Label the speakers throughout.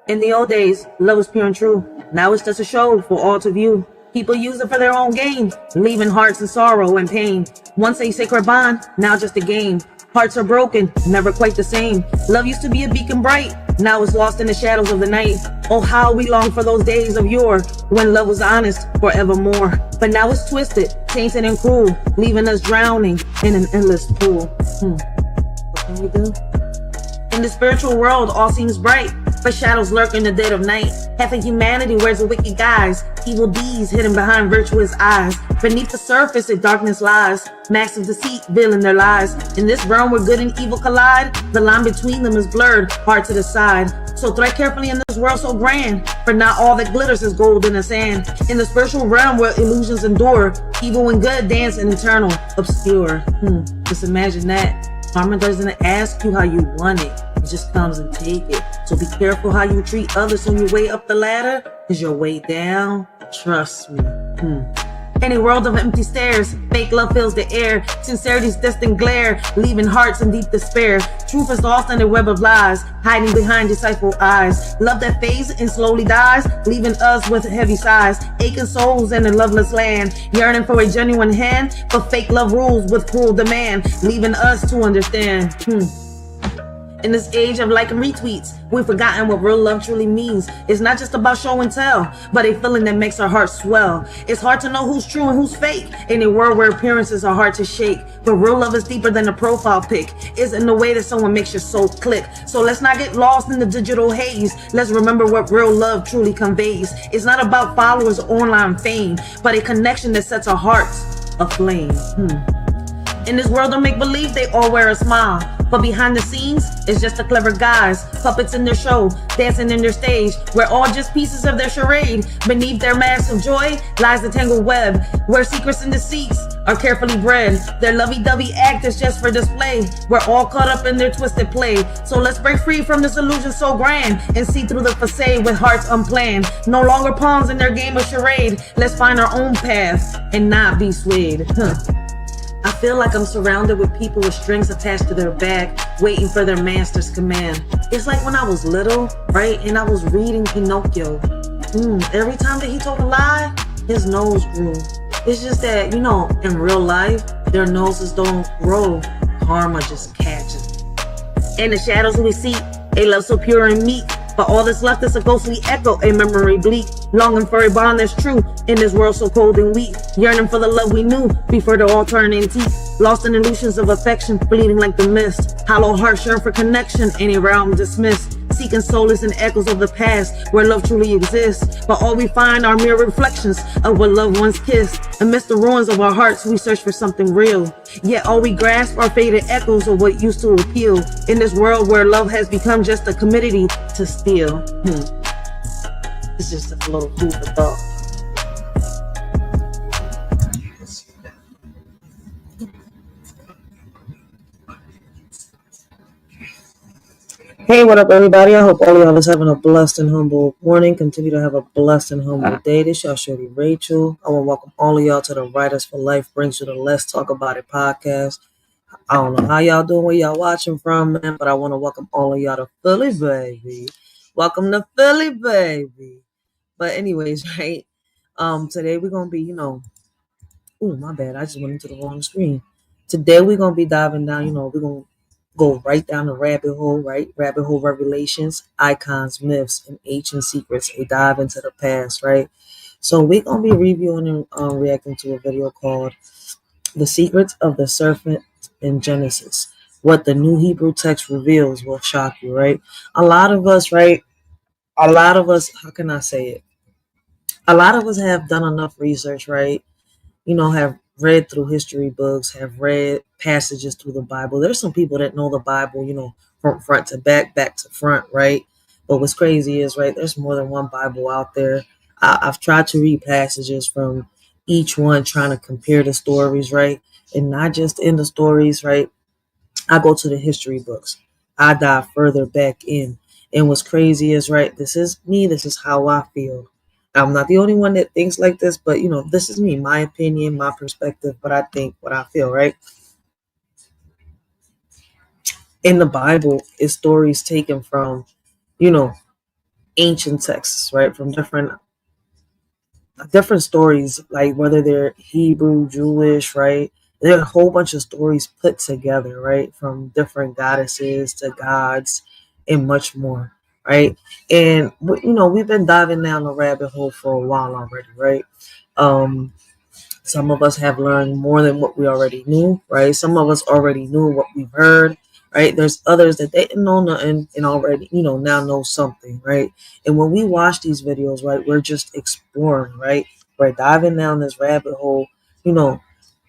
Speaker 1: In the old days, love was pure and true. Now it's just a show for all to view. People use it for their own gain, leaving hearts in sorrow and pain. Once a sacred bond, now just a game. Hearts are broken, never quite the same. Love used to be a beacon bright, now it's lost in the shadows of the night. Oh, how we long for those days of yore, when love was honest forevermore. But now it's twisted, tainted and cruel, leaving us drowning in an endless pool. What can we do? In the spiritual world, all seems bright, but shadows lurk in the dead of night. Half of humanity wears a wicked guise, evil deeds hidden behind virtuous eyes. Beneath the surface, the darkness lies, masks of deceit veiling their lies. In this realm where good and evil collide, the line between them is blurred, hard to decide. So tread carefully in this world so grand, for not all that glitters is gold in the sand. In the spiritual realm where illusions endure, evil and good dance in eternal obscure. Just imagine that. Karma doesn't ask you how you want it. It just comes and take it. So be careful how you treat others on your way up the ladder, cause your way down, trust me. In a world of empty stares, fake love fills the air. Sincerity's distant glare, leaving hearts in deep despair. Truth is lost in a web of lies, hiding behind deceitful eyes. Love that fades and slowly dies, leaving us with heavy sighs. Aching souls in a loveless land, yearning for a genuine hand, but fake love rules with cruel demand, leaving us to understand. In this age of like and retweets, we've forgotten what real love truly means. It's not just about show and tell, but a feeling that makes our hearts swell. It's hard to know who's true and who's fake in a world where appearances are hard to shake. But real love is deeper than a profile pic. It's in the way that someone makes your soul click. So let's not get lost in the digital haze. Let's remember what real love truly conveys. It's not about followers or online fame, but a connection that sets our hearts aflame. In this world of make-believe, they all wear a smile. But behind the scenes, it's just a clever guys, puppets in their show, dancing in their stage. We're all just pieces of their charade. Beneath their mask of joy lies the tangled web, where secrets and deceits are carefully bred. Their lovey-dovey act is just for display. We're all caught up in their twisted play. So let's break free from this illusion so grand and see through the facade with hearts unplanned. No longer pawns in their game of charade. Let's find our own path and not be swayed. I feel like I'm surrounded with people with strings attached to their back, waiting for their master's command. It's like when I was little, right, and I was reading Pinocchio. Every time that he told a lie, his nose grew. It's just that, in real life, their noses don't grow. Karma just catches. In the shadows we seek, a love so pure and meek. But all that's left is a ghostly echo, a memory bleak. Longing for a bond that's true in this world so cold and weak. Yearning for the love we knew before the all turned antique. Lost in illusions of affection, bleeding like the mist. Hollow hearts yearn for connection, any realm dismissed. Seeking solace in echoes of the past where love truly exists. But all we find are mere reflections of what love once kissed. Amidst the ruins of our hearts, we search for something real. Yet all we grasp are faded echoes of what used to appeal. In this world where love has become just a commodity to steal. It's just a little food for thought. Hey, what up, everybody? I hope all of y'all is having a blessed and humble morning. Continue to have a blessed and humble day. This y'all shorty Racheal. I want to welcome all of y'all to the Writers for Life Brings You the Let's Talk About It podcast. I don't know how y'all doing, where y'all watching from, man, but I want to welcome all of y'all to Philly, baby. Welcome to Philly, baby. But anyways, right, today we're going to be, oh, my bad. I just went into the wrong screen. Today we're going to be diving down, we're going to go right down the rabbit hole, right? Rabbit hole revelations, icons, myths, and ancient secrets. A dive into the past, right? So we're going to be reviewing and reacting to a video called The Secrets of the Serpent in Genesis. What the New Hebrew Text reveals will shock you, right? A lot of us, how can I say it? A lot of us have done enough research, right? Have read through history books, have read passages through the Bible. There's some people that know the Bible, from front to back to front, right? But what's crazy is, right, there's more than one Bible out there. I've tried to read passages from each one, trying to compare the stories, right? And not just in the stories, right? I go to the history books. I dive further back in. And what's crazy is, right, this is me. This is how I feel. I'm not the only one that thinks like this, but, this is me, my opinion, my perspective, what I think, what I feel, right? In the Bible is stories taken from,
Speaker 2: ancient texts, right, from different stories, like whether they're Hebrew, Jewish, right? There are a whole bunch of stories put together, right, from different goddesses to gods and much more, right? And we've been diving down the rabbit hole for a while already, right? Um, some of us have learned more than what we already knew, right? Some of us already knew what we've heard, right? There's others that they didn't know nothing and already, now know something, right? And when we watch these videos, right, we're just exploring, right? We're diving down this rabbit hole, you know,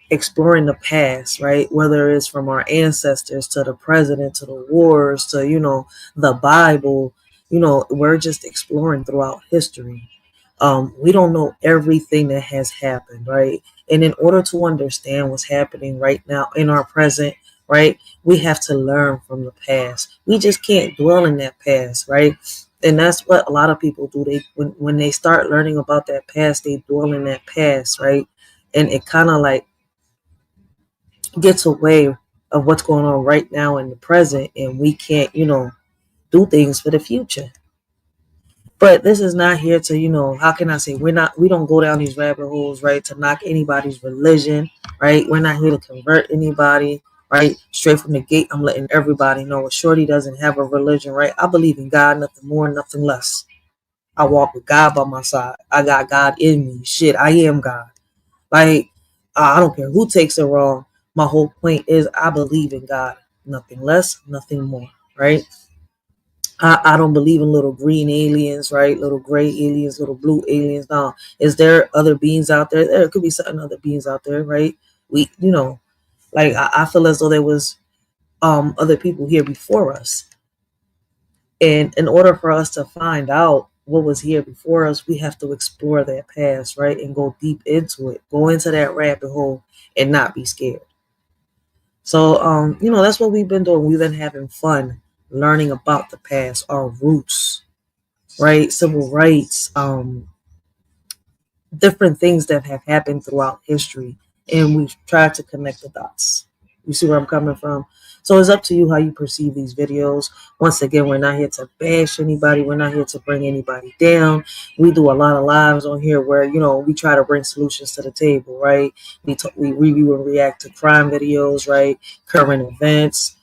Speaker 2: exploring the past, right? Whether it's from our ancestors to the president to the wars to, the Bible, we're just exploring throughout history. We don't know everything that has happened, right? And in order to understand what's happening right now in our present, right, we have to learn from the past. We just can't dwell in that past, right? And that's what a lot of people do. They when they start learning about that past, they dwell in that past, right? And it kind of like gets away of what's going on right now in the present, and we can't, do things for the future. But this is not here to, how can I say, we don't go down these rabbit holes, right, to knock anybody's religion, right? We're not here to convert anybody, right? Straight from the gate, I'm letting everybody know, shorty doesn't have a religion, right? I believe in God, nothing more, nothing less. I walk with God by my side. I got God in me. Shit, I am God. Like, I don't care who takes it wrong. My whole point is I believe in God. Nothing less, nothing more, right? I don't believe in little green aliens, right? Little gray aliens, little blue aliens. No. Is there other beings out there? There could be certain other beings out there, right? We, like I feel as though there was other people here before us. And in order for us to find out what was here before us, we have to explore that past, right? And go deep into it. Go into that rabbit hole and not be scared. So, that's what we've been doing. We've been having fun learning about the past, our roots, right? Civil rights, different things that have happened throughout history. And we've tried to connect the dots. You see where I'm coming from? So it's up to you how you perceive these videos. Once again, we're not here to bash anybody. We're not here to bring anybody down. We do a lot of lives on here where, we try to bring solutions to the table, right? We review and react to crime videos, right? Current events.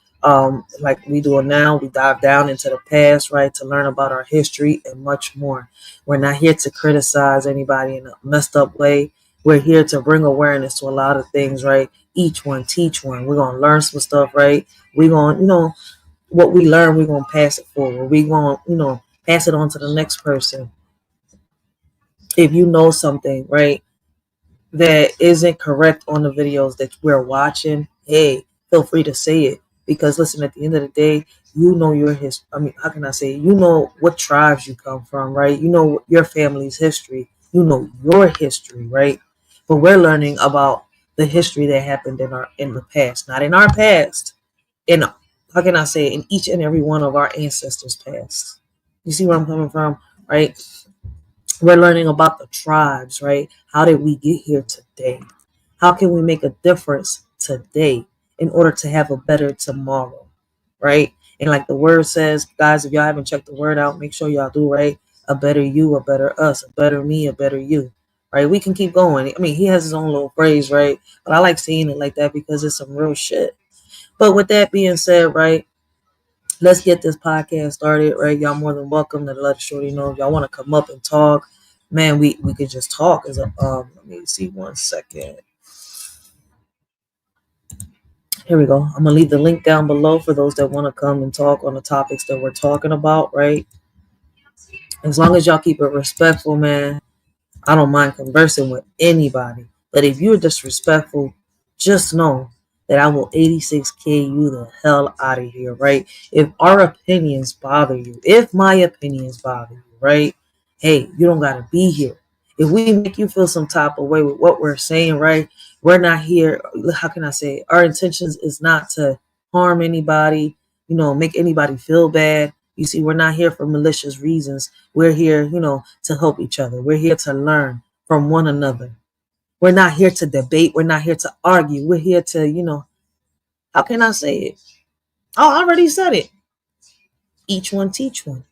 Speaker 2: Like we do it now, we dive down into the past, right? To learn about our history and much more. We're not here to criticize anybody in a messed up way. We're here to bring awareness to a lot of things, right? Each one teach one. We're gonna learn some stuff, right? We're gonna, what we learn, we're gonna pass it forward. We're gonna, pass it on to the next person. If you know something, right, that isn't correct on the videos that we're watching, hey, feel free to say it. Because listen, at the end of the day, you know your history. I mean, how can I say it? You know what tribes you come from, right? You know your family's history. You know your history, right? But we're learning about the history that happened in the past, not in our past. In how can I say it? In each and every one of our ancestors' past. You see where I'm coming from, right? We're learning about the tribes, right? How did we get here today? How can we make a difference today in order to have a better tomorrow, right? And like the word says, guys, if y'all haven't checked the word out, make sure y'all do, right? A better you, a better us, a better me, a better you, right? We can keep going. I mean, he has his own little phrase, right? But I like saying it like that because it's some real shit. But with that being said, right, let's get this podcast started, right? Y'all more than welcome to let Shorty know if y'all want to come up and talk. Man, we could just talk as a let me see 1 second. Here we go. I'm gonna leave the link down below for those that want to come and talk on the topics that we're talking about, right? As long as y'all keep it respectful, man. I don't mind conversing with anybody. But if you're disrespectful, just know that I will 86K you the hell out of here, right? If our opinions bother you, if my opinions bother you, right? Hey, you don't got to be here. If we make you feel some type of way with what we're saying, right? We're not here. How can I say it? Our intentions is not to harm anybody, make anybody feel bad. You see, we're not here for malicious reasons. We're here, to help each other. We're here to learn from one another. We're not here to debate. We're not here to argue. We're here to, how can I say it? Oh, I already said it. Each one teach one.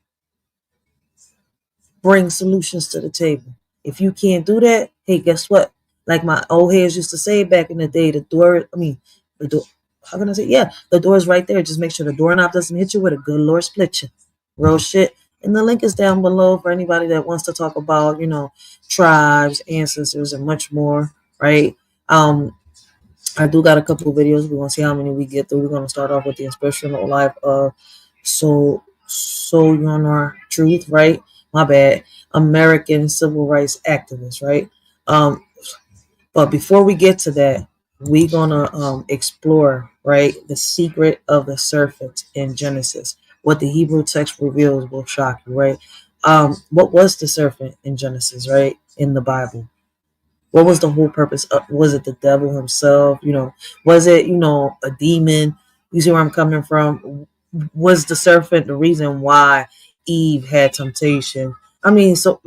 Speaker 2: bring solutions to the table. If you can't do that, hey, guess what? Like my old heads used to say back in the day, the door, how can I say? Yeah, the door is right there. Just make sure the doorknob doesn't hit you with a good Lord split you. Real shit. And the link is down below for anybody that wants to talk about, tribes, ancestors, and much more, right? I do got a couple of videos. We're gonna see how many we get through. We're gonna start off with the inspirational life of Sojourner Truth, right? My bad. American civil rights activist, right? But before we get to that, we're gonna explore, right, the secret of the serpent in Genesis. What the Hebrew text reveals will shock you, right? What was the serpent in Genesis, right? In the Bible? What was the whole purpose of, was it the devil himself? Was it, a demon? You see where I'm coming from? Was the serpent the reason why Eve had temptation? I mean, so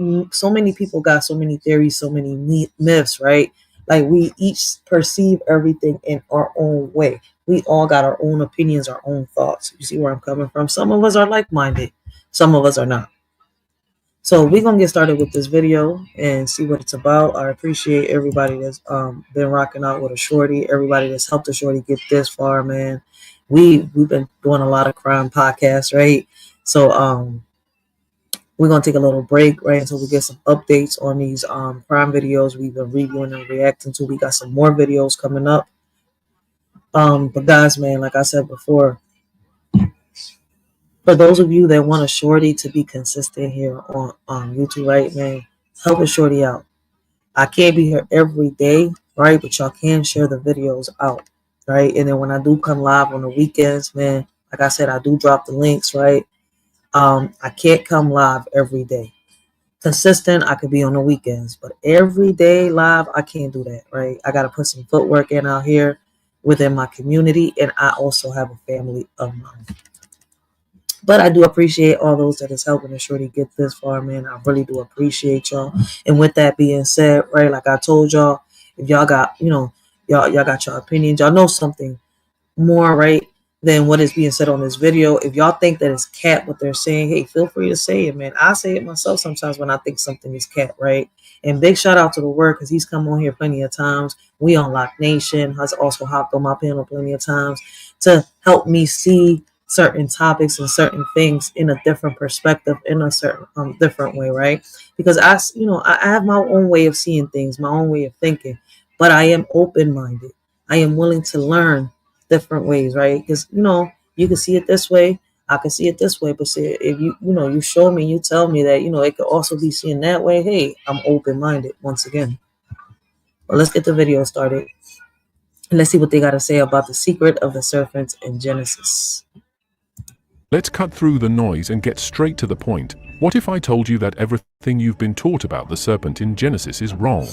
Speaker 2: many people got so many theories, so many myths, right? Like we each perceive everything in our own way. We all got our own opinions, our own thoughts. You see where I'm coming from? Some of us are like-minded, some of us are not. So we're gonna get started with this video and see what it's about. I appreciate everybody that's been rocking out with a shorty, everybody that's helped a shorty get this far, man. We've been doing a lot of crime podcasts, right? So we're gonna take a little break, right, until we get some updates on these crime videos we've been reviewing and reacting to. We got some more videos coming up. But guys, man, like I said before, for those of you that want a shorty to be consistent here on YouTube, right, man, help a shorty out. I can't be here every day, right, but y'all can share the videos out, right? And then when I do come live on the weekends, man, like I said, I do drop the links, right? I can't come live every day. Consistent, I could be on the weekends, but every day live, I can't do that, right? I got to put some footwork in out here within my community, and I also have a family of my own. But I do appreciate all those that is helping the shorty get this far, man. I really do appreciate y'all. And with that being said, right, like I told y'all, if y'all got, y'all got your opinions, y'all know something more, right, than what is being said on this video. If y'all think that it's cat what they're saying, hey, feel free to say it, man. I say it myself sometimes when I think something is cat, right? And big shout out to the word, because he's come on here plenty of times. We on Lock Nation has also hopped on my panel plenty of times to help me see certain topics and certain things in a different perspective, in a certain different way, right? Because I have my own way of seeing things, my own way of thinking, but I am open-minded. I am willing to learn different ways, right? Because you can see it this way, I can see it this way, but see, if you show me, you tell me that it could also be seen that way, hey, I'm open-minded once again. But let's get the video started and let's see what they got to say about the secret of the serpent in Genesis.
Speaker 3: Let's cut through the noise and get straight to the point. What if I told you that everything you've been taught about the serpent in Genesis is wrong?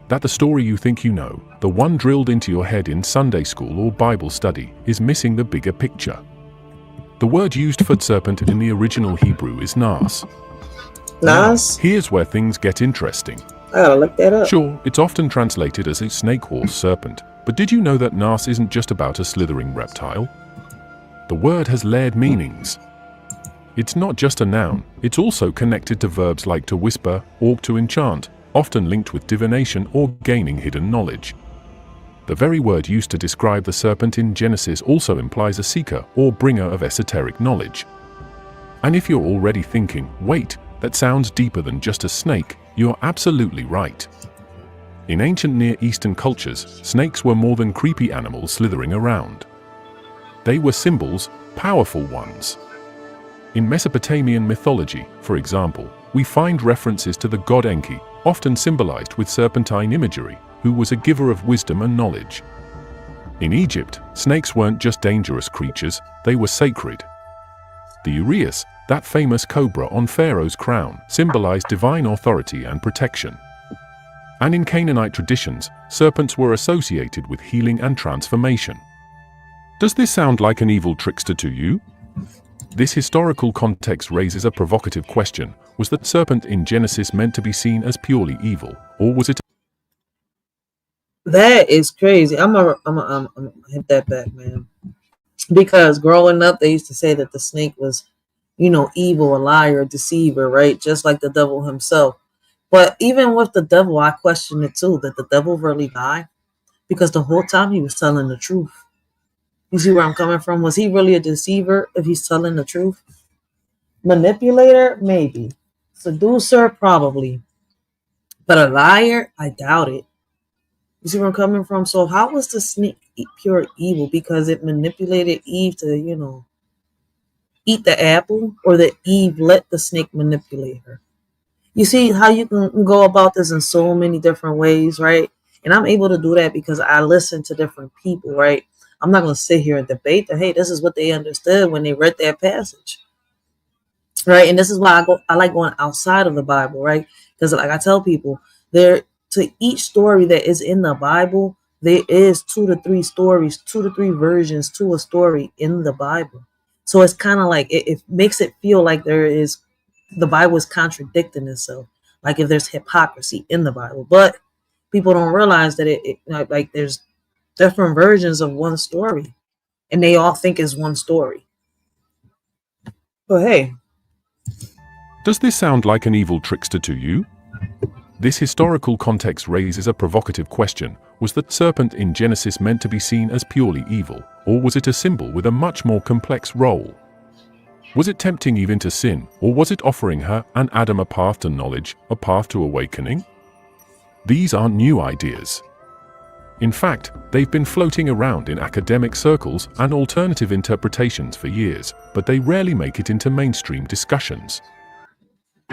Speaker 3: That the story you think you know, the one drilled into your head in Sunday school or Bible study, is missing the bigger picture. The word used for serpent in the original Hebrew is nas.
Speaker 2: Nas?
Speaker 3: Here's where things get interesting.
Speaker 2: I gotta look that up.
Speaker 3: Sure, it's often translated as a snake or serpent, but did you know that nas isn't just about a slithering reptile? The word has layered meanings. It's not just a noun, it's also connected to verbs like to whisper or to enchant, often linked with divination or gaining hidden knowledge. The very word used to describe the serpent in Genesis also implies a seeker or bringer of esoteric knowledge. And if you're already thinking, wait, that sounds deeper than just a snake, you're absolutely right. In ancient Near Eastern cultures, snakes were more than creepy animals slithering around. They were symbols, powerful ones. In Mesopotamian mythology, for example, we find references to the god Enki, often symbolized with serpentine imagery, who was a giver of wisdom and knowledge. In Egypt, snakes weren't just dangerous creatures, they were sacred. The uraeus, that famous cobra on Pharaoh's crown, symbolized divine authority and protection. And in Canaanite traditions, serpents were associated with healing and transformation. Does this sound like an evil trickster to you? This historical context raises a provocative question. Was the serpent in Genesis meant to be seen as purely evil, or was it?
Speaker 2: That is crazy. I'm gonna hit that back, man. Because growing up, they used to say that the snake was evil, a liar, a deceiver, right? Just like the devil himself. But even with the devil, I question it too. Did the devil really lie? Because the whole time he was telling the truth. You see where I'm coming from? Was he really a deceiver if he's telling the truth? Manipulator, maybe. Seducer, probably. But a liar, I doubt it. You see where I'm coming from? So how was the snake pure evil? Because it manipulated Eve to, eat the apple, or that Eve let the snake manipulate her. You see how you can go about this in so many different ways, right? And I'm able to do that because I listen to different people, right? I'm not going to sit here and debate that, hey, this is what they understood when they read that passage, right? And this is why I like going outside of the Bible, right? Because like I tell people, there to each story that is in the Bible, there is 2 to 3 stories, 2 to 3 versions to a story in the Bible. So it's kind of like it makes it feel like the Bible is contradicting itself, like if there's hypocrisy in the Bible. But people don't realize that like there's different versions of one story, and they all think it's one story. But hey,
Speaker 3: Does this sound like an evil trickster to you? This historical context raises a provocative question. Was the serpent in Genesis meant to be seen as purely evil, or was it a symbol with a much more complex role? Was it tempting Eve into sin, or was it offering her and Adam a path to knowledge, a path to awakening? These aren't new ideas. In fact, they've been floating around in academic circles and alternative interpretations for years, but they rarely make it into mainstream discussions.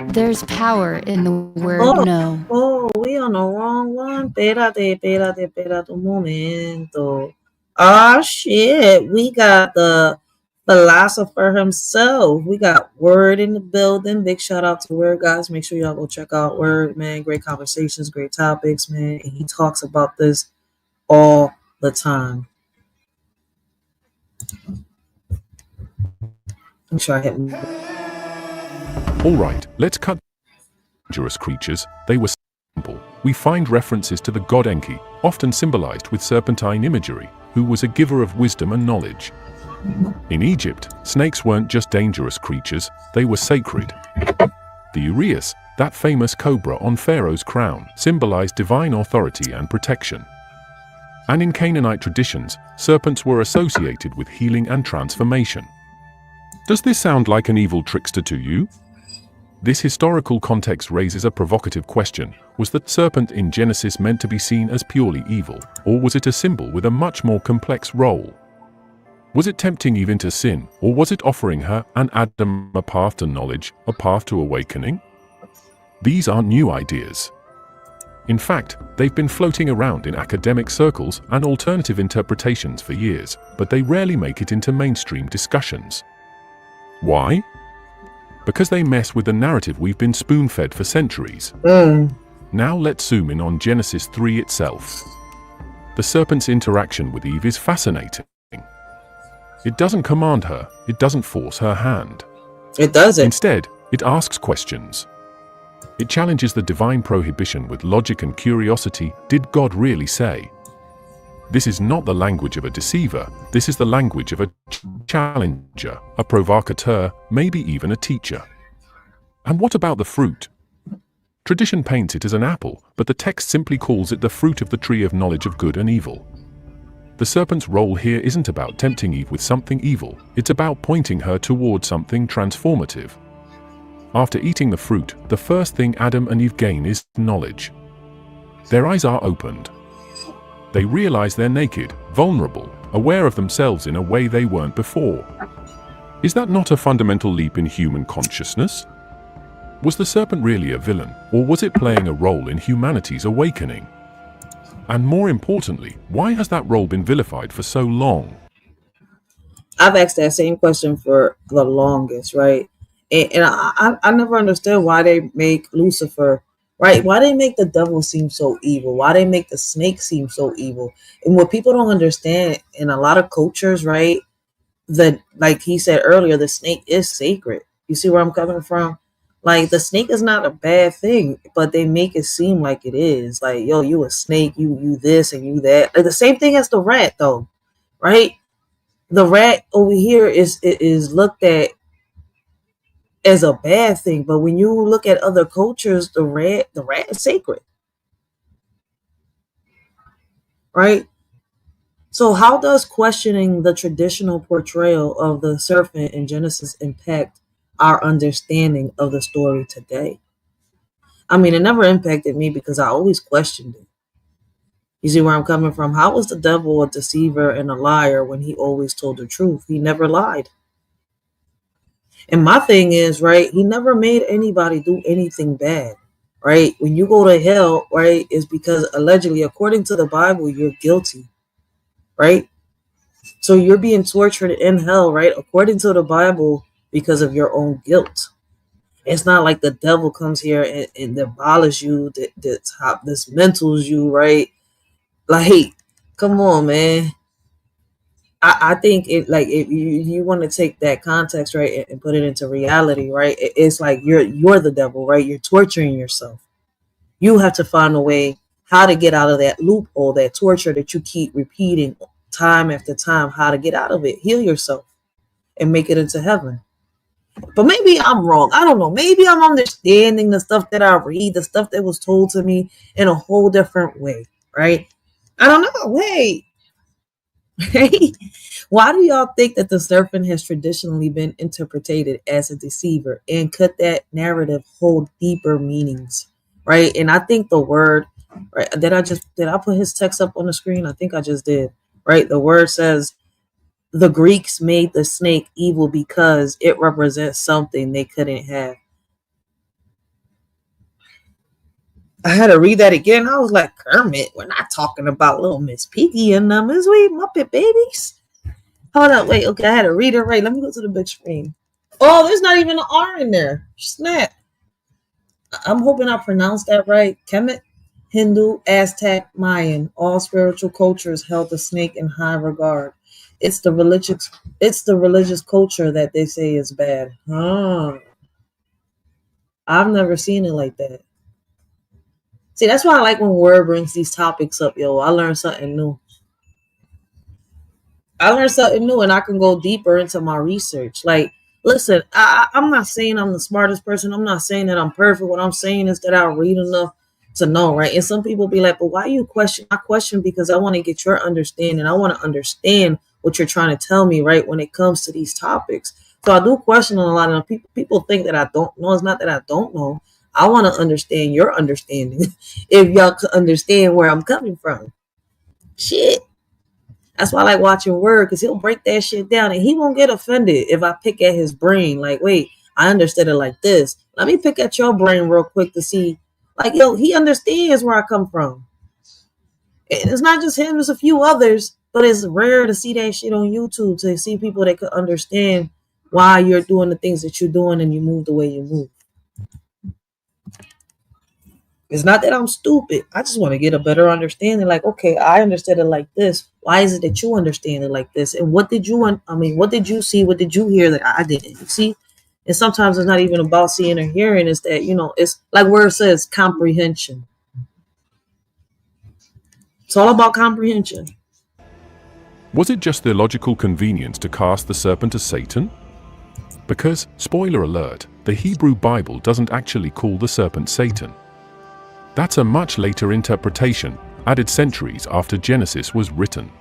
Speaker 4: There's power in the word no.
Speaker 2: We on the wrong one. Espérate un momento. Oh shit, we got the philosopher himself. We got Word in the building. Big shout out to Word, guys. Make sure y'all go check out Word, man. Great conversations, great topics, man. And he talks about this all the time. I'm sure I hit me.
Speaker 3: All right, let's cut. Dangerous creatures, they were simple. We find references to the god Enki, often symbolized with serpentine imagery, who was a giver of wisdom and knowledge. In Egypt, snakes weren't just dangerous creatures, they were sacred. The uraeus, that famous cobra on Pharaoh's crown, symbolized divine authority and protection. And in Canaanite traditions, serpents were associated with healing and transformation. Does this sound like an evil trickster to you? This historical context raises a provocative question. Was the serpent in Genesis meant to be seen as purely evil, or was it a symbol with a much more complex role? Was it tempting Eve into sin, or was it offering her and Adam a path to knowledge, a path to awakening? These aren't new ideas. In fact, they've been floating around in academic circles and alternative interpretations for years, but they rarely make it into mainstream discussions. Why? Because they mess with the narrative we've been spoon-fed for centuries. Now let's zoom in on Genesis 3 itself. The serpent's interaction with Eve is fascinating. It doesn't command her, it doesn't force her hand.
Speaker 2: It doesn't.
Speaker 3: Instead, it asks questions. It challenges the divine prohibition with logic and curiosity. Did God really say? This is not the language of a deceiver, this is the language of a challenger, a provocateur, maybe even a teacher. And what about the fruit? Tradition paints it as an apple, but the text simply calls it the fruit of the tree of knowledge of good and evil. The serpent's role here isn't about tempting Eve with something evil, it's about pointing her toward something transformative. After eating the fruit, the first thing Adam and Eve gain is knowledge. Their eyes are opened. They realize they're naked, vulnerable, aware of themselves in a way they weren't before. Is that not a fundamental leap in human consciousness? Was the serpent really a villain, or was it playing a role in humanity's awakening? And more importantly, why has that role been vilified for so long?
Speaker 2: I've asked that same question for the longest, right? And I never understood why they make Lucifer, right? Why they make the devil seem so evil? Why they make the snake seem so evil? And what people don't understand in a lot of cultures, right? That, like he said earlier, the snake is sacred. You see where I'm coming from? Like, the snake is not a bad thing, but they make it seem like it is. Like, yo, you a snake, you this and you that. Like the same thing as the rat, though, right? The rat over here is looked at as a bad thing. But when you look at other cultures, the rat is sacred, right? So how does questioning the traditional portrayal of the serpent in Genesis impact our understanding of the story today? I mean, it never impacted me because I always questioned it. You see where I'm coming from? How was the devil a deceiver and a liar when he always told the truth? He never lied. And my thing is, right, he never made anybody do anything bad, right? When you go to hell, right, is because allegedly, according to the Bible, you're guilty, right? So you're being tortured in hell, right, according to the Bible, because of your own guilt. It's not like the devil comes here and abolishes you, that dismantles you, right? Like, come on, man. I think it, like, if you want to take that context, right, and put it into reality, right, it's like you're the devil, right? You're torturing yourself. You have to find a way how to get out of that loophole, that torture that you keep repeating time after time, how to get out of it. Heal yourself and make it into heaven. But maybe I'm wrong. I don't know. Maybe I'm understanding the stuff that I read, the stuff that was told to me in a whole different way, right? I don't know. Wait. Why do y'all think that the serpent has traditionally been interpreted as a deceiver, and could that narrative hold deeper meanings, right? And I think the word, right, did I put his text up on the screen? I think I just did, right? The word says the Greeks made the snake evil because it represents something they couldn't have. I had to read that again. I was like, Kermit, we're not talking about little Miss Piggy and them. Is we Muppet babies? Hold up, wait, okay, I had to read it right. Let me go to the big screen. Oh, there's not even an R in there. Snap. I'm hoping I pronounced that right. Kemet, Hindu, Aztec, Mayan, all spiritual cultures held the snake in high regard. It's the religious culture that they say is bad. I've never seen it like that. See, that's why I like when Word brings these topics up, yo. I learned something new. And I can go deeper into my research. Like, listen, I'm not saying I'm the smartest person. I'm not saying that I'm perfect. What I'm saying is that I read enough to know, right? And some people be like, but why you question? I question because I want to get your understanding. I want to understand what you're trying to tell me, right, when it comes to these topics. So I do question a lot of people. People think that I don't know. It's not that I don't know. I want to understand your understanding. If y'all could understand where I'm coming from. Shit. That's why I like watching Word, because he'll break that shit down and he won't get offended if I pick at his brain. Like, wait, I understood it like this. Let me pick at your brain real quick to see. Like, yo, he understands where I come from. And it's not just him, there's a few others, but it's rare to see that shit on YouTube, to see people that could understand why you're doing the things that you're doing and you move the way you move. It's not that I'm stupid. I just want to get a better understanding. Like, okay, I understood it like this. Why is it that you understand it like this? And what did you want? I mean, what did you see? What did you hear that I didn't? You see? And sometimes it's not even about seeing or hearing. It's that, you know, it's like where it says comprehension. It's all about comprehension.
Speaker 3: Was it just their logical convenience to cast the serpent as Satan? Because, spoiler alert, the Hebrew Bible doesn't actually call the serpent Satan. That's a much later interpretation, added centuries after Genesis was written.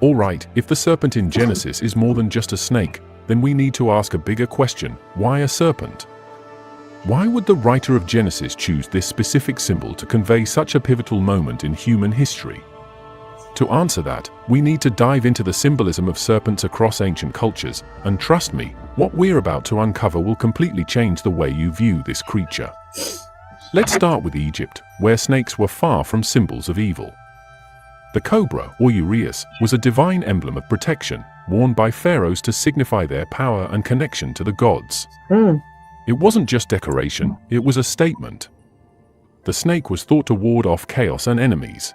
Speaker 3: All right, if the serpent in Genesis is more than just a snake, then we need to ask a bigger question: why a serpent? Why would the writer of Genesis choose this specific symbol to convey such a pivotal moment in human history? To answer that, we need to dive into the symbolism of serpents across ancient cultures, and trust me, what we're about to uncover will completely change the way you view this creature. Let's start with Egypt, where snakes were far from symbols of evil. The cobra, or uraeus, was a divine emblem of protection, worn by pharaohs to signify their power and connection to the gods. It wasn't just decoration, it was a statement. The snake was thought to ward off chaos and enemies.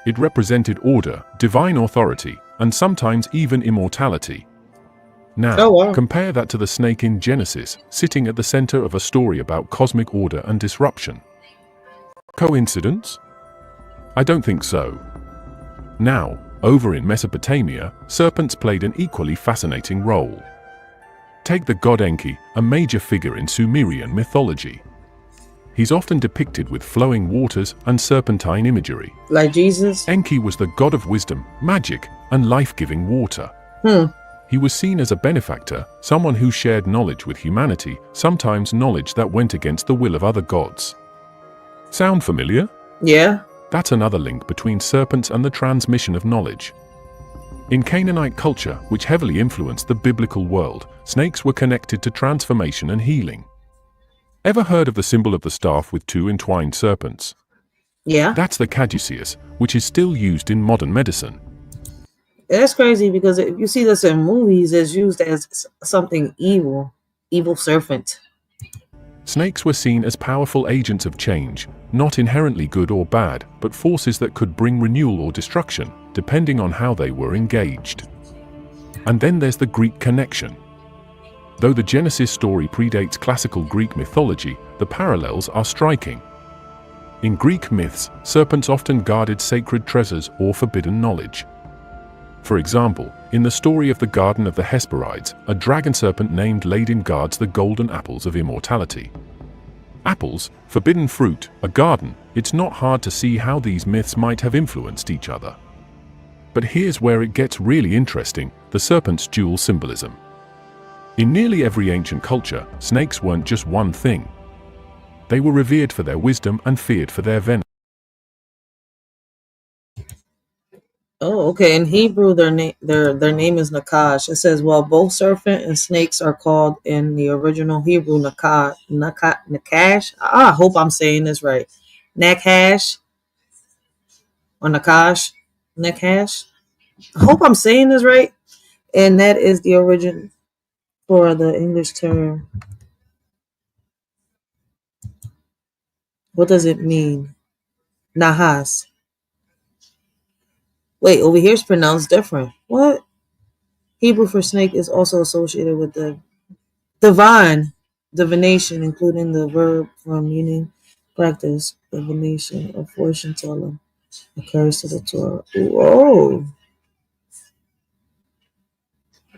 Speaker 3: It represented order, divine authority, and sometimes even immortality. Now, compare that to the snake in Genesis, sitting at the center of a story about cosmic order and disruption. Coincidence? I don't think so. Now, over in Mesopotamia, serpents played an equally fascinating role. Take the god Enki, a major figure in Sumerian mythology. He's often depicted with flowing waters and serpentine imagery.
Speaker 2: Like Jesus?
Speaker 3: Enki was the god of wisdom, magic, and life-giving water. He was seen as a benefactor, someone who shared knowledge with humanity, sometimes knowledge that went against the will of other gods. Sound familiar?
Speaker 2: Yeah.
Speaker 3: That's another link between serpents and the transmission of knowledge. In Canaanite culture, which heavily influenced the biblical world, snakes were connected to transformation and healing. Ever heard of the symbol of the staff with two entwined serpents?
Speaker 2: Yeah.
Speaker 3: That's the caduceus, which is still used in modern medicine.
Speaker 2: That's crazy because if you see this in movies, it's used as something evil. Evil serpent.
Speaker 3: Snakes were seen as powerful agents of change, not inherently good or bad, but forces that could bring renewal or destruction, depending on how they were engaged. And then there's the Greek connection. Though the Genesis story predates classical Greek mythology, the parallels are striking. In Greek myths, serpents often guarded sacred treasures or forbidden knowledge. For example, in the story of the Garden of the Hesperides, a dragon serpent named Ladin guards the golden apples of immortality. Apples, forbidden fruit, a garden, it's not hard to see how these myths might have influenced each other. But here's where it gets really interesting, the serpent's dual symbolism. In nearly every ancient culture, snakes weren't just one thing. They were revered for their wisdom and feared for their venom.
Speaker 2: Oh, okay. In Hebrew, their name is Nakash. It says, well, both serpent and snakes are called in the original Hebrew Nakash. I hope I'm saying this right. Nakash or Nakash. Nakash. I hope I'm saying this right. And that is the origin for the English term. What does it mean? Nahas. Wait, over here it's pronounced different. What? Hebrew for snake is also associated with the divination, including the verb from meaning practice, divination, or fortune telling, occurs to the Torah. Whoa.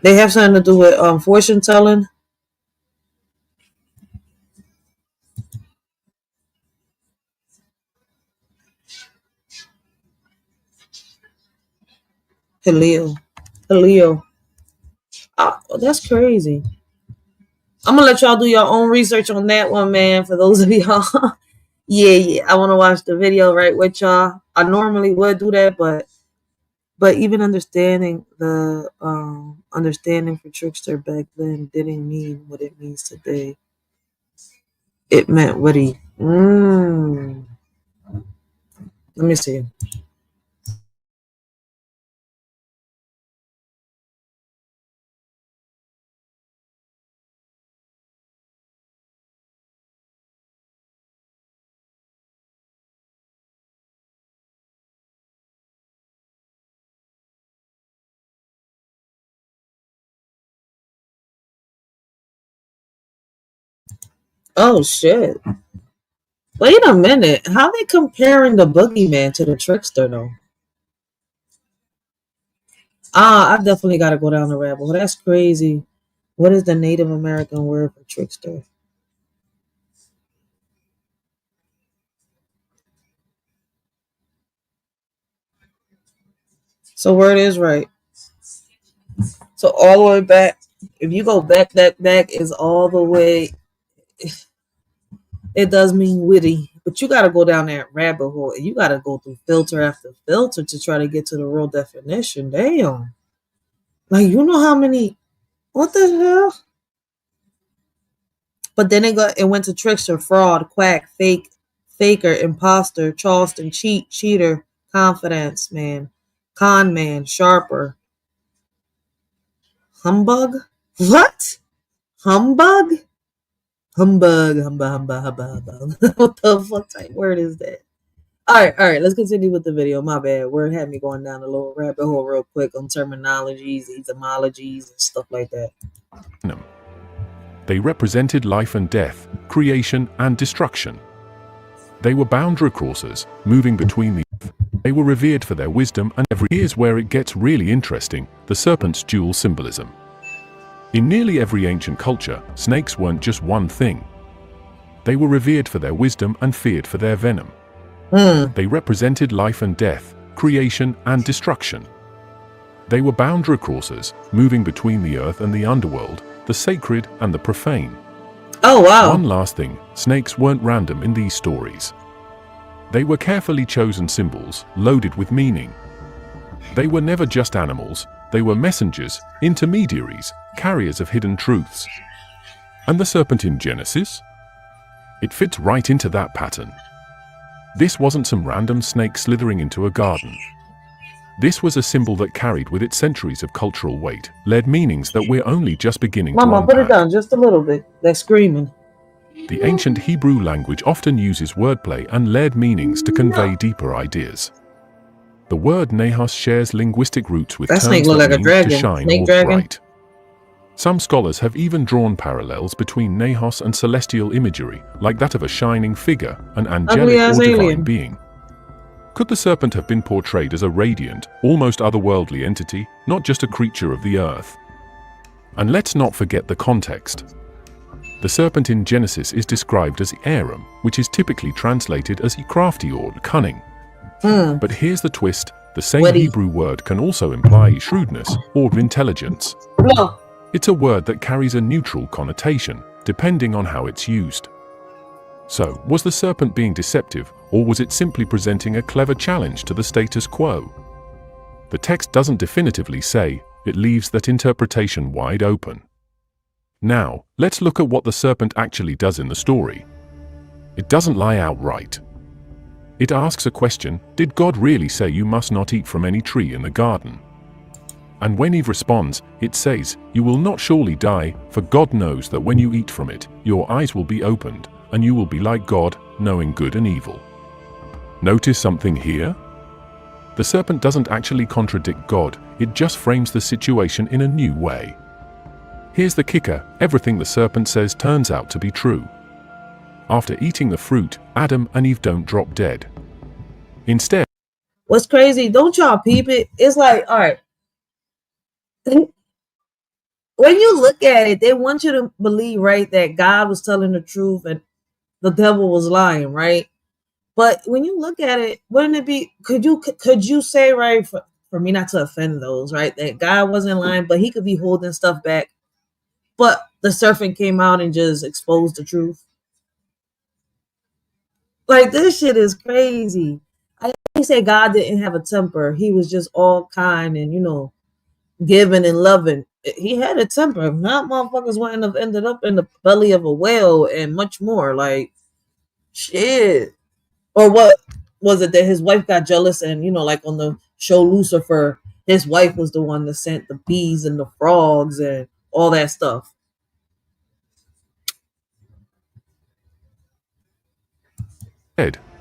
Speaker 2: They have something to do with fortune telling. Halil. Oh, that's crazy. I'm gonna let y'all do your own research on that one, man. For those of y'all, yeah, I want to watch the video right with y'all. I normally would do that, but even understanding the understanding for trickster back then didn't mean what it means today. It meant what he. Let me see. Oh shit. Wait a minute. How they comparing the boogeyman to the trickster though? I definitely gotta go down the rabbit hole. That's crazy. What is the Native American word for trickster? So word is right. So all the way back. If you go back is all the way. It does mean witty, but you got to go down that rabbit hole. You got to go through filter after filter to try to get to the real definition. Damn. Like, you know how many, what the hell? But then it went to trickster, fraud, quack, faker, imposter, Charleston, cheater, confidence, man, con man, sharper, humbug. What? Humbug? Humbug. What the fuck type word is that? All right. Let's continue with the video. My bad. Word had me going down a little rabbit hole real quick on terminologies, etymologies, and stuff like that.
Speaker 3: They represented life and death, creation and destruction. They were boundary crossers, moving between the earth. They were revered for their wisdom and here's where it gets really interesting, the serpent's dual symbolism. In nearly every ancient culture, snakes weren't just one thing. They were revered for their wisdom and feared for their venom. They represented life and death, creation and destruction. They were boundary crossers, moving between the earth and the underworld, the sacred and the profane.
Speaker 2: Oh, wow.
Speaker 3: One last thing, snakes weren't random in these stories. They were carefully chosen symbols, loaded with meaning. They were never just animals, they were messengers, intermediaries, carriers of hidden truths. And the serpent in Genesis? It fits right into that pattern. This wasn't some random snake slithering into a garden. This was a symbol that carried with it centuries of cultural weight, led meanings that we're only just beginning to
Speaker 2: Mama,
Speaker 3: unpack.
Speaker 2: put it down just a little bit. They're screaming.
Speaker 3: The ancient Hebrew language often uses wordplay and layered meanings to convey deeper ideas. The word nahas shares linguistic roots with
Speaker 2: That
Speaker 3: terms
Speaker 2: snake look
Speaker 3: that
Speaker 2: like a
Speaker 3: mean
Speaker 2: dragon.
Speaker 3: to shine
Speaker 2: Snake
Speaker 3: or
Speaker 2: dragon.
Speaker 3: bright. Some scholars have even drawn parallels between nahas and celestial imagery, like that of a shining figure, an angelic
Speaker 2: Ugly-ass
Speaker 3: or divine
Speaker 2: alien.
Speaker 3: being. Could the serpent have been portrayed as a radiant, almost otherworldly entity, not just a creature of the earth? And let's not forget the context. The serpent in Genesis is described as Aram, which is typically translated as crafty or cunning. But here's the twist, the same
Speaker 2: Witty.
Speaker 3: Hebrew word can also imply shrewdness or intelligence.
Speaker 2: No.
Speaker 3: It's a word that carries a neutral connotation, depending on how it's used. So, was the serpent being deceptive, or was it simply presenting a clever challenge to the status quo? The text doesn't definitively say, it leaves that interpretation wide open. Now, let's look at what the serpent actually does in the story. It doesn't lie outright. It asks a question, did God really say you must not eat from any tree in the garden? And when Eve responds, it says, you will not surely die, for God knows that when you eat from it, your eyes will be opened, and you will be like God, knowing good and evil. Notice something here? The serpent doesn't actually contradict God, it just frames the situation in a new way. Here's the kicker, everything the serpent says turns out to be true. After eating the fruit, Adam and Eve don't drop dead. Instead,
Speaker 2: What's crazy? Don't y'all peep it? It's like, all right. When you look at it, they want you to believe, right, that God was telling the truth and the devil was lying, right? But when you look at it, wouldn't it be? Could you say, right, for me not to offend those, right, that God wasn't lying, but he could be holding stuff back, but the serpent came out and just exposed the truth? Like, this shit is crazy. I say God didn't have a temper. He was just all kind and, giving and loving. He had a temper. If not, motherfuckers wouldn't have ended up in the belly of a whale and much more. Like, shit. Or what was it that his wife got jealous and, like on the show Lucifer, his wife was the one that sent the bees and the frogs and all that stuff.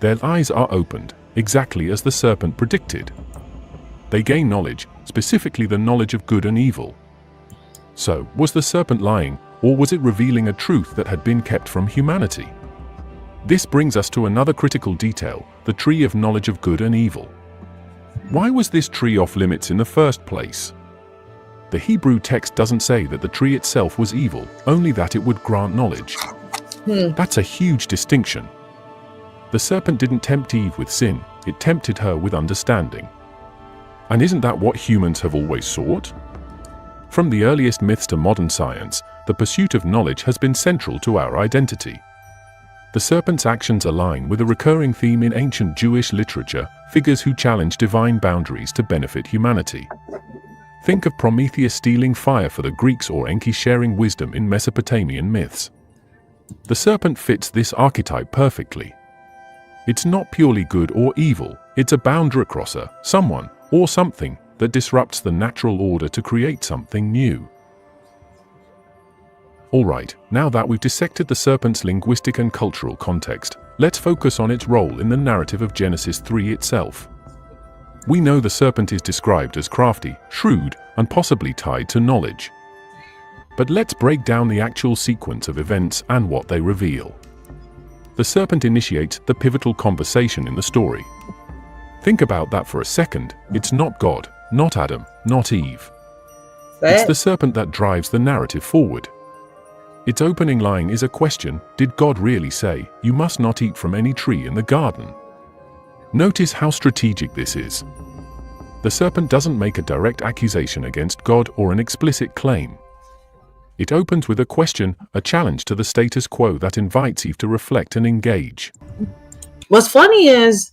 Speaker 3: their eyes are opened, exactly as the serpent predicted. They gain knowledge, specifically the knowledge of good and evil. So, was the serpent lying, or was it revealing a truth that had been kept from humanity? This brings us to another critical detail, the tree of knowledge of good and evil. Why was this tree off limits in the first place? The Hebrew text doesn't say that the tree itself was evil, only that it would grant knowledge. That's a huge distinction. The serpent didn't tempt Eve with sin, it tempted her with understanding. And isn't that what humans have always sought? From the earliest myths to modern science, the pursuit of knowledge has been central to our identity. The serpent's actions align with a recurring theme in ancient Jewish literature, figures who challenge divine boundaries to benefit humanity. Think of Prometheus stealing fire for the Greeks or Enki sharing wisdom in Mesopotamian myths. The serpent fits this archetype perfectly. It's not purely good or evil, it's a boundary crosser, someone, or something, that disrupts the natural order to create something new. Alright, now that we've dissected the serpent's linguistic and cultural context, let's focus on its role in the narrative of Genesis 3 itself. We know the serpent is described as crafty, shrewd, and possibly tied to knowledge. But let's break down the actual sequence of events and what they reveal. The serpent initiates the pivotal conversation in the story. Think about that for a second. It's not God, not Adam, not Eve. It's the
Speaker 2: Facts.
Speaker 3: serpent that drives the narrative forward. Its opening line is a question: did God really say, "You must not eat from any tree in the garden"? Notice how strategic this is. The serpent doesn't make a direct accusation against God or an explicit claim. It opens with a question, a challenge to the status quo that invites Eve to reflect and engage.
Speaker 2: What's funny is,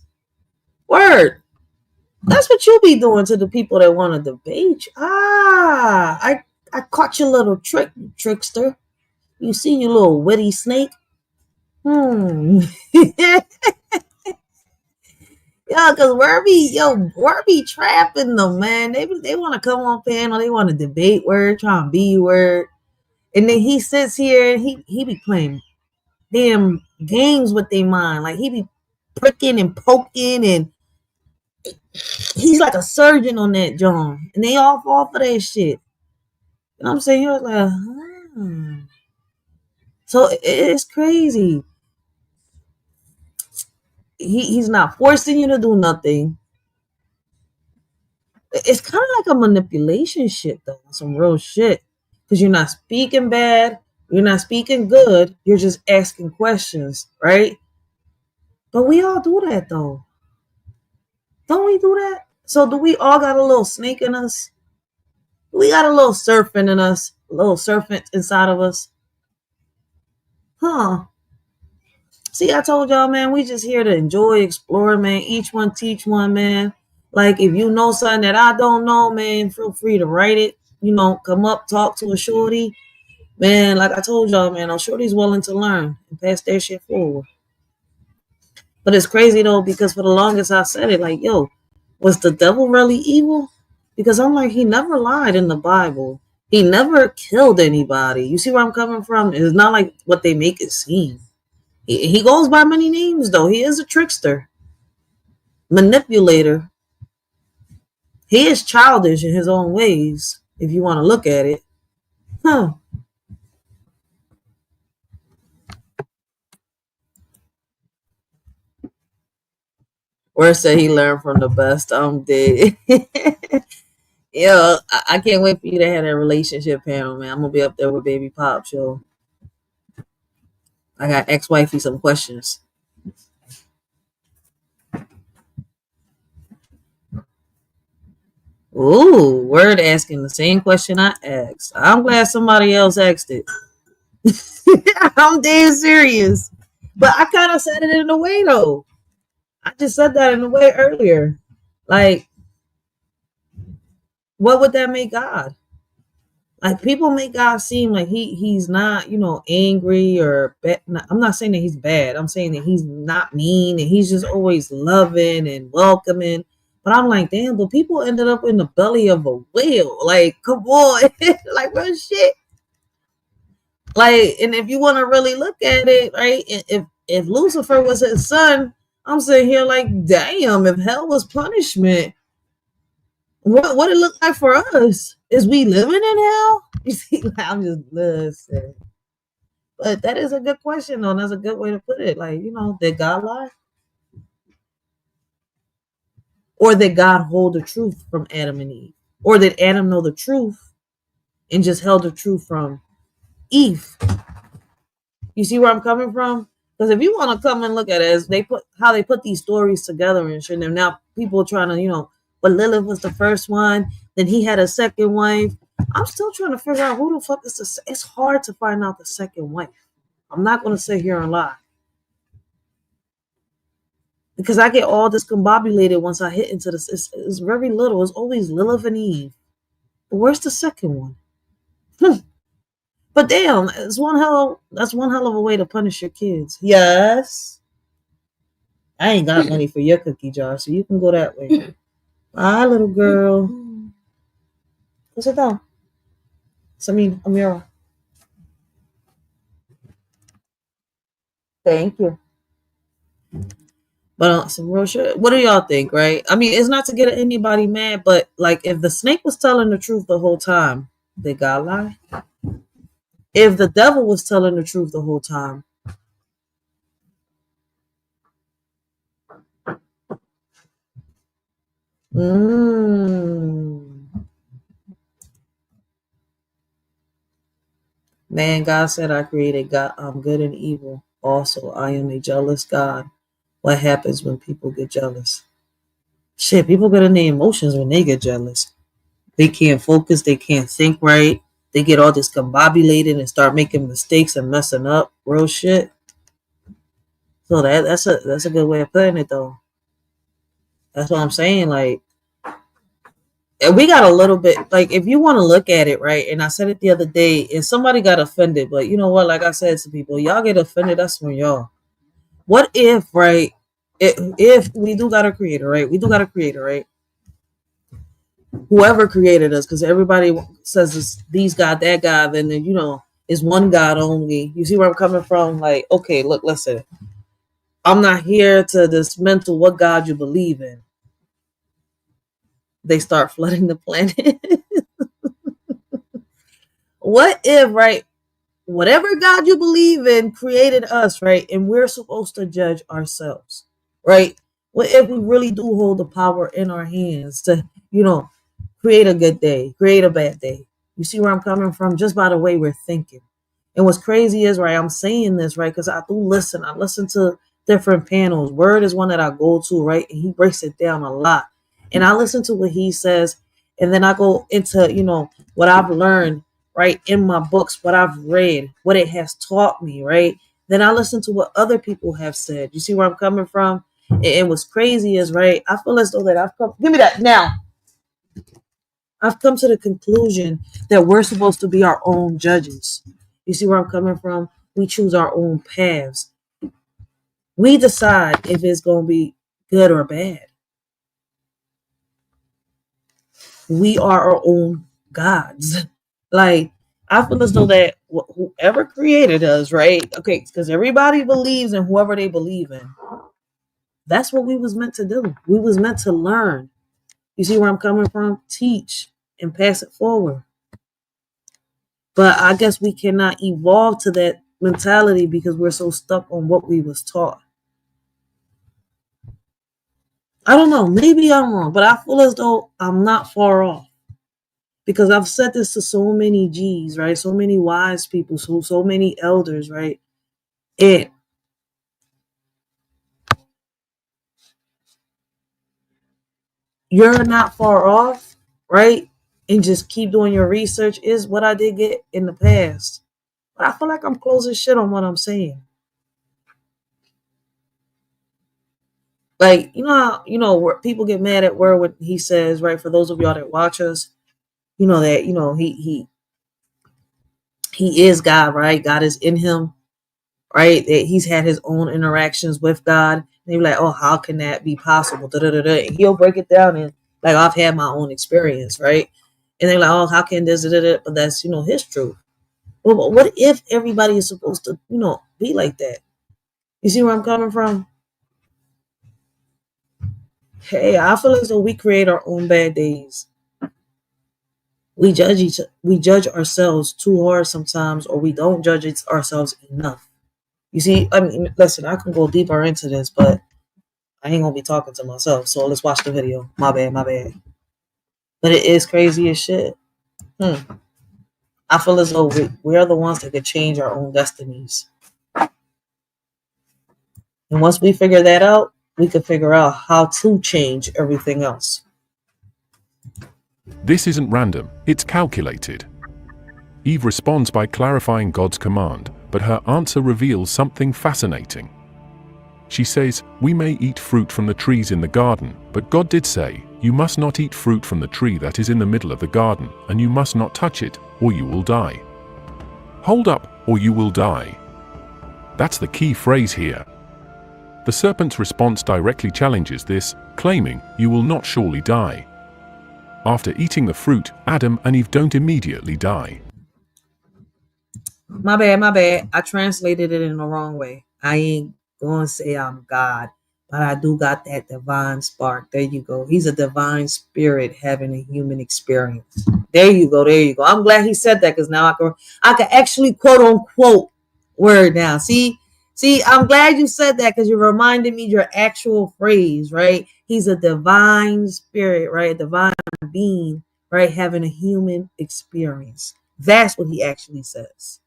Speaker 2: word, that's what you be doing to the people that want to debate you. I caught your little trick, trickster. You see, you little witty snake. Yeah, cause where be trapping them, man. They want to come on panel, they want to debate word, try and be word, and then he sits here and he be playing damn games with their mind, like he be pricking and poking, and he's like a surgeon on that John, and they all fall for that shit. You know what I'm saying? You're like, so it's crazy. He's not forcing you to do nothing. It's kind of like a manipulation shit, though. Some real shit. Because you're not speaking bad. You're not speaking good. You're just asking questions, right? But we all do that, though. Don't we do that? So do we all got a little snake in us? We got a little serpent in us. A little serpent inside of us. Huh. See, I told y'all, man, we just here to enjoy, explore, man. Each one teach one, man. Like, if you know something that I don't know, man, feel free to write it. You know, come up, talk to a shorty. Man, like I told y'all, man, a shorty's willing to learn and pass their shit forward. But it's crazy, though, because for the longest I said it, like, yo, was the devil really evil? Because I'm like, he never lied in the Bible. He never killed anybody. You see where I'm coming from? It's not like what they make it seem. He goes by many names, though. He is a trickster, manipulator. He is childish in his own ways, if you want to look at it. Huh. Or say he learned from the best. I'm dead. Yo, I can't wait for you to have that relationship panel, man. I'm going to be up there with Baby Pop, yo. I got ex-wifey some questions. Ooh, word asking the same question I asked. I'm glad somebody else asked it. I'm dead serious. But I kind of said it in a way, though. I just said that in a way earlier. Like, what would that make God? Like, people make God seem like he's not, you know, angry or bad. I'm not saying that he's bad. I'm saying that he's not mean and he's just always loving and welcoming. But I'm like, damn, but people ended up in the belly of a whale. Like, come on. Like, real shit. Like, and if you want to really look at it, right? If Lucifer was his son, I'm sitting here like, damn, if hell was punishment, what it look like for us? Is we living in hell? You see, like, I'm just listening. But that is a good question, though. That's a good way to put it. Like, you know, did God lie? Or did God hold the truth from Adam and Eve? Or did Adam know the truth and just held the truth from Eve? You see where I'm coming from? Because if you want to come and look at it, as they put how they put these stories together and shit, and now people trying to, you know, but Lilith was the first one, then he had a second wife. I'm still trying to figure out who the fuck is the. It's hard to find out the second wife. I'm not going to sit here and lie. Because I get all discombobulated once I hit into this. It's very little. It's always Lilith and Eve. But where's the second one? But damn, that's one hell of a way to punish your kids. Yes. I ain't got money for your cookie jar, so you can go that way. Bye, little girl. Go sit down. Amira. Thank you. But some real shit. What do y'all think, right? I mean, it's not to get anybody mad, but like if the snake was telling the truth the whole time, did God lie? If the devil was telling the truth the whole time, Man, God said, I created God, good and evil. Also, I am a jealous God. What happens when people get jealous? Shit, people get in their emotions when they get jealous. They can't focus, they can't think right. They get all discombobulated and start making mistakes and messing up. Real shit. So that's a good way of putting it though. That's what I'm saying. Like, and we got a little bit, like, if you want to look at it, right? And I said it the other day, and somebody got offended, but you know what? Like I said to people, y'all get offended, that's from y'all. What if, right? If we do got a creator, right? We do got a creator, right? Whoever created us, because everybody says it's these God, that God, then is one God only. You see where I'm coming from? Like, okay, look, listen. I'm not here to dismantle what God you believe in. They start flooding the planet. What if, right? Whatever God you believe in created us, right? And we're supposed to judge ourselves, right? What if we really do hold the power in our hands to, create a good day, create a bad day? You see where I'm coming from? Just by the way we're thinking. And what's crazy is, right, I'm saying this, right, because I do listen. I listen to different panels. Word is one that I go to, right? And he breaks it down a lot. And I listen to what he says. And then I go into, what I've learned, right, in my books, what I've read, what it has taught me, right? Then I listen to what other people have said. You see where I'm coming from? And what's crazy is, right, I feel as though that I've come, give me that now. I've come to the conclusion that we're supposed to be our own judges. You see where I'm coming from? We choose our own paths. We decide if it's going to be good or bad. We are our own gods. Like, I feel as though that whoever created us, right? Okay, because everybody believes in whoever they believe in. That's what we was meant to do. We was meant to learn. You see where I'm coming from? Teach and pass it forward. But I guess we cannot evolve to that mentality because we're so stuck on what we was taught. I don't know. Maybe I'm wrong, but I feel as though I'm not far off. Because I've said this to so many G's, right? So many wise people, so many elders, right? And you're not far off, right? And just keep doing your research is what I did get in the past. But I feel like I'm closing shit on what I'm saying. Like, where people get mad at where what he says, right? For those of y'all that watch us, that, he is God, right? God is in him, right? That he's had his own interactions with God. And they be like, oh, how can that be possible? Da, da, da, da. And he'll break it down and like, I've had my own experience, right? And they're like, oh, how can this, da, da, da? But that's, his truth. Well, but what if everybody is supposed to, be like that? You see where I'm coming from? Hey, I feel as though we create our own bad days. We judge ourselves too hard sometimes, or we don't judge ourselves enough. You see, I mean, listen, I can go deeper into this, but I ain't gonna be talking to myself. So let's watch the video. My bad. But it is crazy as shit. I feel as though we are the ones that could change our own destinies. And once we figure that out, we can figure out how to change everything else.
Speaker 3: This isn't random, it's calculated. Eve responds by clarifying God's command, but her answer reveals something fascinating. She says, "We may eat fruit from the trees in the garden, but God did say, you must not eat fruit from the tree that is in the middle of the garden, and you must not touch it, or you will die." Hold up, or you will die. That's the key phrase here. The serpent's response directly challenges this, claiming, "You will not surely die." After eating the fruit, Adam and Eve don't immediately die.
Speaker 2: My bad. I translated it in the wrong way. I ain't gonna say I'm God, but I do got that divine spark. There you go. He's a divine spirit having a human experience. There you go. I'm glad he said that because now I can actually quote unquote word now. See, I'm glad you said that because you reminded me your actual phrase, right? He's a divine spirit, right? A divine being, right? Having a human experience. That's what he actually says.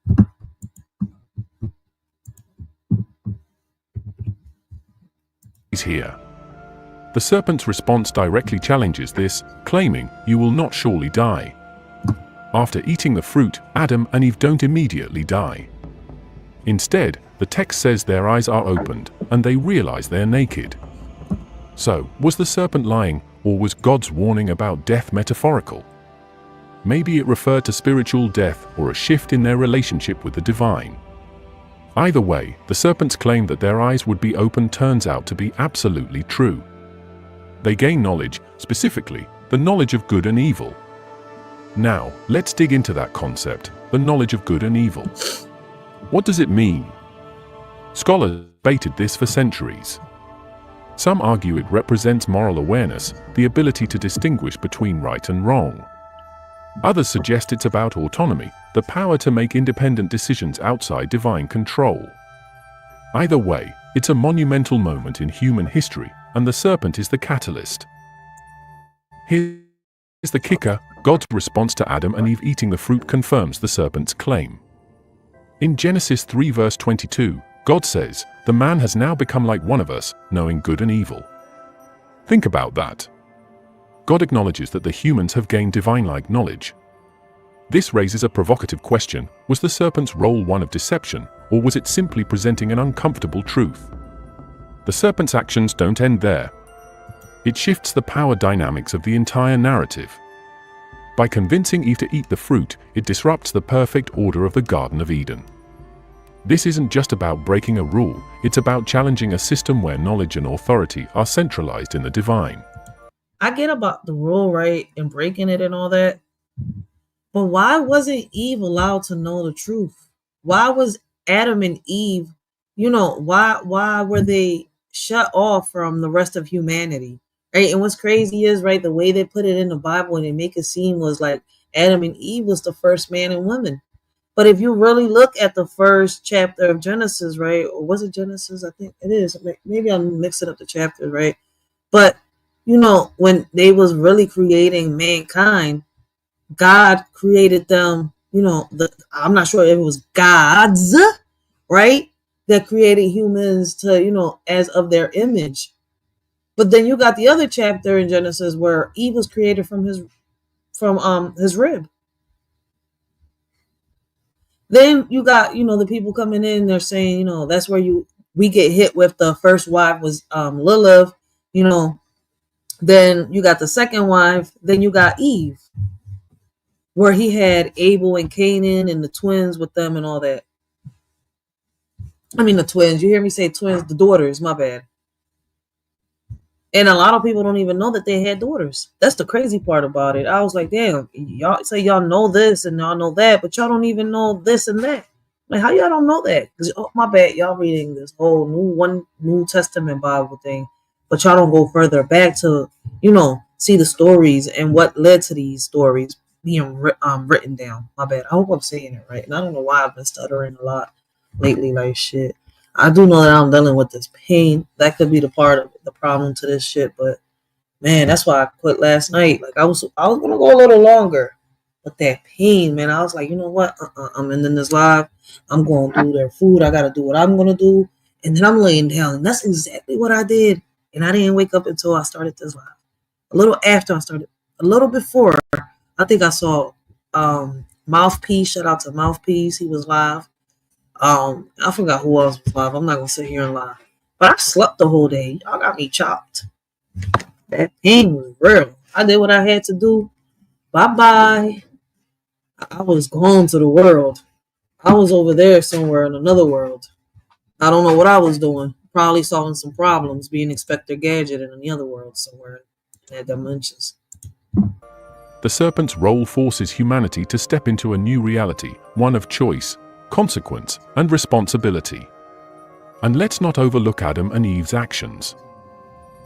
Speaker 3: He's here. The serpent's response directly challenges this, claiming, "You will not surely die." After eating the fruit, Adam and Eve don't immediately die. Instead, the text says their eyes are opened, and they realize they're naked. So, was the serpent lying, or was God's warning about death metaphorical? Maybe it referred to spiritual death or a shift in their relationship with the divine. Either way, the serpent's claim that their eyes would be open turns out to be absolutely true. They gain knowledge, specifically, the knowledge of good and evil. Now, let's dig into that concept, the knowledge of good and evil. What does it mean? Scholars debated this for centuries. Some argue it represents moral awareness, the ability to distinguish between right and wrong. Others suggest it's about autonomy, the power to make independent decisions outside divine control. Either way, it's a monumental moment in human history, and the serpent is the catalyst. Here's the kicker: God's response to Adam and Eve eating the fruit confirms the serpent's claim. In Genesis 3 verse 22, God says, "The man has now become like one of us, knowing good and evil." Think about that. God acknowledges that the humans have gained divine-like knowledge. This raises a provocative question: was the serpent's role one of deception, or was it simply presenting an uncomfortable truth? The serpent's actions don't end there. It shifts the power dynamics of the entire narrative. By convincing Eve to eat the fruit, it disrupts the perfect order of the Garden of Eden. This isn't just about breaking a rule, it's about challenging a system where knowledge and authority are centralized in the divine.
Speaker 2: I get about the rule, right, and breaking it and all that. But why wasn't Eve allowed to know the truth? Why was Adam and Eve, why were they shut off from the rest of humanity? Right? And what's crazy is, right, the way they put it in the Bible and they make it seem was like Adam and Eve was the first man and woman. But if you really look at the first chapter of Genesis, right, or was it Genesis? I think it is. Maybe I'm mixing up the chapters, right? But, when they was really creating mankind, God created them, I'm not sure if it was God's, right, that created humans to, as of their image. But then you got the other chapter in Genesis where Eve was created from his rib. Then you got, the people coming in, they're saying, that's where we get hit with the first wife was Lilith, then you got the second wife, then you got Eve, where he had Abel and Canaan and the twins with them and all that. I mean the twins, you hear me say twins, the daughters, my bad. And a lot of people don't even know that they had daughters. That's the crazy part about it. I was like, damn, y'all say y'all know this and y'all know that, but y'all don't even know this and that. Like, how y'all don't know that? Because, my bad, y'all reading this whole New Testament Bible thing, but y'all don't go further back to, see the stories and what led to these stories being written down. My bad. I hope I'm saying it right. And I don't know why I've been stuttering a lot lately, like shit. I do know that I'm dealing with this pain. That could be the part of the problem to this shit. But man, that's why I quit last night. Like I was gonna go a little longer, but that pain, man, I was like, you know what? I'm ending this live. I'm going through their food. I gotta do what I'm gonna do, and then I'm laying down. And that's exactly what I did. And I didn't wake up until I started this live. A little after I started, a little before. I think I saw Mouthpiece. Shout out to Mouthpiece. He was live. I forgot who else was live. I'm not gonna sit here and lie. But I slept the whole day. Y'all got me chopped. That pain was real. I did what I had to do. Bye-bye. I was gone to the world. I was over there somewhere in another world. I don't know what I was doing. Probably solving some problems, being Inspector Gadget in the other world somewhere in that dimensions.
Speaker 3: The serpent's role forces humanity to step into a new reality, one of choice, consequence, and responsibility. And let's not overlook Adam and Eve's actions.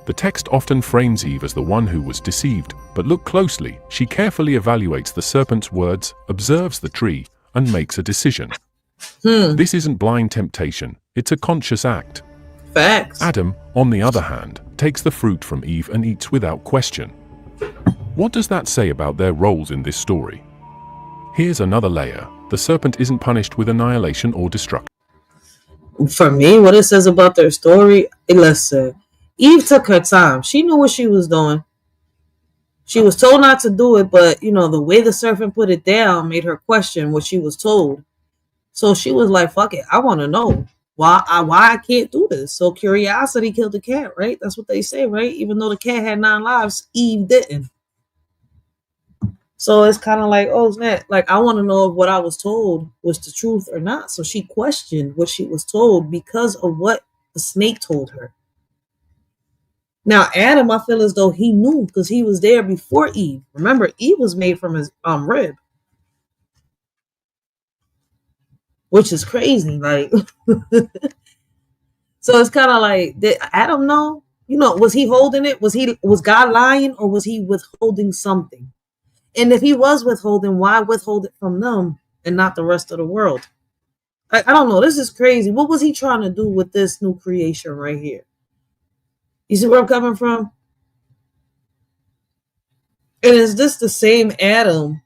Speaker 3: The text often frames Eve as the one who was deceived, but look closely, she carefully evaluates the serpent's words, observes the tree, and makes a decision. This isn't blind temptation, it's a conscious act.
Speaker 2: Facts.
Speaker 3: Adam, on the other hand, takes the fruit from Eve and eats without question. What does that say about their roles in this story? Here's another layer. The serpent isn't punished with annihilation or destruction.
Speaker 2: For me, what it says about their story, listen, Eve took her time. She knew what she was doing. She was told not to do it, but the way the serpent put it down made her question what she was told. So she was like, fuck it, I want to know why I can't do this. So curiosity killed the cat, right? That's what they say, right? Even though the cat had 9 lives, Eve didn't. So it's kind of like, oh, snap. Like, I want to know if what I was told was the truth or not. So she questioned what she was told because of what the snake told her. Now, Adam, I feel as though he knew because he was there before Eve. Remember, Eve was made from his rib, which is crazy. Like, so it's kind of like, did Adam know? Was he holding it? Was God lying, or was he withholding something? And if he was withholding, why withhold it from them and not the rest of the world? I don't know. This is crazy. What was he trying to do with this new creation right here? You see where I'm coming from? And is this the same Adam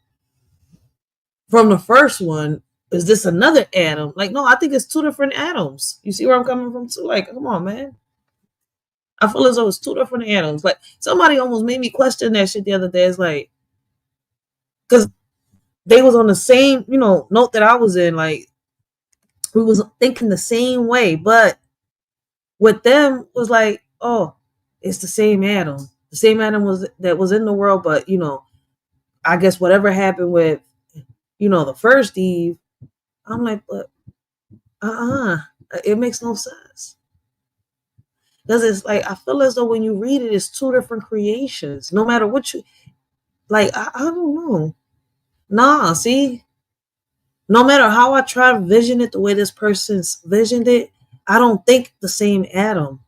Speaker 2: from the first one? Is this another Adam? Like, no, I think it's 2 different Adams. You see where I'm coming from too? Like, come on, man. I feel as though it's 2 different Adams. Like, somebody almost made me question that shit the other day. It's like, because they was on the same, note that I was in. Like, we was thinking the same way, but with them was like, oh, it's the same Adam. The same Adam that was in the world, but I guess whatever happened with, the first Eve, I'm like, but it makes no sense. Because it's like, I feel as though when you read it, it's 2 different creations. No matter what you, like, I don't know. Nah, see? No matter how I try to vision it the way this person's visioned it, I don't think the same Adam.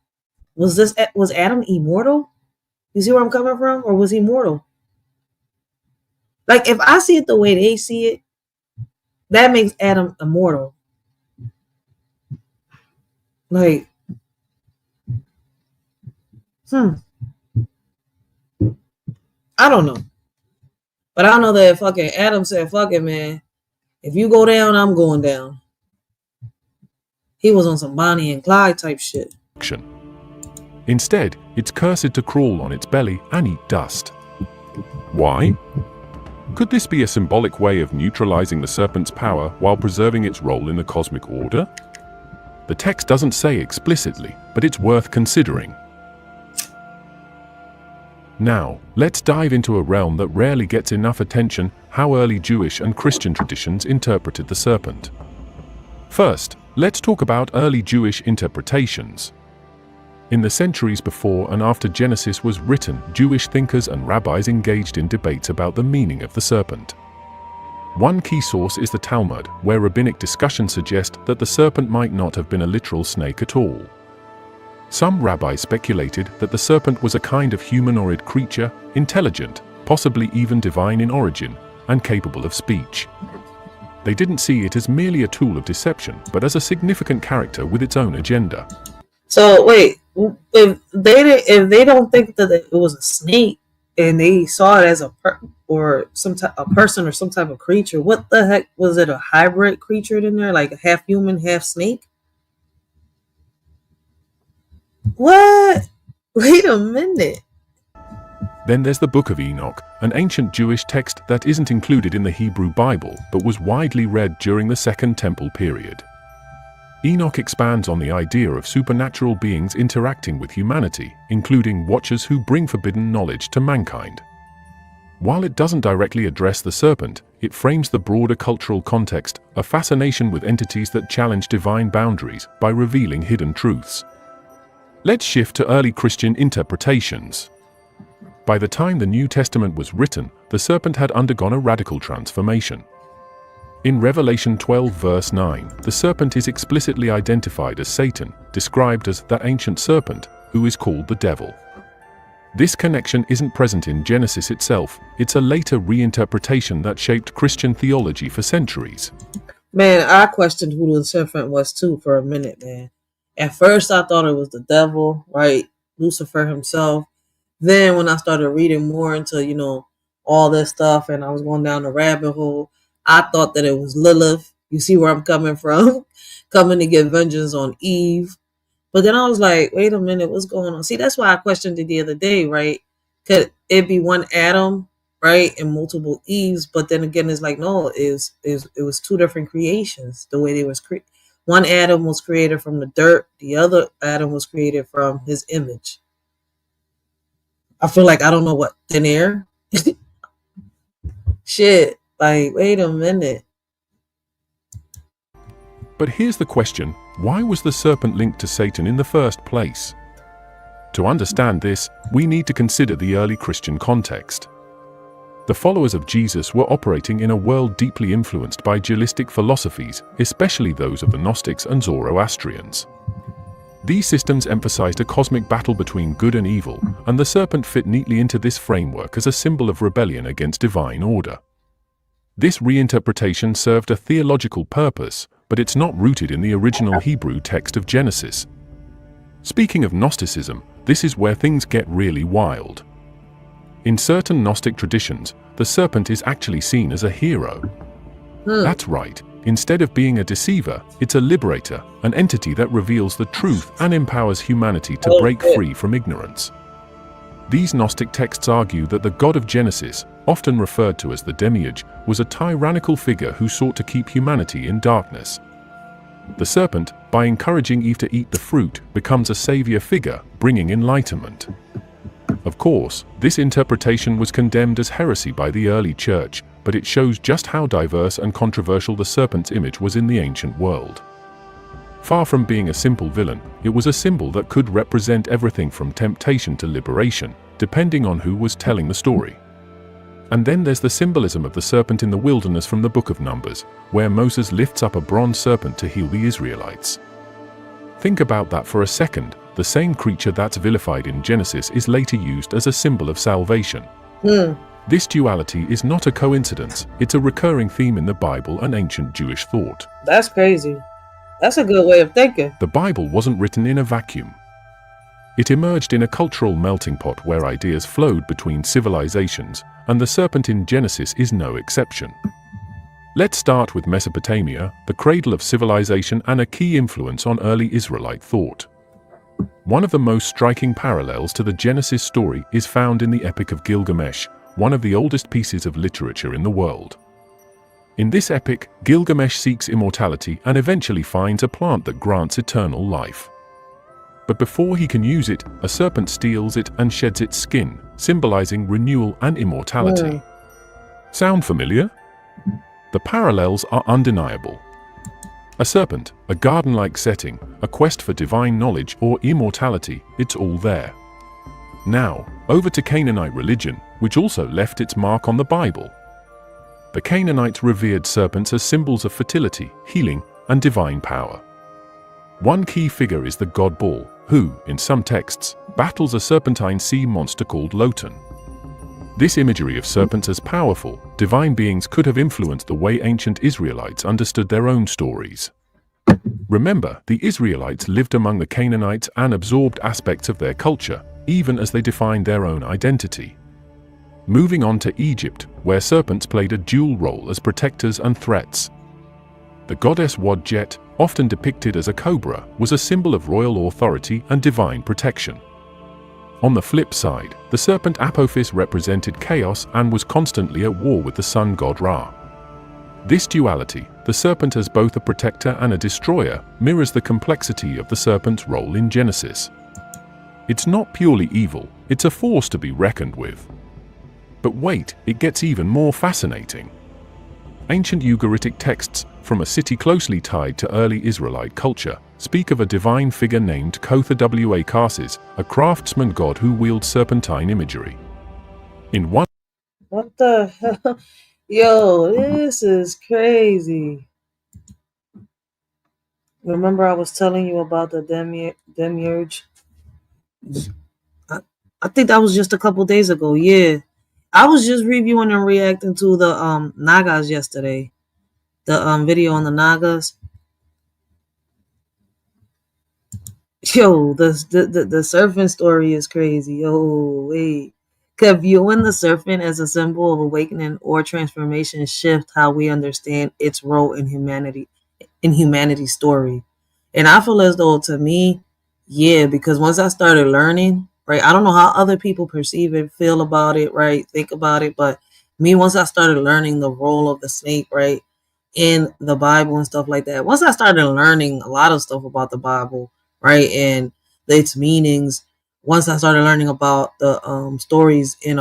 Speaker 2: Was Adam immortal? You see where I'm coming from? Or was he mortal? Like, if I see it the way they see it, that makes Adam immortal. Like, I don't know. But I know that fucking Adam said, fuck it, man. If you go down, I'm going down. He was on some Bonnie and Clyde type shit.
Speaker 3: Instead, it's cursed to crawl on its belly and eat dust. Why? Could this be a symbolic way of neutralizing the serpent's power while preserving its role in the cosmic order? The text doesn't say explicitly, but it's worth considering. Now, let's dive into a realm that rarely gets enough attention: how early Jewish and Christian traditions interpreted the serpent. First, let's talk about early Jewish interpretations. In the centuries before and after Genesis was written, Jewish thinkers and rabbis engaged in debates about the meaning of the serpent. One key source is the Talmud, where rabbinic discussions suggest that the serpent might not have been a literal snake at all. Some rabbis speculated that the serpent was a kind of humanoid creature, intelligent, possibly even divine in origin, and capable of speech. They didn't see it as merely a tool of deception, but as a significant character with its own agenda.
Speaker 2: So wait, if they don't think that it was a snake and they saw it as a person or some type of creature, what the heck was it? A hybrid creature in there, like half human, half snake? What? Wait a minute.
Speaker 3: Then there's the Book of Enoch, an ancient Jewish text that isn't included in the Hebrew Bible, but was widely read during the Second Temple period. Enoch expands on the idea of supernatural beings interacting with humanity, including watchers who bring forbidden knowledge to mankind. While it doesn't directly address the serpent, it frames the broader cultural context, a fascination with entities that challenge divine boundaries by revealing hidden truths. Let's shift to early Christian interpretations. By the time the New Testament was written, the serpent had undergone a radical transformation. In Revelation 12 verse 9, the serpent is explicitly identified as Satan, described as the ancient serpent, who is called the devil. This connection isn't present in Genesis itself, it's a later reinterpretation that shaped Christian theology for centuries.
Speaker 2: Man, I questioned who the serpent was too for a minute, man. At first I thought it was the devil, right? Lucifer himself. Then when I started reading more into, all this stuff and I was going down the rabbit hole, I thought that it was Lilith. You see where I'm coming from? Coming to get vengeance on Eve. But then I was like, wait a minute, what's going on? See, that's why I questioned it the other day, right? Could it be one Adam, right, and multiple Eves? But then again, it's like, no, it was two different creations. The way they was created, one Adam was created from the dirt, the other Adam was created from his image. I feel like I don't know what thin air. Shit, like wait a minute.
Speaker 3: But here's the question, why was the serpent linked to Satan in the first place? To understand this, we need to consider the early Christian context. The followers of Jesus were operating in a world deeply influenced by dualistic philosophies, especially those of the Gnostics and Zoroastrians. These systems emphasized a cosmic battle between good and evil, and the serpent fit neatly into this framework as a symbol of rebellion against divine order. This reinterpretation served a theological purpose, but it's not rooted in the original Hebrew text of Genesis. Speaking of Gnosticism, this is where things get really wild. In certain Gnostic traditions, the serpent is actually seen as a hero. That's right. Instead of being a deceiver, it's a liberator, an entity that reveals the truth and empowers humanity to break free from ignorance. These Gnostic texts argue that the God of Genesis, often referred to as the demiurge, was a tyrannical figure who sought to keep humanity in darkness. The serpent, by encouraging Eve to eat the fruit, becomes a savior figure, bringing enlightenment. Of course, this interpretation was condemned as heresy by the early church, but it shows just how diverse and controversial the serpent's image was in the ancient world. Far from being a simple villain, it was a symbol that could represent everything from temptation to liberation, depending on who was telling the story. And then there's the symbolism of the serpent in the wilderness from the Book of Numbers, where Moses lifts up a bronze serpent to heal the Israelites. Think about that for a second. The same creature that's vilified in Genesis is later used as a symbol of salvation. This duality is not a coincidence, it's a recurring theme in the Bible and ancient Jewish thought.
Speaker 2: That's crazy. That's a good way of thinking.
Speaker 3: The Bible wasn't written in a vacuum. It emerged in a cultural melting pot where ideas flowed between civilizations, and the serpent in Genesis is no exception. Let's start with Mesopotamia, the cradle of civilization and a key influence on early Israelite thought. One of the most striking parallels to the Genesis story is found in the Epic of Gilgamesh, one of the oldest pieces of literature in the world. In this epic, Gilgamesh seeks immortality and eventually finds a plant that grants eternal life. But before he can use it, a serpent steals it and sheds its skin, symbolizing renewal and immortality. Sound familiar? The parallels are undeniable. A serpent, a garden-like setting, a quest for divine knowledge or immortality, it's all there. Now, over to Canaanite religion, which also left its mark on the Bible. The Canaanites revered serpents as symbols of fertility, healing, and divine power. One key figure is the god Baal, who, in some texts, battles a serpentine sea monster called Lotan. This imagery of serpents as powerful, divine beings could have influenced the way ancient Israelites understood their own stories. Remember, the Israelites lived among the Canaanites and absorbed aspects of their culture, even as they defined their own identity. Moving on to Egypt, where serpents played a dual role as protectors and threats. The goddess Wadjet, often depicted as a cobra, was a symbol of royal authority and divine protection. On the flip side, the serpent Apophis represented chaos and was constantly at war with the sun god Ra. This duality, the serpent as both a protector and a destroyer, mirrors the complexity of the serpent's role in Genesis. It's not purely evil, it's a force to be reckoned with. But wait, it gets even more fascinating. Ancient Ugaritic texts, from a city closely tied to early Israelite culture, speak of a divine figure named Kotha Wa Karsis, a craftsman god who wields serpentine imagery. In one
Speaker 2: What the hell? Yo, this is crazy. Remember I was telling you about the demiurge? I think that was just a couple days ago. Yeah. I was just reviewing and reacting to the Nagas yesterday. The video on the Nagas. Yo, the surfing story is crazy. Yo, wait. Could viewing the serpent as a symbol of awakening or transformation shift how we understand its role in humanity's story? And I feel as though, to me, yeah, because once I started learning, right, I don't know how other people perceive it, feel about it, right, think about it, but me, once I started learning the role of the snake, right, in the Bible and stuff like that, once I started learning a lot of stuff about the Bible, right, and its meanings, once I started learning about the stories in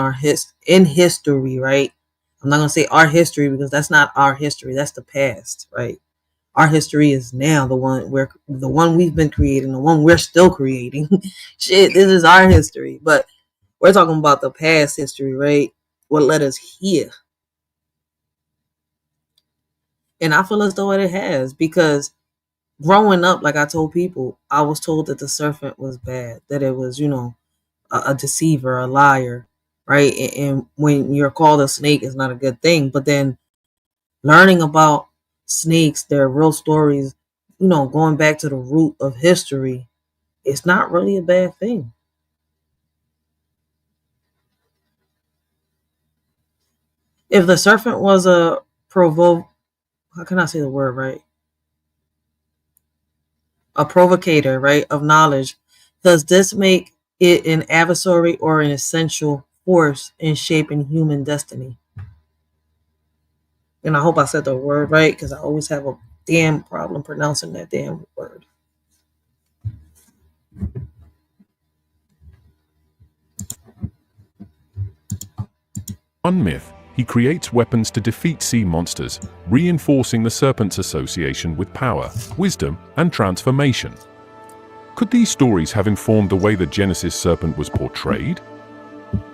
Speaker 2: in history, right, I'm not gonna say our history because that's not our history, that's the past, right. Our history is now the one we've been creating, the one we're still creating. Shit, this is our history, but we're talking about the past history, right? What led us here. And I feel as though it has, because growing up, like I told people, I was told that the serpent was bad, that it was, a deceiver, a liar, right? And when you're called a snake, it's not a good thing. But then learning about snakes, their real stories, going back to the root of history, it's not really a bad thing. If the serpent was a how can I say the word right? A provocator, right, of knowledge, does this make it an adversary or an essential force in shaping human destiny? And I hope I said the word right, because I always have a damn problem pronouncing that damn word.
Speaker 3: One myth, he creates weapons to defeat sea monsters, reinforcing the serpent's association with power, wisdom, and transformation. Could these stories have informed the way the Genesis serpent was portrayed?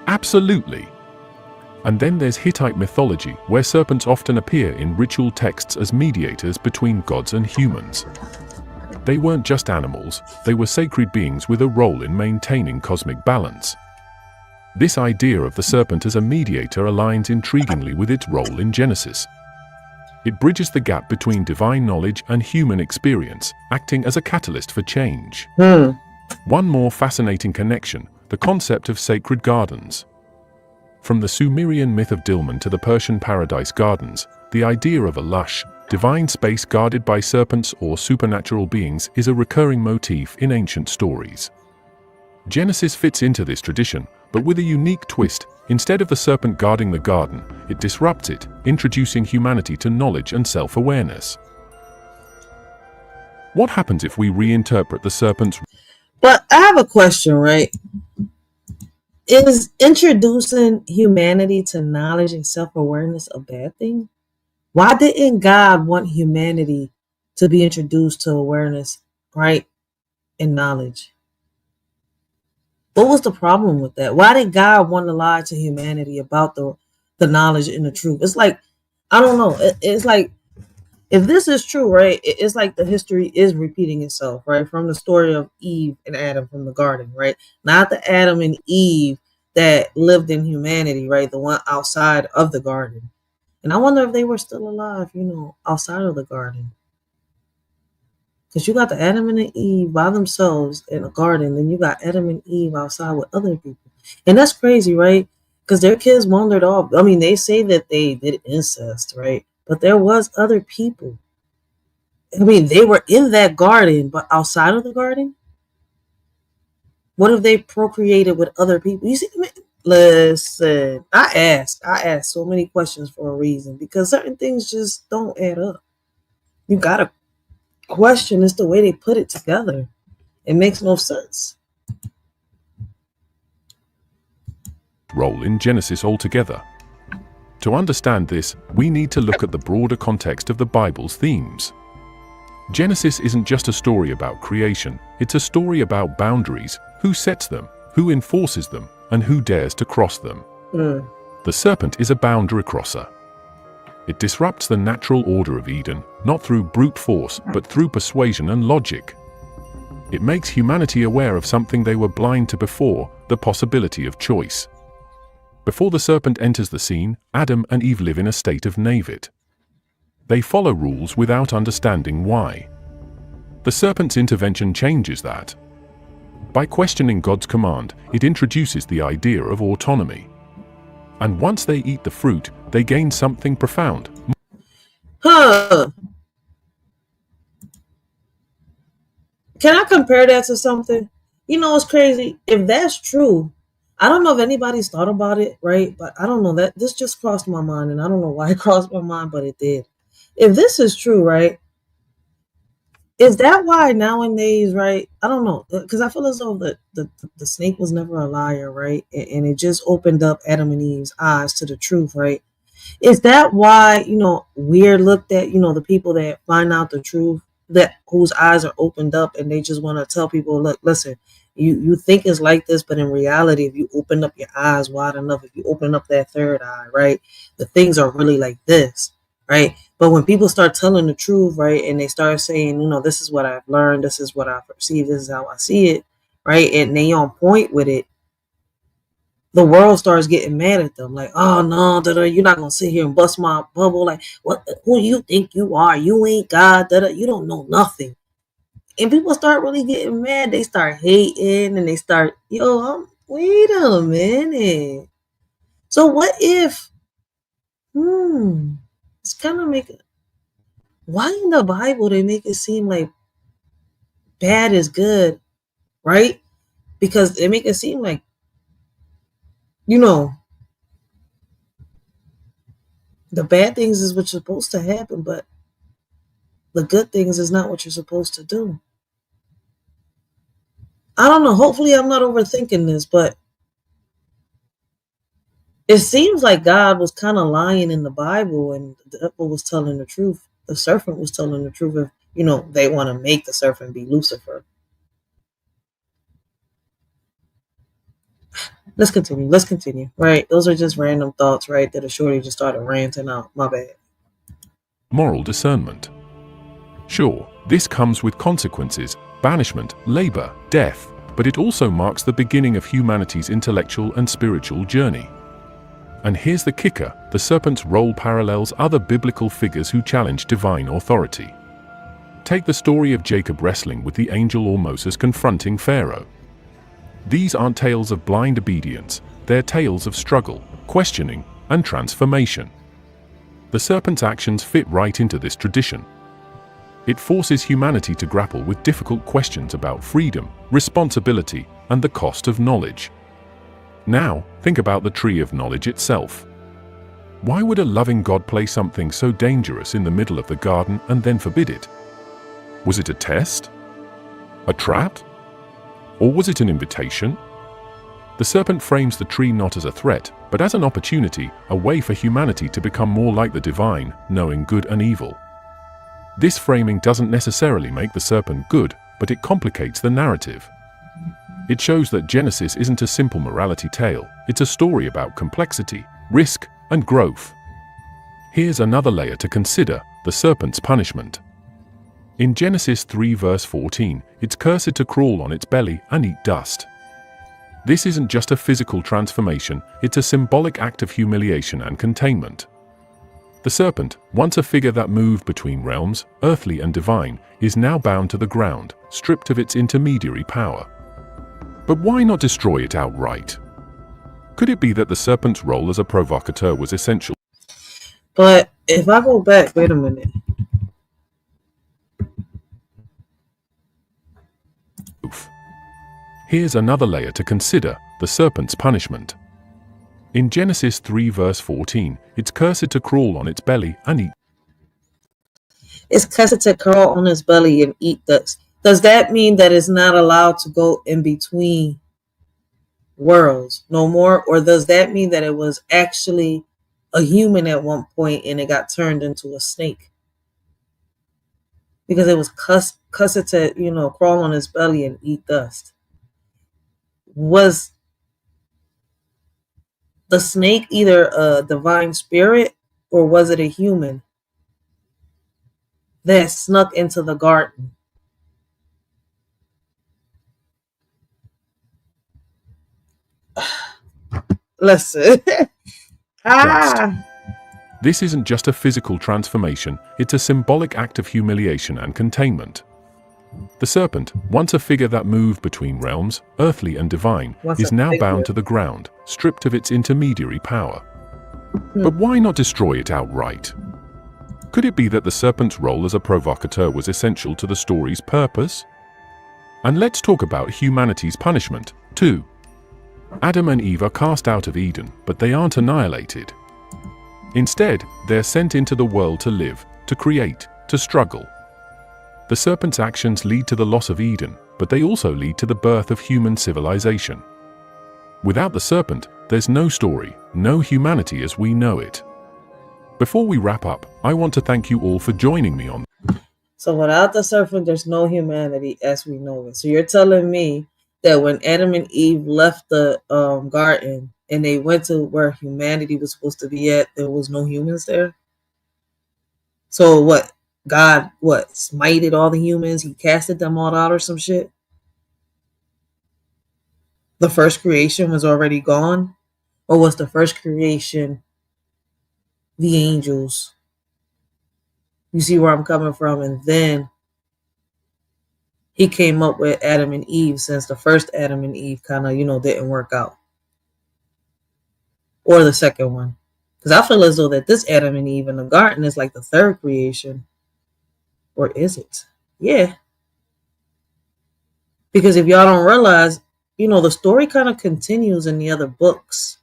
Speaker 3: Absolutely. And then there's Hittite mythology, where serpents often appear in ritual texts as mediators between gods and humans. They weren't just animals, they were sacred beings with a role in maintaining cosmic balance. This idea of the serpent as a mediator aligns intriguingly with its role in Genesis. It bridges the gap between divine knowledge and human experience, acting as a catalyst for change. One more fascinating connection, the concept of sacred gardens. From the Sumerian myth of Dilmun to the Persian paradise gardens, the idea of a lush, divine space guarded by serpents or supernatural beings is a recurring motif in ancient stories. Genesis fits into this tradition, but with a unique twist. Instead of the serpent guarding the garden, it disrupts it, introducing humanity to knowledge and self-awareness. What happens if we reinterpret the serpent's...
Speaker 2: But I have a question, right? Is introducing humanity to knowledge and self-awareness a bad thing? Why didn't God want humanity to be introduced to awareness, right, and knowledge? What was the problem with that? Why did God want to lie to humanity about the knowledge and the truth? It's like, I don't know. It's like, if this is true, right, it's like the history is repeating itself, right? From the story of Eve and Adam from the garden, right? Not the Adam and Eve that lived in humanity, right? The one outside of the garden. And I wonder if they were still alive, outside of the garden. Because you got the Adam and the Eve by themselves in a garden, then you got Adam and Eve outside with other people. And that's crazy, right? Because their kids wandered off. I mean, they say that they did incest, right? But there was other people. I mean, they were in that garden, but outside of the garden? What if they procreated with other people? You see, listen, I ask so many questions for a reason, because certain things just don't add up. You gotta question is the way they put it together. It makes no sense.
Speaker 3: Role in Genesis altogether. To understand this, we need to look at the broader context of the Bible's themes. Genesis isn't just a story about creation, it's a story about boundaries, who sets them, who enforces them, and who dares to cross them. The serpent is a boundary crosser. It disrupts the natural order of Eden, not through brute force, but through persuasion and logic. It makes humanity aware of something they were blind to before, the possibility of choice. Before the serpent enters the scene, Adam and Eve live in a state of naivete. They follow rules without understanding why. The serpent's intervention changes that. By questioning God's command, it introduces the idea of autonomy. And once they eat the fruit, they gain something profound.
Speaker 2: Huh. Can I compare that to something? You know, it's crazy. If that's true, I don't know if anybody's thought about it, right? But I don't know, that this just crossed my mind, and I don't know why it crossed my mind, but it did. If this is true, right? Is that why nowadays, right? I don't know, because I feel as though the snake was never a liar, right? And it just opened up Adam and Eve's eyes to the truth, right? Is that why, we're looked at, the people that find out the truth, that whose eyes are opened up, and they just want to tell people, look, listen, you think it's like this, but in reality, if you open up your eyes wide enough, if you open up that third eye, right, the things are really like this, right? But when people start telling the truth, right, and they start saying, this is what I've learned, this is what I perceive, this is how I see it, right, and they on point with it, the world starts getting mad at them, like, oh no, you're not gonna sit here and bust my bubble, like, what? Who do you think you are? You ain't God, you don't know nothing. And people start really getting mad. They start hating, and they start, wait a minute. So what if? It's kind of making. Why in the Bible they make it seem like bad is good, right? Because they make it seem like, the bad things is what's supposed to happen, but the good things is not what you're supposed to do. I don't know. Hopefully I'm not overthinking this, but it seems like God was kind of lying in the Bible, and the devil was telling the truth. The serpent was telling the truth. If, they want to make the serpent be Lucifer. Let's continue. Right. Those are just random thoughts, right? That a shorty just started ranting out. My bad.
Speaker 3: Moral discernment. Sure, this comes with consequences, banishment, labor, death, but it also marks the beginning of humanity's intellectual and spiritual journey. And here's the kicker, the serpent's role parallels other biblical figures who challenge divine authority. Take the story of Jacob wrestling with the angel or Moses confronting Pharaoh. These aren't tales of blind obedience, they're tales of struggle, questioning, and transformation. The serpent's actions fit right into this tradition. It forces humanity to grapple with difficult questions about freedom, responsibility, and the cost of knowledge. Now, think about the tree of knowledge itself. Why would a loving God place something so dangerous in the middle of the garden and then forbid it? Was it a test? A trap? Or was it an invitation? The serpent frames the tree not as a threat, but as an opportunity, a way for humanity to become more like the divine, knowing good and evil. This framing doesn't necessarily make the serpent good, but it complicates the narrative. It shows that Genesis isn't a simple morality tale, it's a story about complexity, risk, and growth. Here's another layer to consider, the serpent's punishment. In Genesis 3 verse 14, it's cursed to crawl on its belly and eat dust. This isn't just a physical transformation, it's a symbolic act of humiliation and containment. The serpent, once a figure that moved between realms, earthly and divine, is now bound to the ground, stripped of its intermediary power. But why not destroy it outright? Could it be that the serpent's role as a provocateur was essential?
Speaker 2: But if I go back, wait a minute.
Speaker 3: Here's another layer to consider, the serpent's punishment. In Genesis 3 verse 14, it's cursed to crawl on its belly and eat.
Speaker 2: It's cursed to crawl on its belly and eat dust. Does that mean that it's not allowed to go in between worlds no more? Or does that mean that it was actually a human at one point and it got turned into a snake? Because it was cussed to, crawl on its belly and eat dust. Was the snake either a divine spirit or was it a human that snuck into the garden? Listen.
Speaker 3: This isn't just a physical transformation, it's a symbolic act of humiliation and containment. The serpent, once a figure that moved between realms, earthly and divine,
Speaker 2: Once
Speaker 3: is
Speaker 2: a
Speaker 3: now
Speaker 2: figure.
Speaker 3: bound to the ground, stripped of its intermediary power. But why not destroy it outright? Could it be that the serpent's role as a provocateur was essential to the story's purpose? And let's talk about humanity's punishment, too. Adam and Eve are cast out of Eden, but they aren't annihilated. Instead, they're sent into the world to live, to create, to struggle. The serpent's actions lead to the loss of Eden, but they also lead to the birth of human civilization. Without the serpent, there's no story, no humanity as we know it. Before we wrap up, I want to thank you all for joining me on.
Speaker 2: So without the serpent, there's no humanity as we know it. So you're telling me that when Adam and Eve left the garden and they went to where humanity was supposed to be at, there was no humans there? So what? God, what, smited all the humans? He casted them all out or some shit? The first creation was already gone? Or was the first creation the angels? You see where I'm coming from? And then he came up with Adam and Eve, since the first Adam and Eve kind of, didn't work out. Or the second one. Because I feel as though that this Adam and Eve in the garden is like the third creation. Or is it? Yeah. Because if y'all don't realize, the story kind of continues in the other books.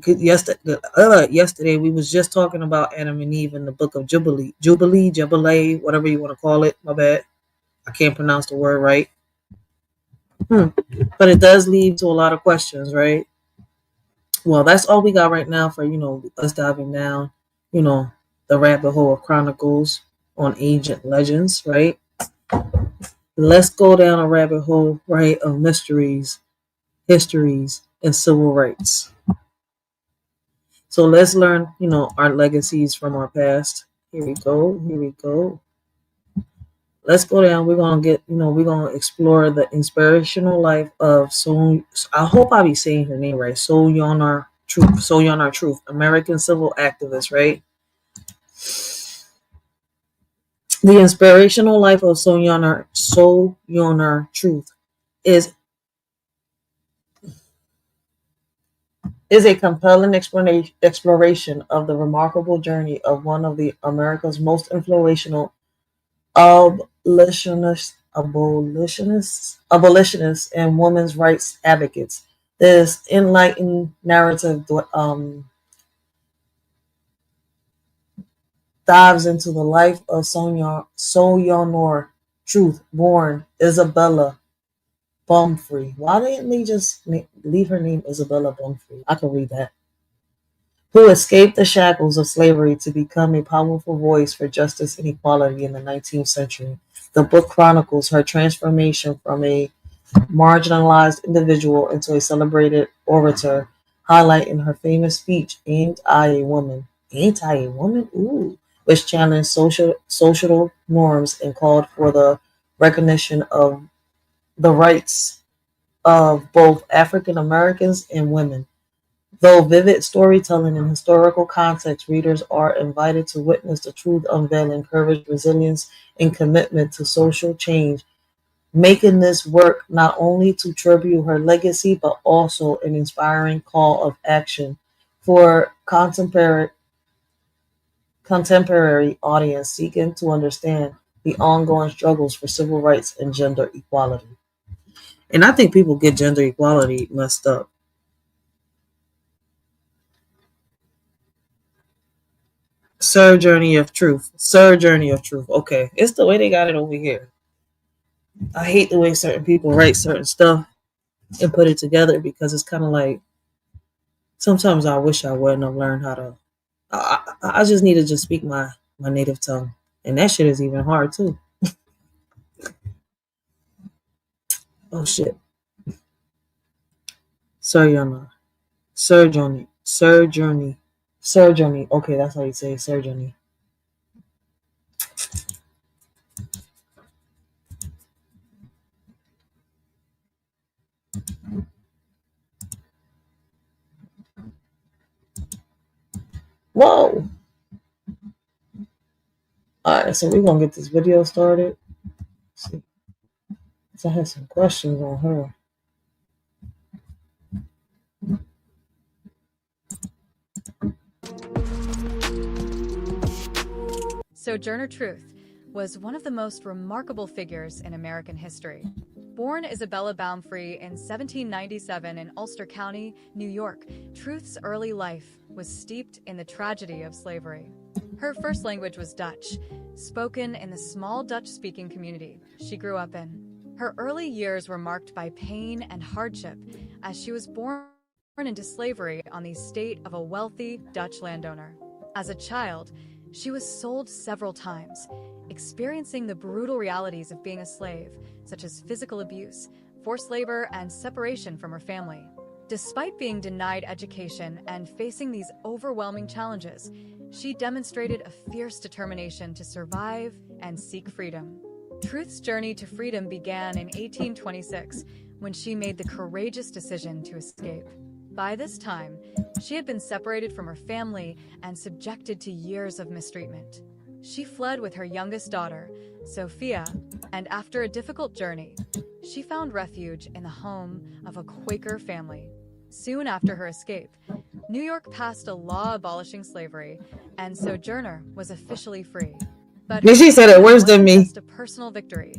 Speaker 2: Yesterday we was just talking about Adam and Eve in the book of Jubilee, whatever you want to call it. My bad. I can't pronounce the word right. But it does lead to a lot of questions, right? Well, that's all we got right now for, us diving down, the rabbit hole of chronicles on ancient legends, right? Let's go down a rabbit hole, right, of mysteries, histories, and civil rights. So let's learn, our legacies from our past. Here we go. Let's go down. We're gonna explore the inspirational life of I hope I be saying her name right. Sojourner Truth, American civil activist, right? The inspirational life of Sojourner Truth is a compelling exploration of the remarkable journey of one of the America's most influential abolitionists, and women's rights advocates. This enlightened narrative dives into the life of Sojourner Truth, born Isabella Bumfree. Why didn't they just leave her name Isabella Bumfree? I can read that. Who escaped the shackles of slavery to become a powerful voice for justice and equality in the 19th century. The book chronicles her transformation from a marginalized individual into a celebrated orator, highlighting her famous speech, Ain't I a Woman? Ain't I a Woman? Ooh. Which challenged social norms and called for the recognition of the rights of both African Americans and women. Though vivid storytelling and historical context, readers are invited to witness the truth unveiling courage, resilience, and commitment to social change, making this work not only to tribute her legacy, but also an inspiring call of action for contemporary audience seeking to understand the ongoing struggles for civil rights and gender equality. And I think people get gender equality messed up. Journey of Truth. Okay, it's the way they got it over here. I hate the way certain people write certain stuff and put it together, because it's kind of like, sometimes I wish I wouldn't have learned how to. I just need to just speak my native tongue, and that shit is even hard too. Oh shit. Sojourner. Sojourner. Okay, that's how you say it, Sojourner. Whoa. Alright, so we're gonna get this video started. See, so I had some questions on her.
Speaker 5: Sojourner Truth was one of the most remarkable figures in American history. Born Isabella Baumfree in 1797 in Ulster County, New York, Truth's early life was steeped in the tragedy of slavery. Her first language was Dutch, spoken in the small Dutch-speaking community she grew up in. Her early years were marked by pain and hardship as she was born into slavery on the estate of a wealthy Dutch landowner. As a child, she was sold several times, experiencing the brutal realities of being a slave, such as physical abuse, forced labor, and separation from her family. Despite being denied education and facing these overwhelming challenges, she demonstrated a fierce determination to survive and seek freedom. Truth's journey to freedom began in 1826 when she made the courageous decision to escape. By this time, she had been separated from her family and subjected to years of mistreatment. She fled with her youngest daughter, Sophia, and after a difficult journey, she found refuge in the home of a Quaker family. Soon after her escape, New York passed a law abolishing slavery, and Sojourner was officially free. But
Speaker 2: She said it worse than me.
Speaker 5: just a personal victory.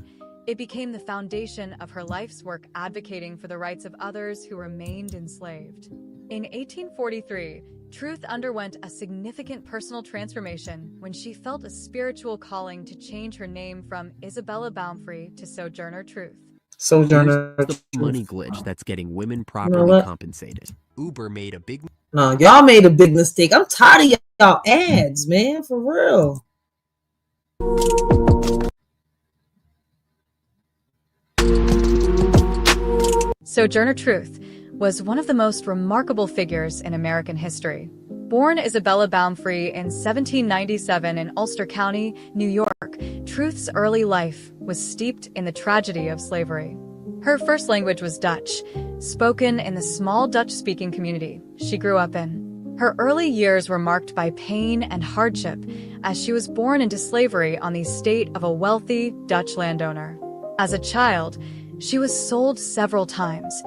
Speaker 5: It became the foundation of her life's work advocating for the rights of others who remained enslaved. In 1843, Truth underwent a significant personal transformation when she felt a spiritual calling to change her name from Isabella Baumfree to Sojourner Truth.
Speaker 2: Sojourner.
Speaker 6: Here's the money glitch that's getting women
Speaker 2: You know
Speaker 6: properly
Speaker 2: what?
Speaker 6: compensated. Uber made a big
Speaker 2: No, y'all made a big mistake. I'm tired of y'all ads, man. For real.
Speaker 5: Sojourner Truth was one of the most remarkable figures in American history. Born Isabella Baumfree in 1797 in Ulster County, New York, Truth's early life was steeped in the tragedy of slavery. Her first language was Dutch, spoken in the small Dutch-speaking community she grew up in. Her early years were marked by pain and hardship as she was born into slavery on the estate of a wealthy Dutch landowner. As a child, she was sold several times,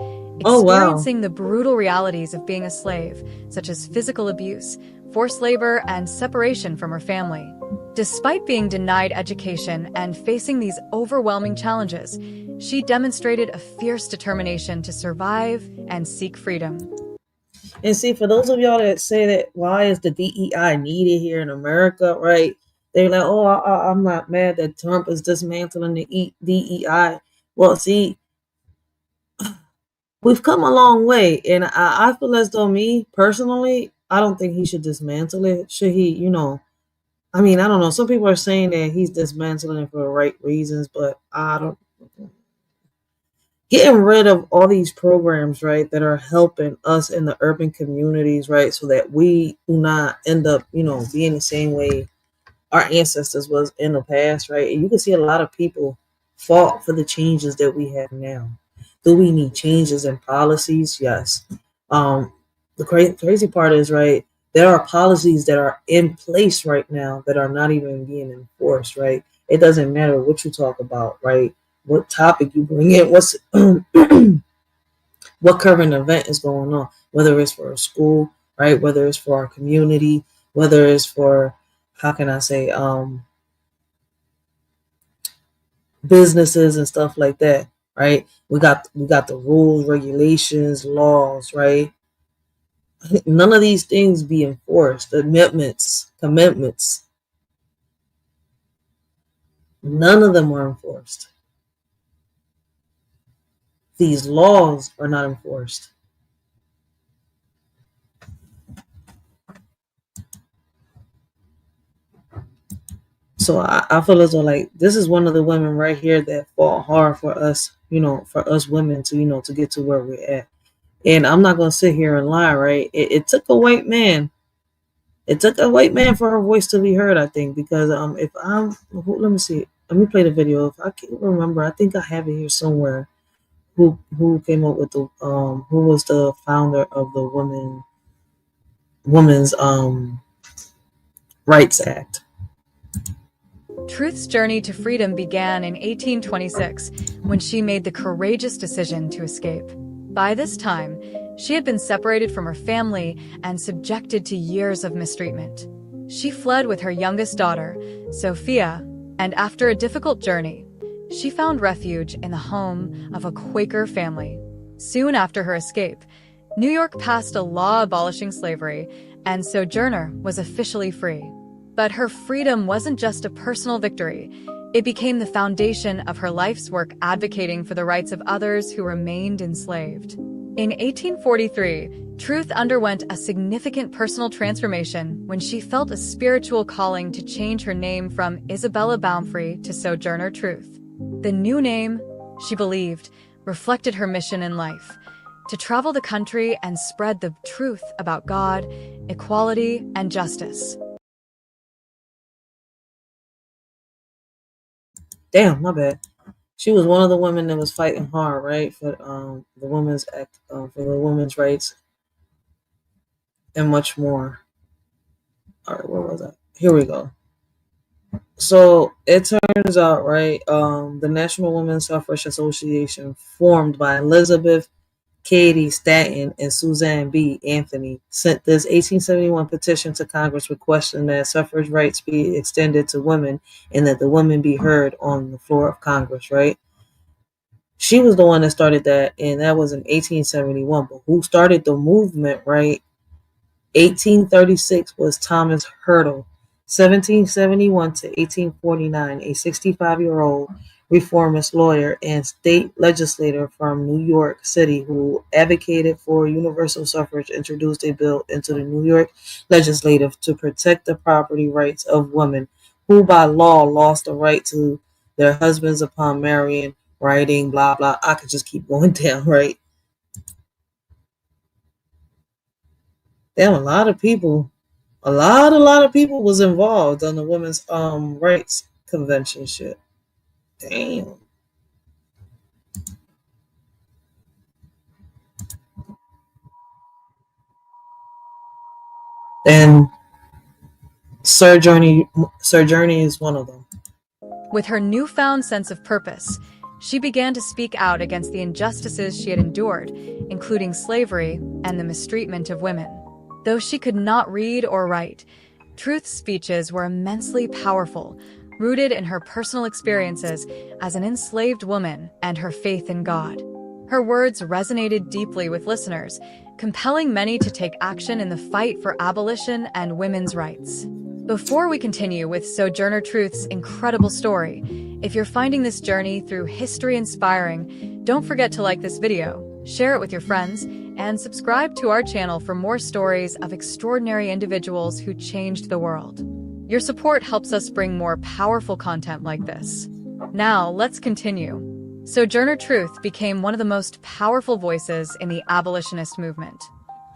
Speaker 2: Oh, wow.
Speaker 5: experiencing the brutal realities of being a slave, such as physical abuse, forced labor, and separation from her family. Despite being denied education and facing these overwhelming challenges, she demonstrated a fierce determination to survive and seek freedom.
Speaker 2: And see, for those of y'all that say that, why is the DEI needed here in America, right? They're like, oh, I'm not mad that Trump is dismantling the DEI. Well, see, we've come a long way. And I feel as though me, personally, I don't think he should dismantle it. Should he, I mean, I don't know. Some people are saying that he's dismantling it for the right reasons, but I don't. Getting rid of all these programs, right, that are helping us in the urban communities, right, so that we do not end up, being the same way our ancestors was in the past, right? And you can see a lot of people fought for the changes that we have now. Do we need changes in policies? Yes. The crazy part is, right, there are policies that are in place right now that are not even being enforced, right? It doesn't matter what you talk about, right? What topic you bring in, what's what current event is going on, whether it's for a school, right? Whether it's for our community, whether it's for, how can I say, businesses and stuff like that, right? We got the rules, regulations, laws, right? None of these things be enforced. Commitments, none of them are enforced. These laws are not enforced. So I feel as though, like, this is one of the women right here that fought hard for us, for us women to, to get to where we're at. And I'm not going to sit here and lie, right? It took a white man. It took a white man for her voice to be heard, I think, because let me see. Let me play the video. If I can't remember, I think I have it here somewhere. Who came up with the who was the founder of the Women's Rights Act?
Speaker 5: Truth's journey to freedom began in 1826 when she made the courageous decision to escape. By this time, she had been separated from her family and subjected to years of mistreatment. She fled with her youngest daughter, Sophia, and after a difficult journey, she found refuge in the home of a Quaker family. Soon after her escape, New York passed a law abolishing slavery, and Sojourner was officially free. But her freedom wasn't just a personal victory. It became the foundation of her life's work advocating for the rights of others who remained enslaved. In 1843, Truth underwent a significant personal transformation when she felt a spiritual calling to change her name from Isabella Baumfree to Sojourner Truth. The new name, she believed, reflected her mission in life: to travel the country and spread the truth about God, equality, and justice.
Speaker 2: Damn, my bad. She was one of the women that was fighting hard, right, for the women's act, for the women's rights, and much more. All right, where was I? Here we go. So it turns out, right, the National Women's Suffrage Association, formed by Elizabeth Cady Stanton and Suzanne B. Anthony, sent this 1871 petition to Congress requesting that suffrage rights be extended to women and that the women be heard on the floor of Congress, right? She was the one that started that, and that was in 1871. But who started the movement, right? 1836 was Thomas Hurdle. 1771 to 1849, a 65-year-old reformist lawyer and state legislator from New York City who advocated for universal suffrage, introduced a bill into the New York legislature to protect the property rights of women who by law lost the right to their husbands upon marrying, writing, blah, blah. I could just keep going down, right? Damn, a lot of people was involved on the women's rights convention shit. Damn. And Sojourner is one of them.
Speaker 5: With her newfound sense of purpose, she began to speak out against the injustices she had endured, including slavery and the mistreatment of women. Though she could not read or write, Truth's speeches were immensely powerful, rooted in her personal experiences as an enslaved woman and her faith in God. Her words resonated deeply with listeners, compelling many to take action in the fight for abolition and women's rights. Before we continue with Sojourner Truth's incredible story, if you're finding this journey through history inspiring, don't forget to like this video, share it with your friends, and subscribe to our channel for more stories of extraordinary individuals who changed the world. Your support helps us bring more powerful content like this. Now, let's continue. Sojourner Truth became one of the most powerful voices in the abolitionist movement.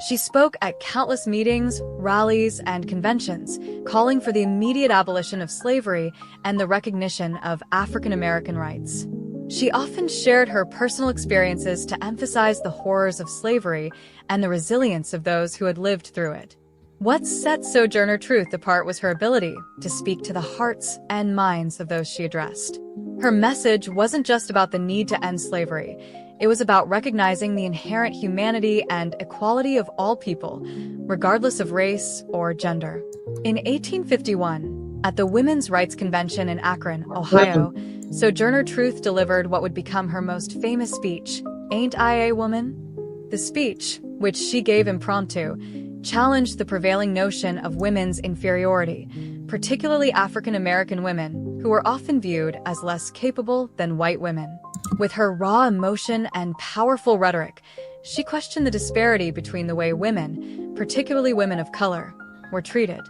Speaker 5: She spoke at countless meetings, rallies, and conventions, calling for the immediate abolition of slavery and the recognition of African American rights. She often shared her personal experiences to emphasize the horrors of slavery and the resilience of those who had lived through it. What set Sojourner Truth apart was her ability to speak to the hearts and minds of those she addressed. Her message wasn't just about the need to end slavery. It was about recognizing the inherent humanity and equality of all people, regardless of race or gender. In 1851, at the Women's Rights Convention in Akron, Ohio, Sojourner Truth delivered what would become her most famous speech, "Ain't I a Woman?" The speech, which she gave impromptu, challenged the prevailing notion of women's inferiority, particularly African American women, who were often viewed as less capable than white women. With her raw emotion and powerful rhetoric, she questioned the disparity between the way women, particularly women of color, were treated.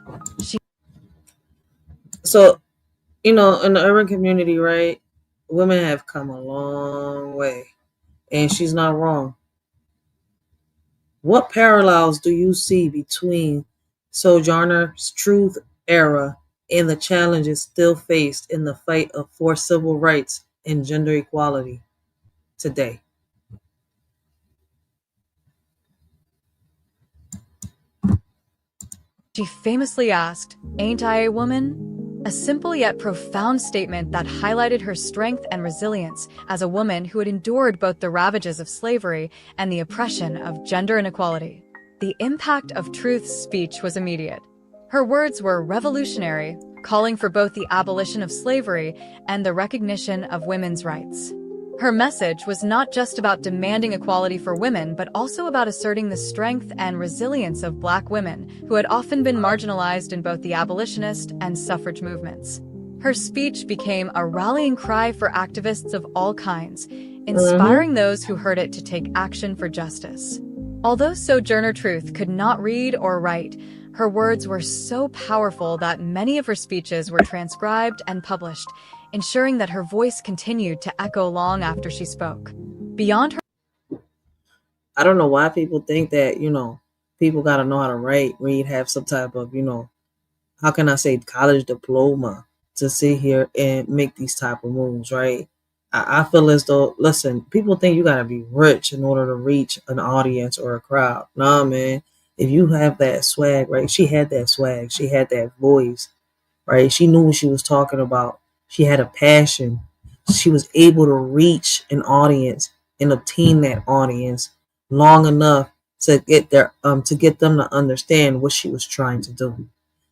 Speaker 2: So, in the urban community, right, women have come a long way, and she's not wrong. What parallels do you see between Sojourner's Truth era and the challenges still faced in the fight for civil rights and gender equality today?
Speaker 5: She famously asked, "Ain't I a woman?" a simple yet profound statement that highlighted her strength and resilience as a woman who had endured both the ravages of slavery and the oppression of gender inequality. The impact of Truth's speech was immediate. Her words were revolutionary, calling for both the abolition of slavery and the recognition of women's rights. Her message was not just about demanding equality for women, but also about asserting the strength and resilience of Black women who had often been marginalized in both the abolitionist and suffrage movements. Her speech became a rallying cry for activists of all kinds, inspiring those who heard it to take action for justice. Although Sojourner Truth could not read or write, her words were so powerful that many of her speeches were transcribed and published, ensuring that her voice continued to echo long after she spoke. Beyond her...
Speaker 2: I don't know why people think that, people got to know how to write, read, have some type of, how can I say, college diploma to sit here and make these type of moves, right? I feel as though, listen, people think you got to be rich in order to reach an audience or a crowd. Nah, man. If you have that swag, right? She had that swag. She had that voice, right? She knew what she was talking about. She had a passion. She was able to reach an audience and obtain that audience long enough to get them to understand what she was trying to do.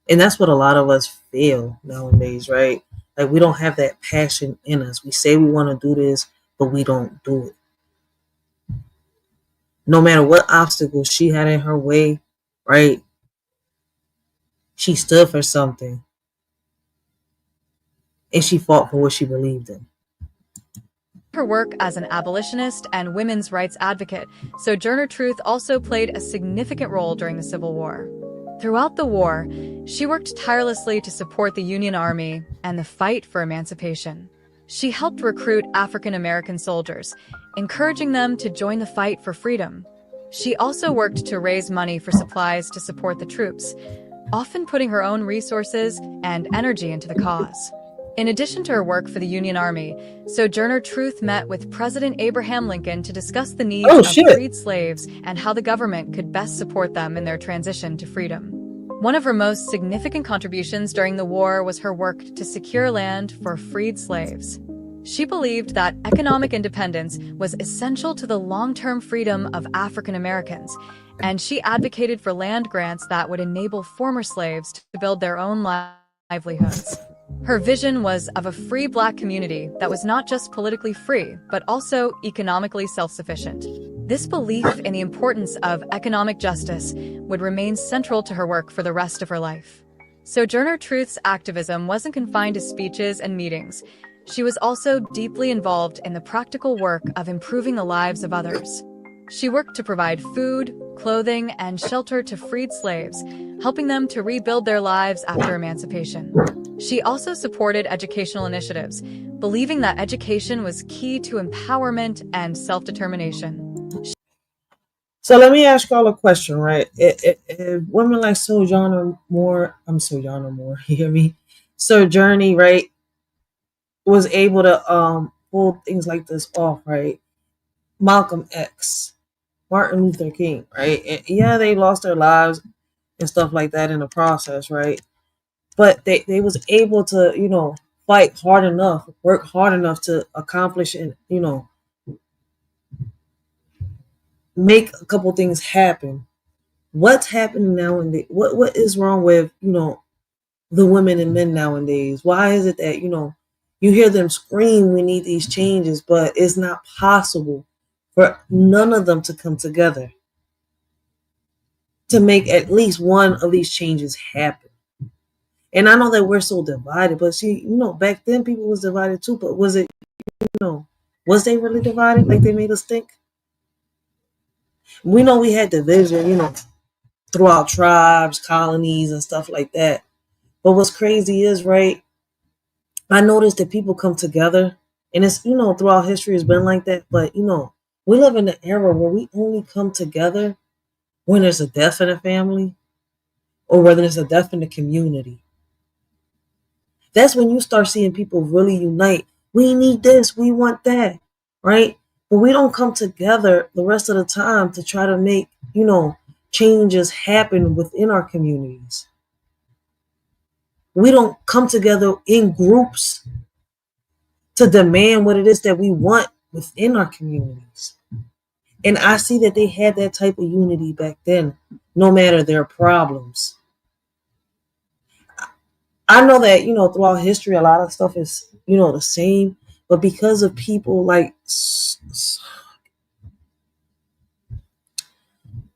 Speaker 2: And that's what a lot of us feel nowadays, right? Like we don't have that passion in us. We say we want to do this, but we don't do it. No matter what obstacles she had in her way, right? She stood for something. And she fought for what she believed in.
Speaker 5: Her work as an abolitionist and women's rights advocate, Sojourner Truth also played a significant role during the Civil War. Throughout the war, she worked tirelessly to support the Union Army and the fight for emancipation. She helped recruit African American soldiers, encouraging them to join the fight for freedom. She also worked to raise money for supplies to support the troops, often putting her own resources and energy into the cause. In addition to her work for the Union Army, Sojourner Truth met with President Abraham Lincoln to discuss the needs of freed slaves and how the government could best support them in their transition to freedom. One of her most significant contributions during the war was her work to secure land for freed slaves. She believed that economic independence was essential to the long-term freedom of African Americans, and she advocated for land grants that would enable former slaves to build their own livelihoods. Her vision was of a free Black community that was not just politically free, but also economically self-sufficient. This belief in the importance of economic justice would remain central to her work for the rest of her life. Sojourner Truth's activism wasn't confined to speeches and meetings. She was also deeply involved in the practical work of improving the lives of others. She worked to provide food, clothing, and shelter to freed slaves, helping them to rebuild their lives after emancipation. She also supported educational initiatives, believing that education was key to empowerment and self-determination.
Speaker 2: So let me ask y'all a question, right? If women like Sojourner Moore, you hear me? Sojourner, right, was able to pull things like this off, right? Malcolm X, Martin Luther King, right? And yeah, they lost their lives and stuff like that in the process, right? But they was able to, fight hard enough, work hard enough to accomplish and, make a couple things happen. What's happening nowadays? What is wrong with, the women and men nowadays? Why is it that, you hear them scream, we need these changes, but it's not possible for none of them to come together to make at least one of these changes happen? And I know that we're so divided, but see, back then people was divided too, but was it, was they really divided like they made us think? We know we had division, throughout tribes, colonies, and stuff like that. But what's crazy is, right, I noticed that people come together, and it's, throughout history has been like that, but, we live in an era where we only come together when there's a death in a family or whether there's a death in the community. That's when you start seeing people really unite. We need this, we want that, right? But we don't come together the rest of the time to try to make, changes happen within our communities. We don't come together in groups to demand what it is that we want within our communities. And I see that they had that type of unity back then, no matter their problems. I know that, throughout history, a lot of stuff is, the same, but because of people like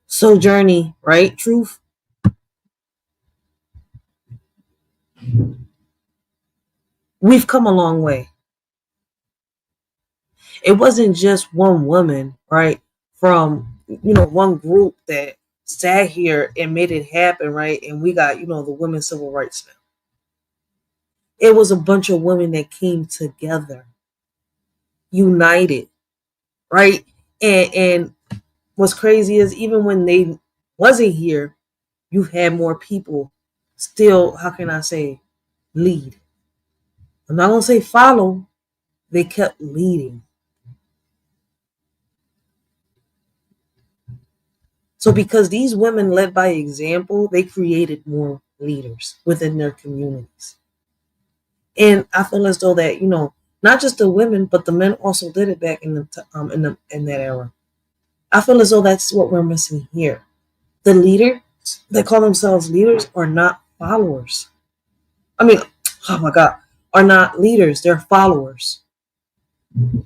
Speaker 2: Sojourner, right? Truth. We've come a long way. It wasn't just one woman, right? From, one group that sat here and made it happen, right? And we got, the women's civil rights now. It was a bunch of women that came together, united, right? And what's crazy is even when they wasn't here, you've had more people still, how can I say, lead. I'm not going to say follow. They kept leading. So because these women led by example, they created more leaders within their communities. And I feel as though that, not just the women, but the men also did it back in that era. I feel as though that's what we're missing here. The leaders that call themselves leaders are not followers. I mean, oh my God, are not leaders. They're followers. And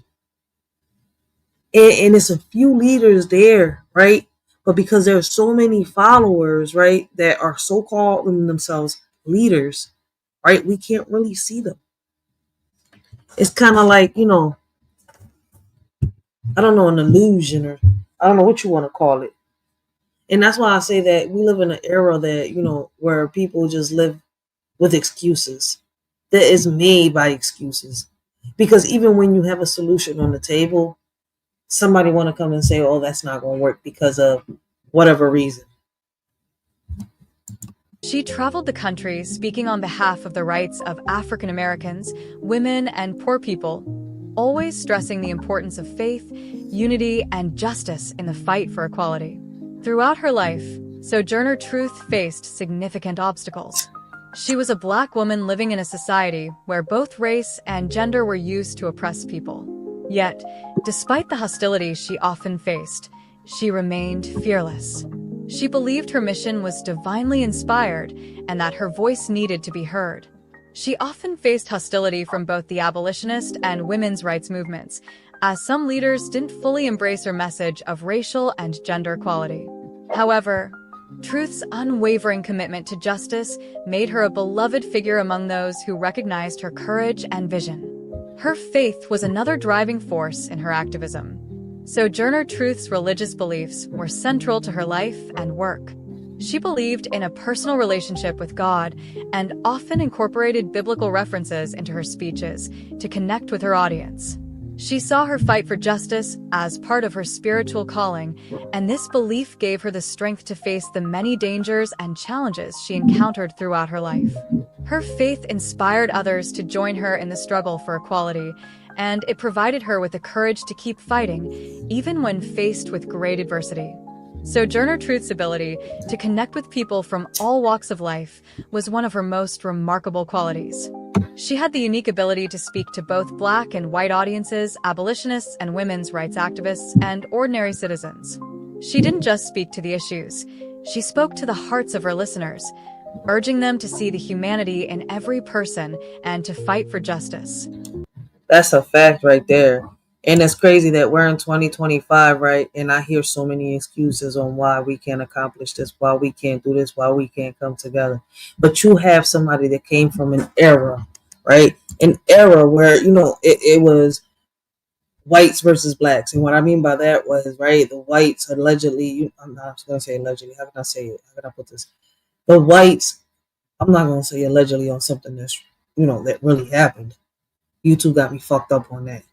Speaker 2: it's a few leaders there, right? But because there are so many followers, right, that are so-called themselves leaders, right, we can't really see them. It's kind of like, I don't know, an illusion, or I don't know what you want to call it. And that's why I say that we live in an era that, where people just live with excuses, that is made by excuses. Because even when you have a solution on the table, somebody want to come and say, oh, that's not going to work because of whatever reason.
Speaker 5: She traveled the country speaking on behalf of the rights of African Americans, women, and poor people, always stressing the importance of faith, unity, and justice in the fight for equality. Throughout her life, Sojourner Truth faced significant obstacles. She was a Black woman living in a society where both race and gender were used to oppress people. Yet, despite the hostility she often faced, she remained fearless. She believed her mission was divinely inspired and that her voice needed to be heard. She often faced hostility from both the abolitionist and women's rights movements, as some leaders didn't fully embrace her message of racial and gender equality. However, Truth's unwavering commitment to justice made her a beloved figure among those who recognized her courage and vision. Her faith was another driving force in her activism. Sojourner Truth's religious beliefs were central to her life and work. She believed in a personal relationship with God and often incorporated biblical references into her speeches to connect with her audience. She saw her fight for justice as part of her spiritual calling, and this belief gave her the strength to face the many dangers and challenges she encountered throughout her life. Her faith inspired others to join her in the struggle for equality, and it provided her with the courage to keep fighting, even when faced with great adversity. Sojourner Truth's ability to connect with people from all walks of life was one of her most remarkable qualities. She had the unique ability to speak to both Black and white audiences, abolitionists and women's rights activists, and ordinary citizens. She didn't just speak to the issues, she spoke to the hearts of her listeners, urging them to see the humanity in every person and to fight for justice.
Speaker 2: That's a fact right there. And it's crazy that we're in 2025, right? And I hear so many excuses on why we can't accomplish this, why we can't do this, why we can't come together. But you have somebody that came from an era, right? An era where, it was whites versus blacks. And what I mean by that was, right, the whites allegedly, I'm not going to say allegedly, how can I say it? How can I put this? The whites, I'm not going to say allegedly on something that's, that really happened. YouTube got me fucked up on that.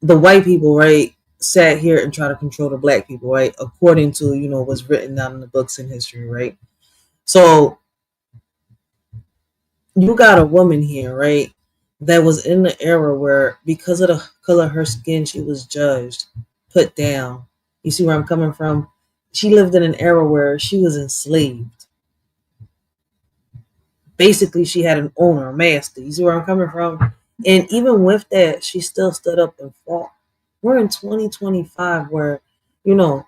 Speaker 2: The white people, right, sat here and tried to control the Black people, right, according to, what's written down in the books in history, right? So you got a woman here, right, that was in the era where because of the color of her skin, she was judged, put down. You see where I'm coming from? She lived in an era where she was enslaved. Basically, she had an owner, a master. You see where I'm coming from? And even with that, she still stood up and fought. We're in 2025 where, you know,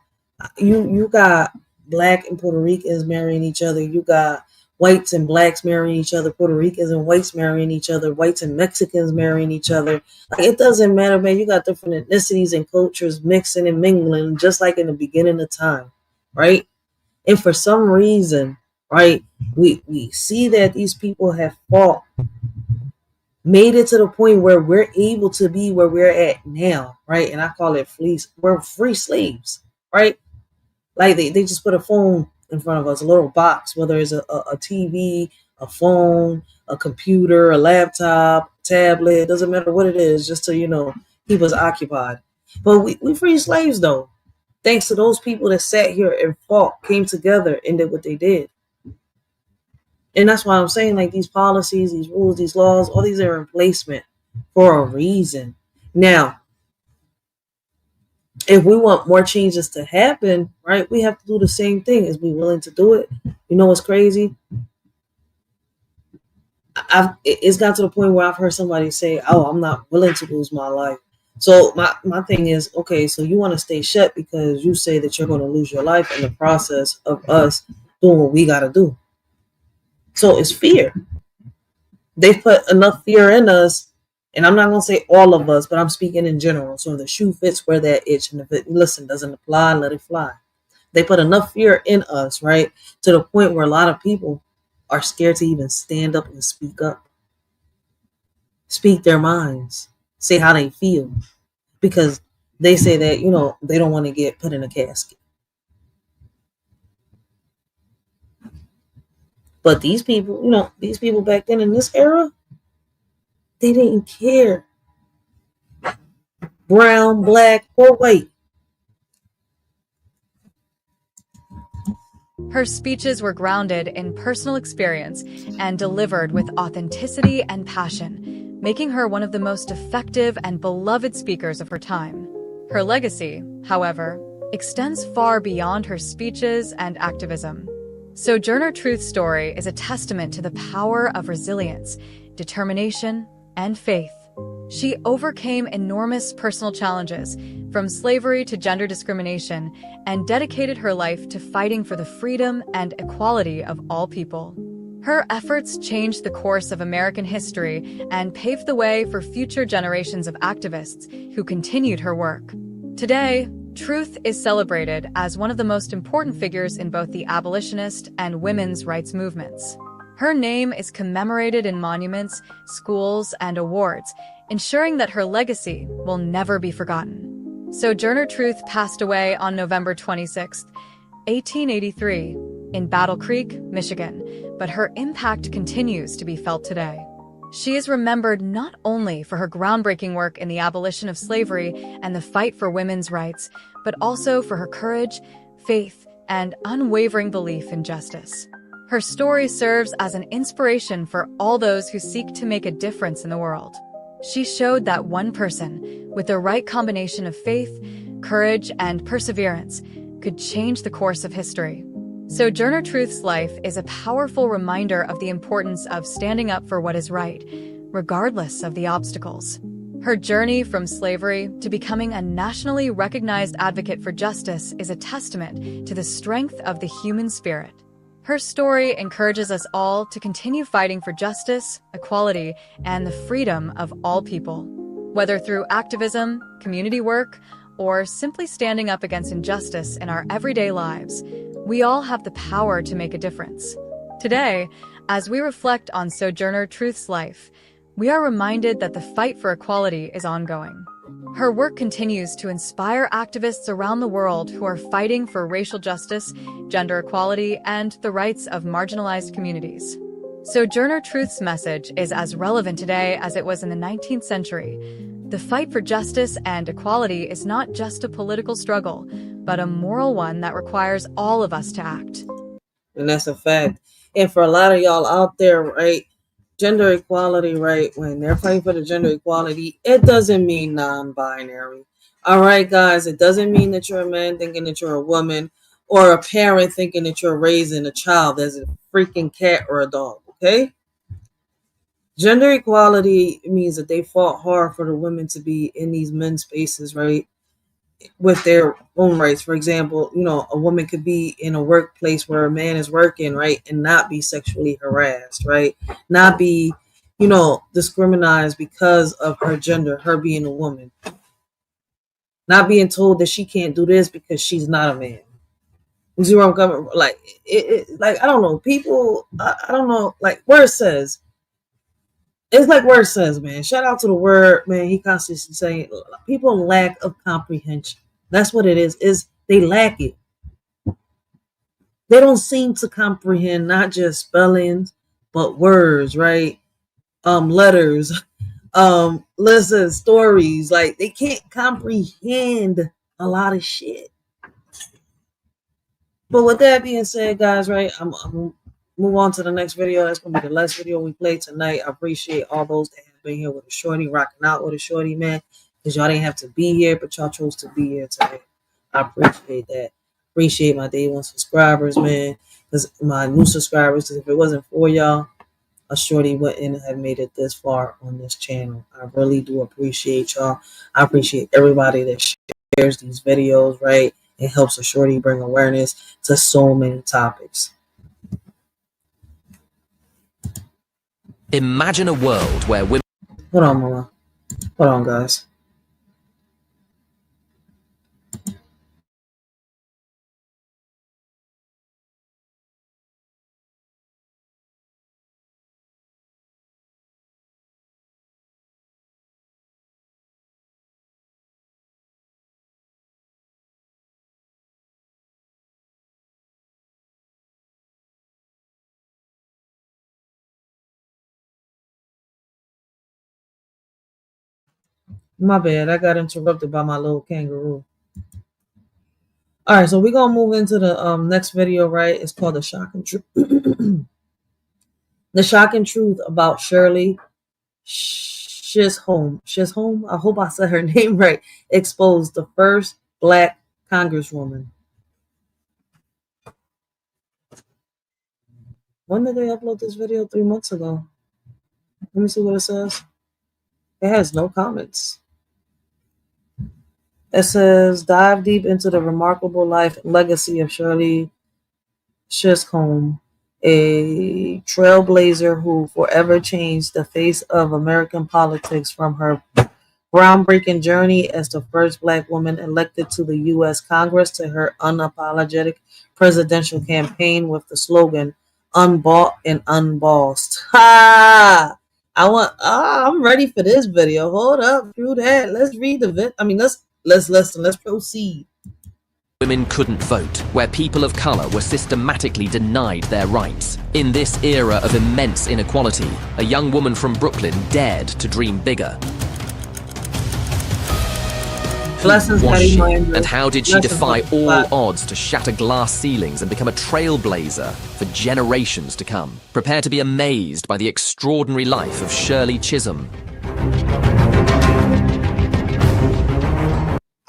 Speaker 2: you got black and Puerto Ricans marrying each other. You got whites and blacks marrying each other, Puerto Ricans and whites marrying each other, whites and Mexicans marrying each other. Like, it doesn't matter, man. You got different ethnicities and cultures mixing and mingling, just like in the beginning of time, right? And for some reason, right, we see that these people have fought, made it to the point where we're able to be where we're at now, right? And I call it fleece. We're free slaves, right? Like they just put a phone in front of us, a little box, whether it's a TV, a phone, a computer, a laptop, tablet, doesn't matter what it is, just to, keep us occupied. But we free slaves though. Thanks to those people that sat here and fought, came together and did what they did. And that's why I'm saying, like, these policies, these rules, these laws, all these are in placement for a reason. Now, if we want more changes to happen, right, we have to do the same thing. Is we willing to do it? You know what's crazy? It's got to the point where I've heard somebody say, oh, I'm not willing to lose my life. So my thing is, okay, so you want to stay shut because you say that you're going to lose your life in the process of us doing what we got to do. So it's fear. They've put enough fear in us, and I'm not going to say all of us, but I'm speaking in general. So if the shoe fits where that itch, and if it, doesn't apply, let it fly. They put enough fear in us, right, to the point where a lot of people are scared to even stand up and speak up. Speak their minds. Say how they feel. Because they say that, they don't want to get put in a casket. But these people, these people back then in this era, they didn't care. Brown, black, or white.
Speaker 5: Her speeches were grounded in personal experience and delivered with authenticity and passion, making her one of the most effective and beloved speakers of her time. Her legacy, however, extends far beyond her speeches and activism. Sojourner Truth's story is a testament to the power of resilience, determination, and faith. She overcame enormous personal challenges, from slavery to gender discrimination, and dedicated her life to fighting for the freedom and equality of all people. Her efforts changed the course of American history and paved the way for future generations of activists who continued her work. Today, Truth is celebrated as one of the most important figures in both the abolitionist and women's rights movements. Her name is commemorated in monuments, schools, and awards, ensuring that her legacy will never be forgotten. Sojourner Truth passed away on November 26, 1883, in Battle Creek, Michigan, but her impact continues to be felt today. She is remembered not only for her groundbreaking work in the abolition of slavery and the fight for women's rights, but also for her courage, faith, and unwavering belief in justice. Her story serves as an inspiration for all those who seek to make a difference in the world. She showed that one person, with the right combination of faith, courage, and perseverance, could change the course of history. Sojourner Truth's life is a powerful reminder of the importance of standing up for what is right, regardless of the obstacles. Her journey from slavery to becoming a nationally recognized advocate for justice is a testament to the strength of the human spirit. Her story encourages us all to continue fighting for justice, equality, and the freedom of all people. Whether through activism, community work, or simply standing up against injustice in our everyday lives, we all have the power to make a difference. Today, as we reflect on Sojourner Truth's life, we are reminded that the fight for equality is ongoing. Her work continues to inspire activists around the world who are fighting for racial justice, gender equality, and the rights of marginalized communities. Sojourner Truth's message is as relevant today as it was in the 19th century. The fight for justice and equality is not just a political struggle, but a moral one that requires all of us to act.
Speaker 2: And that's a fact. And for a lot of y'all out there, right, gender equality, right, when they're fighting for the gender equality, it doesn't mean non-binary. All right, guys, it doesn't mean that you're a man thinking that you're a woman, or a parent thinking that you're raising a child as a freaking cat or a dog, okay? Gender equality means that they fought hard for the women to be in these men's spaces, right? With their own rights. For example, you know, a woman could be in a workplace where a man is working, right, and not be sexually harassed, right? Not be, you know, discriminated because of her gender, her being a woman. Not being told that she can't do this because she's not a man. You see where I'm coming? Like, like I don't know, people. I don't know. Like where it says, it's like where it says, man. Shout out to the word, man. He constantly saying people lack of comprehension. That's what it is. Is they lack it. They don't seem to comprehend not just spellings, but words, right? Letters, listen, stories. Like they can't comprehend a lot of shit. But with that being said, guys, right, I'm move on to the next video. That's gonna be the last video we play tonight. I appreciate all those that have been here with a shorty, rocking out with a shorty, man. Because y'all didn't have to be here, but y'all chose to be here tonight. I appreciate that. Appreciate my day one subscribers, man. Because my new subscribers, because if it wasn't for y'all, a shorty wouldn't have made it this far on this channel. I really do appreciate y'all. I appreciate everybody that shares these videos, right? It helps a shorty bring awareness to so many topics.
Speaker 6: Imagine a world where women...
Speaker 2: Hold on, Mama. Hold on, guys. My bad. I got interrupted by my little kangaroo. All right, so we're gonna move into the next video, right? It's called The Shocking Truth. The Shocking Truth about Shirley Chisholm. Chisholm? I hope I said her name right. Exposed, the first Black Congresswoman. When did they upload this video? 3 months ago. Let me see what it says. It has no comments. It says, dive deep into the remarkable life and legacy of Shirley Chisholm, a trailblazer who forever changed the face of American politics from her groundbreaking journey as the first Black woman elected to the U.S. Congress to her unapologetic presidential campaign with the slogan, unbought and unbossed. Ha! I'm ready for this video. Hold up, through that. Let's read the let's listen. Let's proceed.
Speaker 6: Women couldn't vote, where people of color were systematically denied their rights. In this era of immense inequality, a young woman from Brooklyn dared to dream bigger.
Speaker 2: Blessings,
Speaker 6: Who was she,
Speaker 2: Andrew.
Speaker 6: and how did she defy all odds to shatter glass ceilings and become a trailblazer for generations to come? Prepare to be amazed by the extraordinary life of Shirley Chisholm.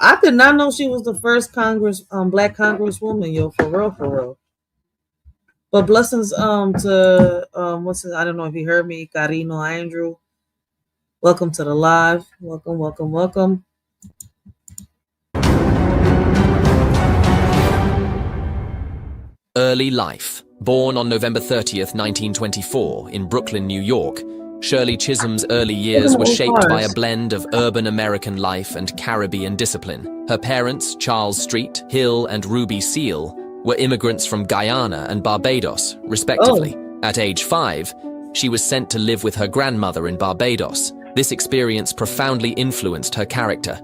Speaker 2: I did not know she was the first Black Congresswoman, yo, for real. But blessings to I don't know if you heard me, Carino Andrew. Welcome to the live. Welcome.
Speaker 6: Early life. Born on November 30th, 1924, in Brooklyn, New York, Shirley Chisholm's early years were shaped by a blend of urban American life and Caribbean discipline. Her parents, Charles Street, Hill, and Ruby Seal, were immigrants from Guyana and Barbados, respectively. At age 5, she was sent to live with her grandmother in Barbados. This experience profoundly influenced her character,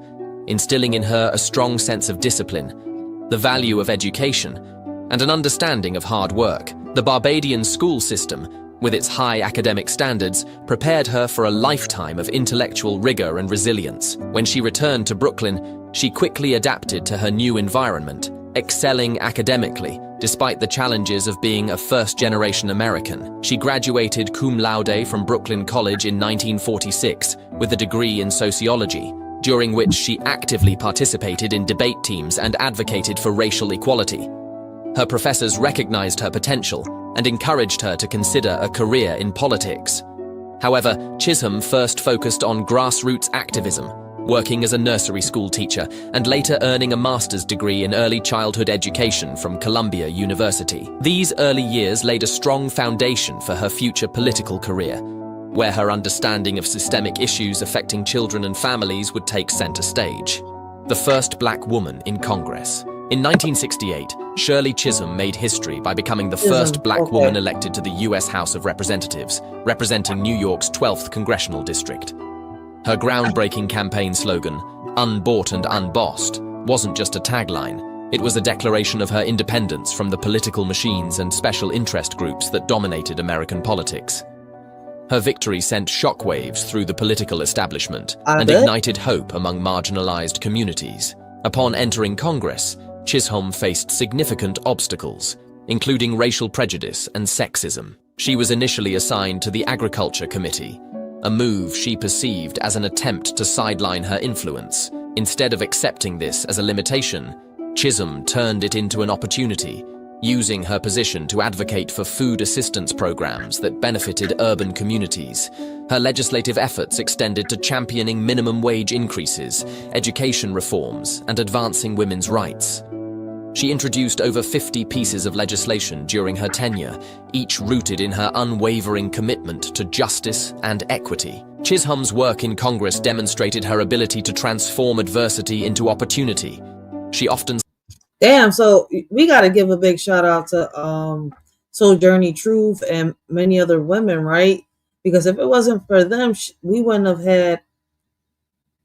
Speaker 6: instilling in her a strong sense of discipline, the value of education, and an understanding of hard work. The Barbadian school system, with its high academic standards, prepared her for a lifetime of intellectual rigor and resilience. When she returned to Brooklyn, she quickly adapted to her new environment, excelling academically, despite the challenges of being a first-generation American. She graduated cum laude from Brooklyn College in 1946 with a degree in sociology, during which she actively participated in debate teams and advocated for racial equality. Her professors recognized her potential and encouraged her to consider a career in politics. However, Chisholm first focused on grassroots activism, working as a nursery school teacher and later earning a master's degree in early childhood education from Columbia University. These early years laid a strong foundation for her future political career, where her understanding of systemic issues affecting children and families would take center stage. The first black woman in Congress. In 1968, Shirley Chisholm made history by becoming the first black woman elected to the U.S. House of Representatives, representing New York's 12th congressional district. Her groundbreaking campaign slogan, "Unbought and Unbossed," wasn't just a tagline. It was a declaration of her independence from the political machines and special interest groups that dominated American politics. Her victory sent shockwaves through the political establishment and ignited hope among marginalized communities. Upon entering Congress, Chisholm faced significant obstacles, including racial prejudice and sexism. She was initially assigned to the Agriculture Committee, a move she perceived as an attempt to sideline her influence. Instead of accepting this as a limitation, Chisholm turned it into an opportunity, using her position to advocate for food assistance programs that benefited urban communities. Her legislative efforts extended to championing minimum wage increases, education reforms, and advancing women's rights. She introduced over 50 pieces of legislation during her tenure, each rooted in her unwavering commitment to justice and equity. Chisholm's work in Congress demonstrated her ability to transform adversity into opportunity. She often...
Speaker 2: Damn, so we got to give a big shout out to Sojourner Truth and many other women, right? Because if it wasn't for them, we wouldn't have had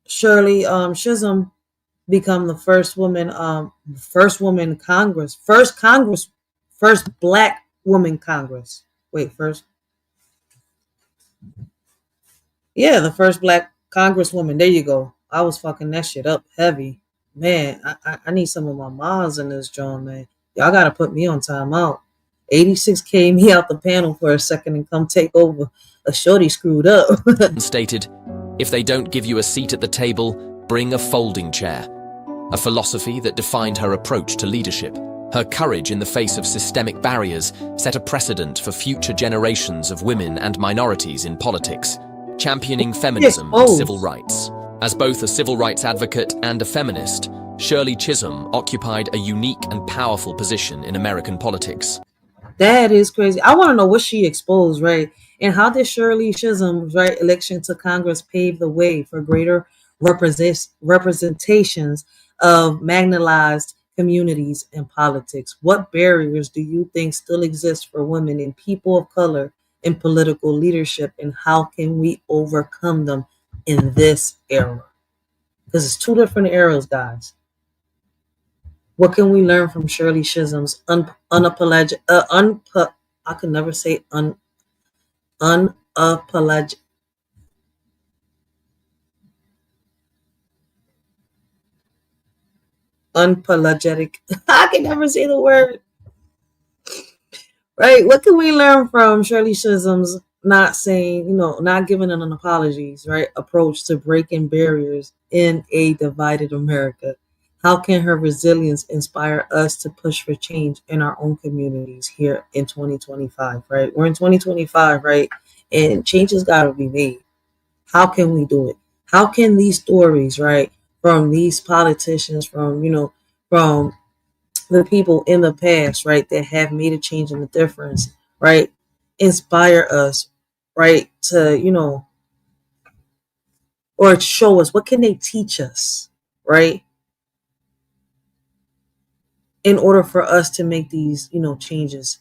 Speaker 2: Shirley Chisholm become the first woman Congress, first black woman Congress. Wait, first? Yeah, the first black congresswoman. There you go. I was fucking that shit up heavy. Man, I need some of my moms in this joint, man. Y'all gotta put me on timeout. 86K me out the panel for a second and come take over. A shorty screwed up.
Speaker 6: stated, "If they don't give you a seat at the table, bring a folding chair." A philosophy that defined her approach to leadership. Her courage in the face of systemic barriers set a precedent for future generations of women and minorities in politics, championing feminism and civil rights. As both a civil rights advocate and a feminist, Shirley Chisholm occupied a unique and powerful position in American politics.
Speaker 2: That is crazy. I want to know what she exposed, right? And how did Shirley Chisholm's election to Congress pave the way for greater representations of marginalized communities in politics? What barriers do you think still exist for women and people of color in political leadership, and how can we overcome them in this era? Because it's two different eras, guys. What can we learn from Shirley Chisholm's unapologetic I can never say the word. Right? What can we learn from Shirley Chisholm's not saying, not giving an apologies, right, approach to breaking barriers in a divided America? How can her resilience inspire us to push for change in our own communities here in 2025, right? We're in 2025, right? And change has got to be made. How can we do it? How can these stories, right, from these politicians, from the people in the past, right, that have made a change and a difference, right, inspire us, right, to, or show us, what can they teach us, right, in order for us to make these, changes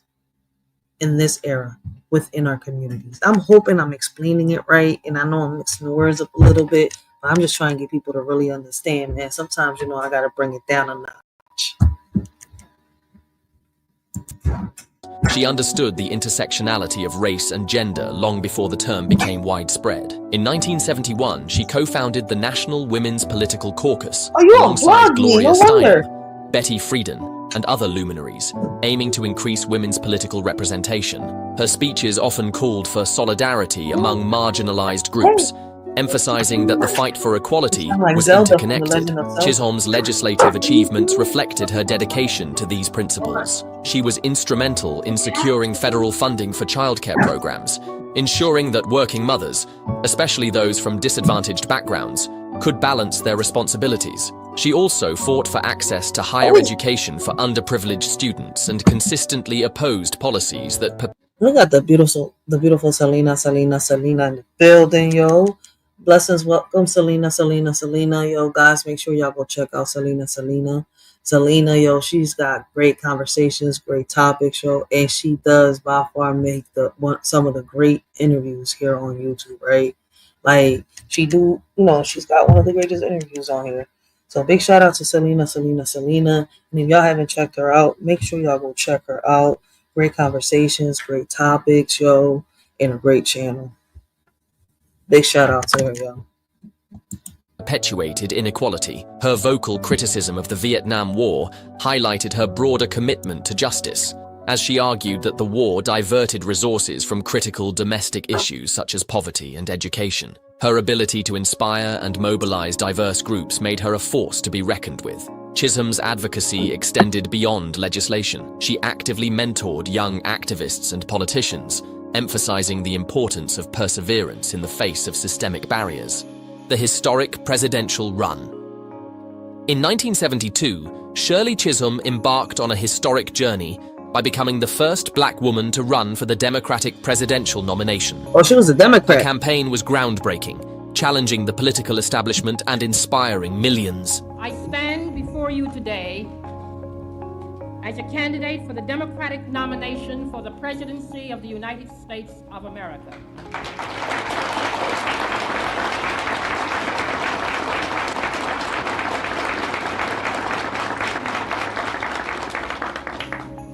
Speaker 2: in this era within our communities? I'm hoping I'm explaining it right, and I know I'm mixing the words up a little bit, but I'm just trying to get people to really understand, man. Sometimes, I got to bring it down a notch.
Speaker 6: She understood the intersectionality of race and gender long before the term became widespread. In 1971, she co-founded the National Women's Political Caucus alongside Gloria Steinem, Betty Friedan, and other luminaries, aiming to increase women's political representation. Her speeches often called for solidarity among marginalized groups, emphasizing that the fight for equality
Speaker 2: I'm like
Speaker 6: was
Speaker 2: Zelda from The
Speaker 6: interconnected.
Speaker 2: Legend of Zelda.
Speaker 6: Chisholm's legislative achievements reflected her dedication to these principles. She was instrumental in securing federal funding for childcare programs, ensuring that working mothers, especially those from disadvantaged backgrounds, could balance their responsibilities. She also fought for access to higher education for underprivileged students and consistently opposed policies that
Speaker 2: Look at the beautiful Selena in the building, yo. Blessings, welcome, Selena, yo. Guys, make sure y'all go check out Selena, yo. She's got great conversations, great topics, yo, and she does by far make some of the great interviews here on YouTube, right? Like she's got one of the greatest interviews on here. So big shout out to Selena. And if y'all haven't checked her out, make sure y'all go check her out. Great conversations, great topics, yo, and a great channel. Big shout out to her, yo.
Speaker 6: perpetuated inequality. Her vocal criticism of the Vietnam War highlighted her broader commitment to justice, as she argued that the war diverted resources from critical domestic issues such as poverty and education. Her ability to inspire and mobilize diverse groups made her a force to be reckoned with. Chisholm's advocacy extended beyond legislation. She actively mentored young activists and politicians, emphasizing the importance of perseverance in the face of systemic barriers. The historic presidential run. In 1972, Shirley Chisholm embarked on a historic journey by becoming the first black woman to run for the Democratic presidential nomination.
Speaker 2: Oh, she was a Democrat.
Speaker 6: The campaign was groundbreaking, challenging the political establishment and inspiring millions.
Speaker 7: I stand before you today as a candidate for the Democratic nomination for the presidency of the United States of America.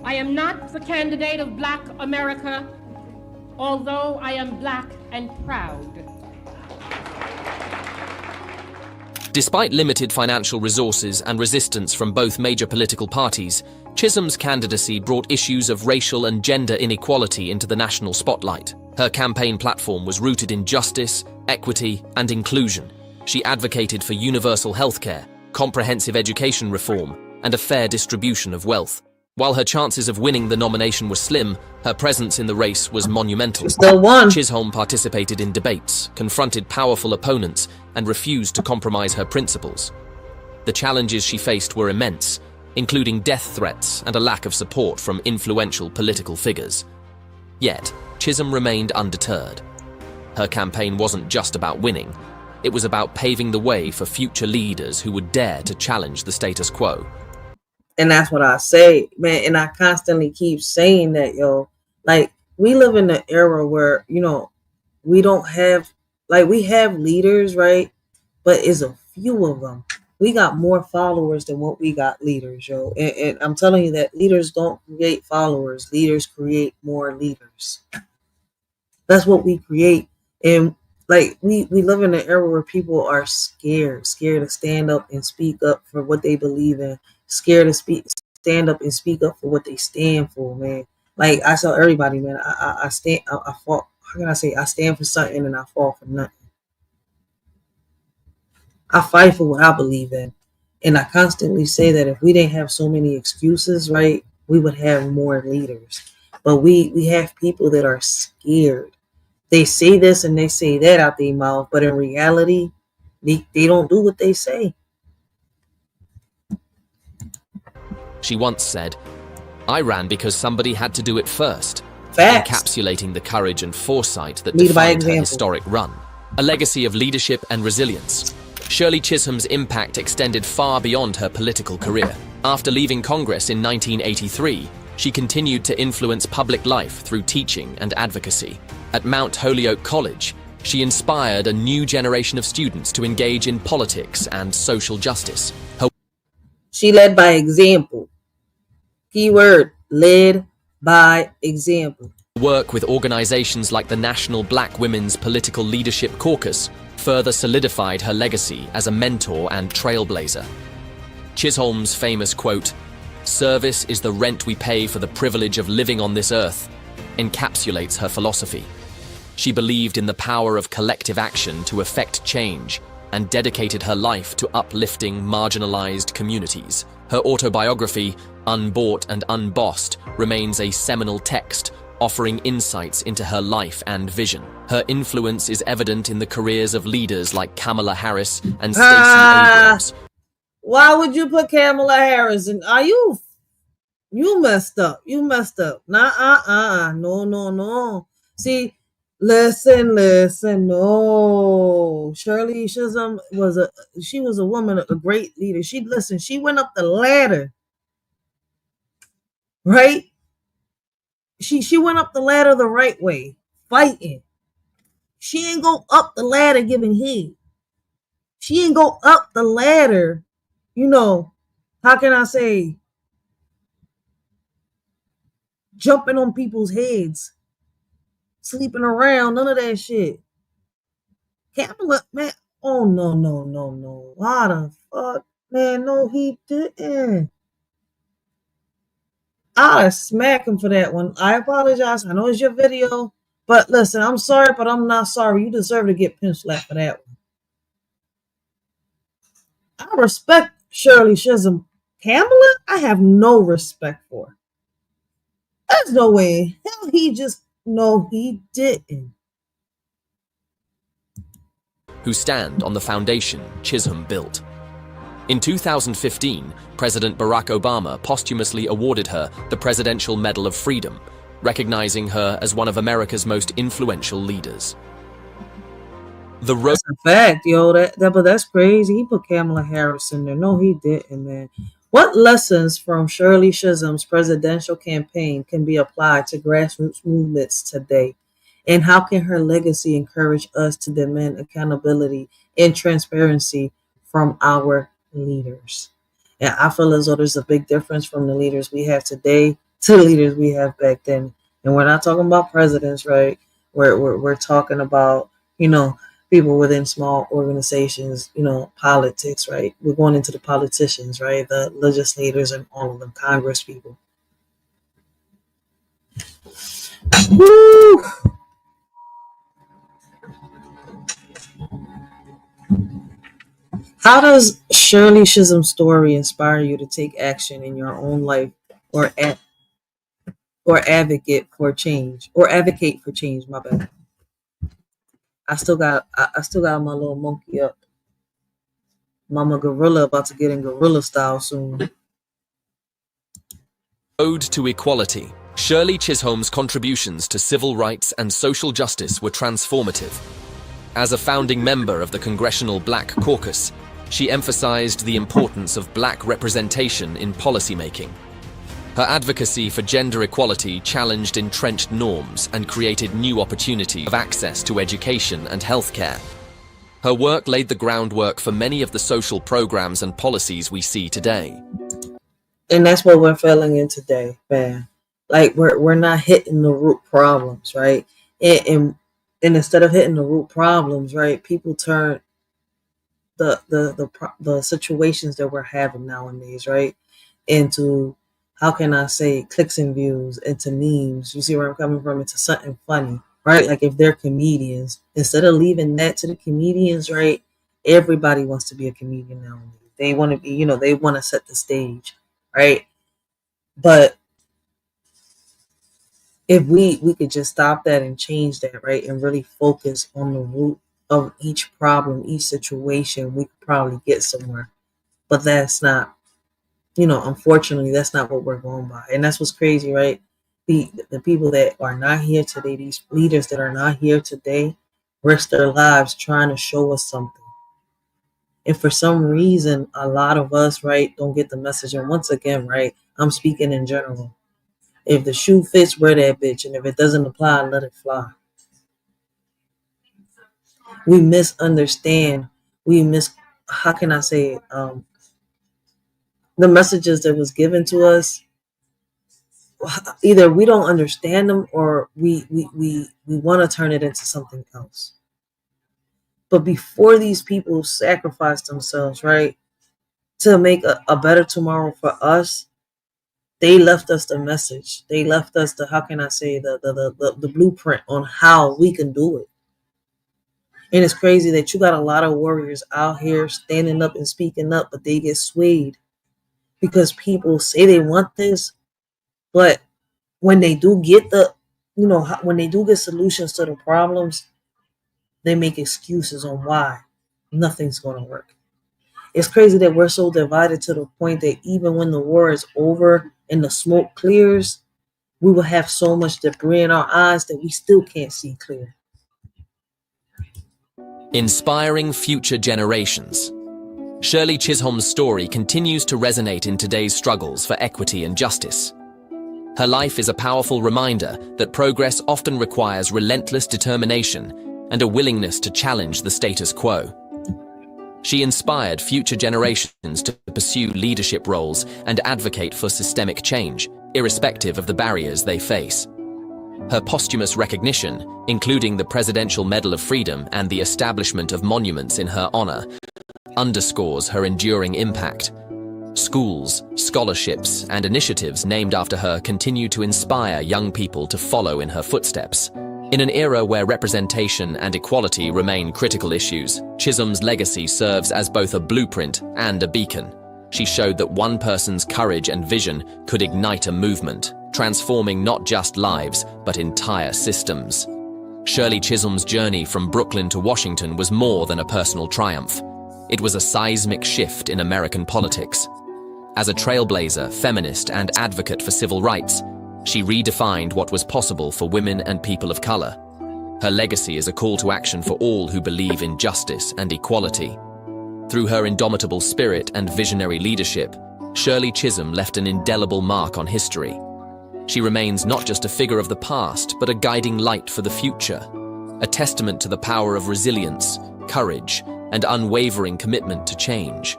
Speaker 7: I am not the candidate of Black America, although I am black and proud.
Speaker 6: Despite limited financial resources and resistance from both major political parties, Chisholm's candidacy brought issues of racial and gender inequality into the national spotlight. Her campaign platform was rooted in justice, equity, and inclusion. She advocated for universal healthcare, comprehensive education reform, and a fair distribution of wealth. While her chances of winning the nomination were slim, her presence in the race was monumental.
Speaker 2: She still won.
Speaker 6: Chisholm participated in debates, confronted powerful opponents, and refused to compromise her principles. The challenges she faced were immense, including death threats and a lack of support from influential political figures. Yet, Chisholm remained undeterred. Her campaign wasn't just about winning, it was about paving the way for future leaders who would dare to challenge the status quo.
Speaker 2: And that's what I say, man. And I constantly keep saying that, yo. Like, we live in an era where, we don't have, we have leaders, right? But it's a few of them. We got more followers than what we got leaders, yo. And I'm telling you that leaders don't create followers. Leaders create more leaders. That's what we create. And we live in an era where people are scared to stand up and speak up for what they believe in. Scared to stand up and speak up for what they stand for, man. Like I tell everybody, man, I stand, I fall. How can I say? I stand for something and I fall for nothing. I fight for what I believe in, and I constantly say that if we didn't have so many excuses, right, we would have more leaders. But we have people that are scared. They say this and they say that out their mouth, but in reality, they don't do what they say.
Speaker 6: She once said, "I ran because somebody had to do it first,"
Speaker 2: Facts.
Speaker 6: encapsulating the courage and foresight that
Speaker 2: Lead by
Speaker 6: defined her
Speaker 2: example.
Speaker 6: historic run. A legacy of leadership and resilience. Shirley Chisholm's impact extended far beyond her political career. After leaving Congress in 1983, she continued to influence public life through teaching and advocacy. At Mount Holyoke College, she inspired a new generation of students to engage in politics and social justice. Her
Speaker 2: She led by example. Keyword, led by example.
Speaker 6: work with organizations like the National Black Women's Political Leadership Caucus further solidified her legacy as a mentor and trailblazer. Chisholm's famous quote, "Service is the rent we pay for the privilege of living on this earth," encapsulates her philosophy. She believed in the power of collective action to effect change and dedicated her life to uplifting marginalized communities. Her autobiography, Unbought and Unbossed, remains a seminal text offering insights into her life and vision. Her influence is evident in the careers of leaders like Kamala Harris and Stacey Abrams.
Speaker 2: Why would you put Kamala Harris in? Are you messed up? You messed up. No. See, listen. No, Shirley Chisholm was a woman, a great leader. She went up the ladder, right? She went up the ladder the right way, fighting. She ain't go up the ladder giving heat. She ain't go up the ladder, how can I say, jumping on people's heads, sleeping around, none of that shit. Kamala, man, oh no. Why the fuck? Man, no, he didn't. I'll smack him for that one. I apologize. I know it's your video. But listen, I'm sorry, but I'm not sorry. You deserve to get pinch slapped for that one. I respect Shirley Chisholm. Kamala, I have no respect for. There's no way. Hell, he didn't.
Speaker 6: Who stand on the foundation Chisholm built. In 2015, President Barack Obama posthumously awarded her the Presidential Medal of Freedom, recognizing her as one of America's most influential leaders.
Speaker 2: That's a fact, yo. But that's crazy. He put Kamala Harris in there. No, he didn't, man. What lessons from Shirley Chisholm's presidential campaign can be applied to grassroots movements today? And how can her legacy encourage us to demand accountability and transparency from our leaders? And I feel as though there's a big difference from the leaders we have today to the leaders we have back then. And we're not talking about presidents, right? We're talking about, people within small organizations, politics, right? We're going into the politicians, right? The legislators and all of them, Congress people. Woo! How does Shirley Chisholm's story inspire you to take action in your own life or advocate for change? My bad. I still got my little monkey up. Mama Gorilla about to get in gorilla style soon.
Speaker 6: Ode to Equality. Shirley Chisholm's contributions to civil rights and social justice were transformative. As a founding member of the Congressional Black Caucus, she emphasized the importance of black representation in policymaking. Her advocacy for gender equality challenged entrenched norms and created new opportunities of access to education and healthcare. Her work laid the groundwork for many of the social programs and policies we see today.
Speaker 2: And that's what we're feeling in today, man. Like we're not hitting the root problems, right? And instead of hitting the root problems, right, people turn the situations that we're having nowadays, right, into, how can I say, clicks and views, into memes. You see where I'm coming from? Into something funny, right? Like if they're comedians, instead of leaving that to the comedians, right? Everybody wants to be a comedian now. They want to be, they want to set the stage, right? But if we could just stop that and change that, right, and really focus on the root of each problem, each situation, we could probably get somewhere. But that's not, unfortunately, that's not what we're going by. And that's what's crazy, right? The people that are not here today, these leaders that are not here today, risk their lives trying to show us something. And for some reason, a lot of us, right, don't get the message. And once again, right, I'm speaking in general. If the shoe fits, wear that bitch. And if it doesn't apply, let it fly. We misunderstand. How can I say it? The messages that was given to us, either we don't understand them or we want to turn it into something else. But before these people sacrifice themselves, right, to make a better tomorrow for us, They left us the message. They left us the, how can I say, the blueprint on how we can do it. And it's crazy that you got a lot of warriors out here standing up and speaking up, but they get swayed because people say they want this, but when they do get when they do get solutions to the problems, they make excuses on why nothing's going to work. It's crazy that we're so divided to the point that even when the war is over and the smoke clears, we will have so much debris in our eyes that we still can't see clear.
Speaker 6: Inspiring future generations. Shirley Chisholm's story continues to resonate in today's struggles for equity and justice. Her life is a powerful reminder that progress often requires relentless determination and a willingness to challenge the status quo. She inspired future generations to pursue leadership roles and advocate for systemic change, irrespective of the barriers they face. Her posthumous recognition, including the Presidential Medal of Freedom and the establishment of monuments in her honor, underscores her enduring impact. Schools, scholarships, and initiatives named after her continue to inspire young people to follow in her footsteps. In an era where representation and equality remain critical issues, Chisholm's legacy serves as both a blueprint and a beacon. She showed that one person's courage and vision could ignite a movement, transforming not just lives, but entire systems. Shirley Chisholm's journey from Brooklyn to Washington was more than a personal triumph. It was a seismic shift in American politics. As a trailblazer, feminist, and advocate for civil rights, she redefined what was possible for women and people of color. Her legacy is a call to action for all who believe in justice and equality. Through her indomitable spirit and visionary leadership, Shirley Chisholm left an indelible mark on history. She remains not just a figure of the past, but a guiding light for the future, a testament to the power of resilience, courage, and unwavering commitment to change.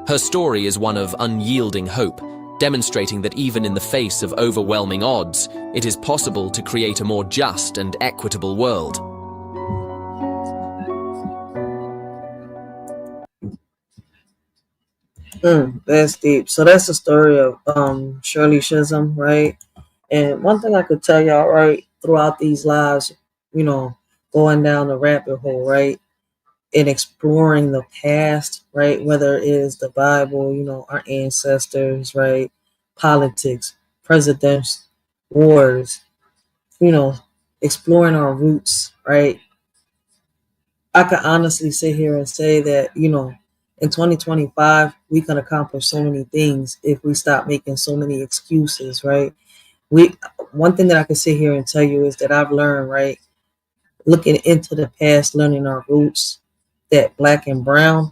Speaker 6: Her story is one of unyielding hope, demonstrating that even in the face of overwhelming odds, it is possible to create a more just and equitable world.
Speaker 2: That's deep. So that's the story of Shirley Chisholm, right? And one thing I could tell y'all, right, throughout these lives, going down the rabbit hole, right, and exploring the past, right, whether it is the Bible, our ancestors, right, politics, presidents, wars, exploring our roots, right. I can honestly sit here and say that, in 2025, we can accomplish so many things if we stop making so many excuses, right? One thing that I can sit here and tell you is that I've learned, right, looking into the past, learning our roots, that Black and brown,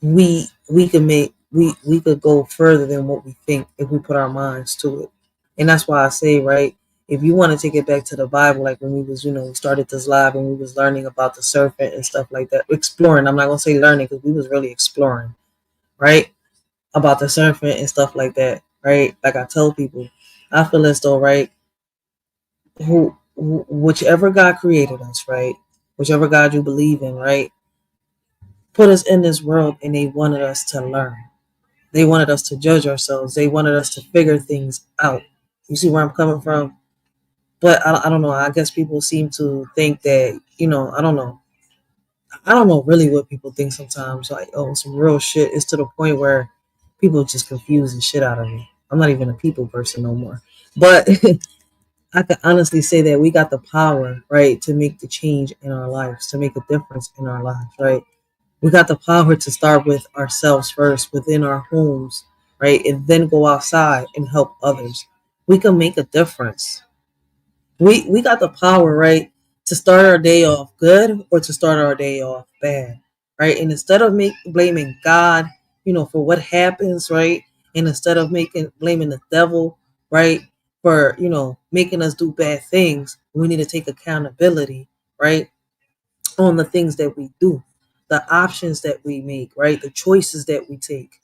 Speaker 2: we could go further than what we think if we put our minds to it. And that's why I say, right, if you want to take it back to the Bible, like when we was, we started this live and we was learning about the serpent and stuff like that, exploring. I'm not going to say learning because we was really exploring, right, about the serpent and stuff like that, right? Like I tell people, I feel as though, right, whichever God created us, right, whichever God you believe in, right, put us in this world and they wanted us to learn. They wanted us to judge ourselves. They wanted us to figure things out. You see where I'm coming from? But I don't know. I guess people seem to think that, I don't know. I don't know really what people think sometimes. Like, oh, some real shit. It's to the point where people just confuse the shit out of me. I'm not even a people person no more. But I can honestly say that we got the power, right, to make the change in our lives, to make a difference in our lives, right? We got the power to start with ourselves first, within our homes, right, and then go outside and help others. We can make a difference. We got the power, right, to start our day off good or to start our day off bad, right? And instead of blaming God, for what happens, right, and instead of blaming the devil, right, for making us do bad things, we need to take accountability, right, on the things that we do, the options that we make, right, the choices that we take.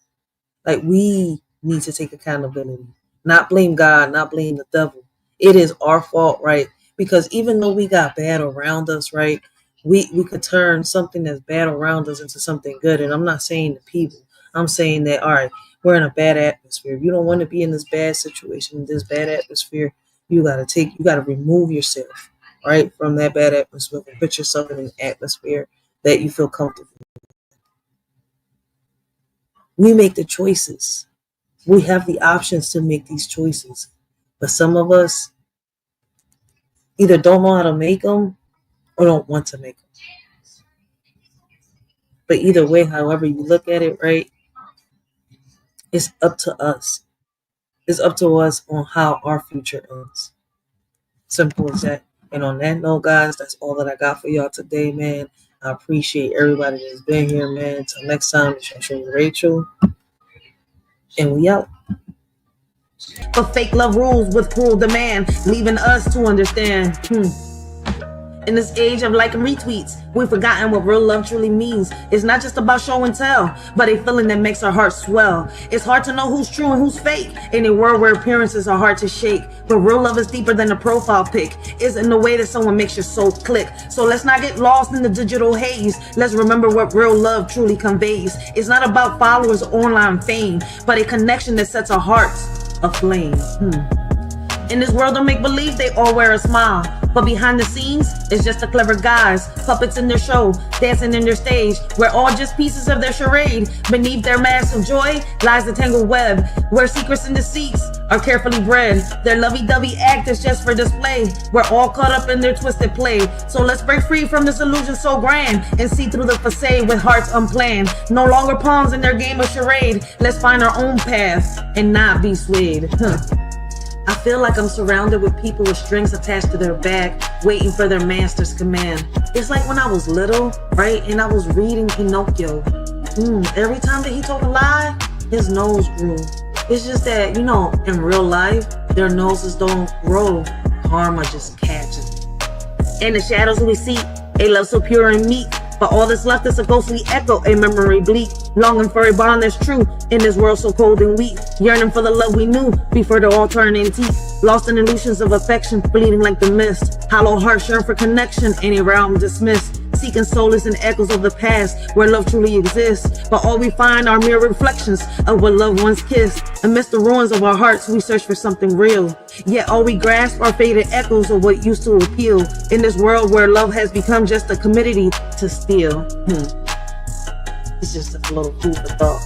Speaker 2: Like, we need to take accountability, not blame God, not blame the devil. It is our fault, right? Because even though we got bad around us, right, we could turn something that's bad around us into something good. And I'm not saying the people, I'm saying that, all right, we're in a bad atmosphere. If you don't want to be in this bad situation, this bad atmosphere, you gotta remove yourself, right, from that bad atmosphere and put yourself in an atmosphere that you feel comfortable. We make the choices. We have the options to make these choices. But some of us either don't know how to make them or don't want to make them. But either way, however you look at it, right, it's up to us. It's up to us on how our future ends. Simple as that. And on that note, guys, that's all that I got for y'all today, man. I appreciate everybody that's been here, man. Until next time, it's your shorty Rachel. And we out.
Speaker 1: But fake love rules with cruel demand, leaving us to understand. In this age of like and retweets, we've forgotten what real love truly means. It's not just about show and tell, but a feeling that makes our hearts swell. It's hard to know who's true and who's fake in a world where appearances are hard to shake. But real love is deeper than a profile pic. It's in the way that someone makes your soul click. So let's not get lost in the digital haze. Let's remember what real love truly conveys. It's not about followers or online fame, but a connection that sets our hearts aflame. In this world of make-believe, they all wear a smile. But behind the scenes, it's just the clever guys, puppets in their show, dancing in their stage. We're all just pieces of their charade. Beneath their mask of joy lies the tangled web, where secrets and deceits are carefully bred. Their lovey-dovey act is just for display. We're all caught up in their twisted play. So let's break free from this illusion so grand and see through the facade with hearts unplanned. No longer pawns in their game of charade. Let's find our own path and not be swayed. I feel like I'm surrounded with people with strings attached to their back, waiting for their master's command. It's like when I was little, right, and I was reading Pinocchio. Every time that he told a lie, his nose grew. It's just that, in real life, their noses don't grow. Karma just catches. In the shadows we see, a love so pure and meek. But all that's left is a ghostly echo, a memory bleak. Longing for a bond that's true in this world so cold and weak. Yearning for the love we knew before the all turned antique. Lost in illusions of affection, bleeding like the mist. Hollow hearts yearn for connection, any realm dismissed. Seeking solace in echoes of the past where love truly exists. But all we find are mere reflections of what love once kissed. Amidst the ruins of our hearts, we search for something real. Yet all we grasp are faded echoes of what used to appeal. In this world where love has become just a commodity to steal. It's just a little food for thought.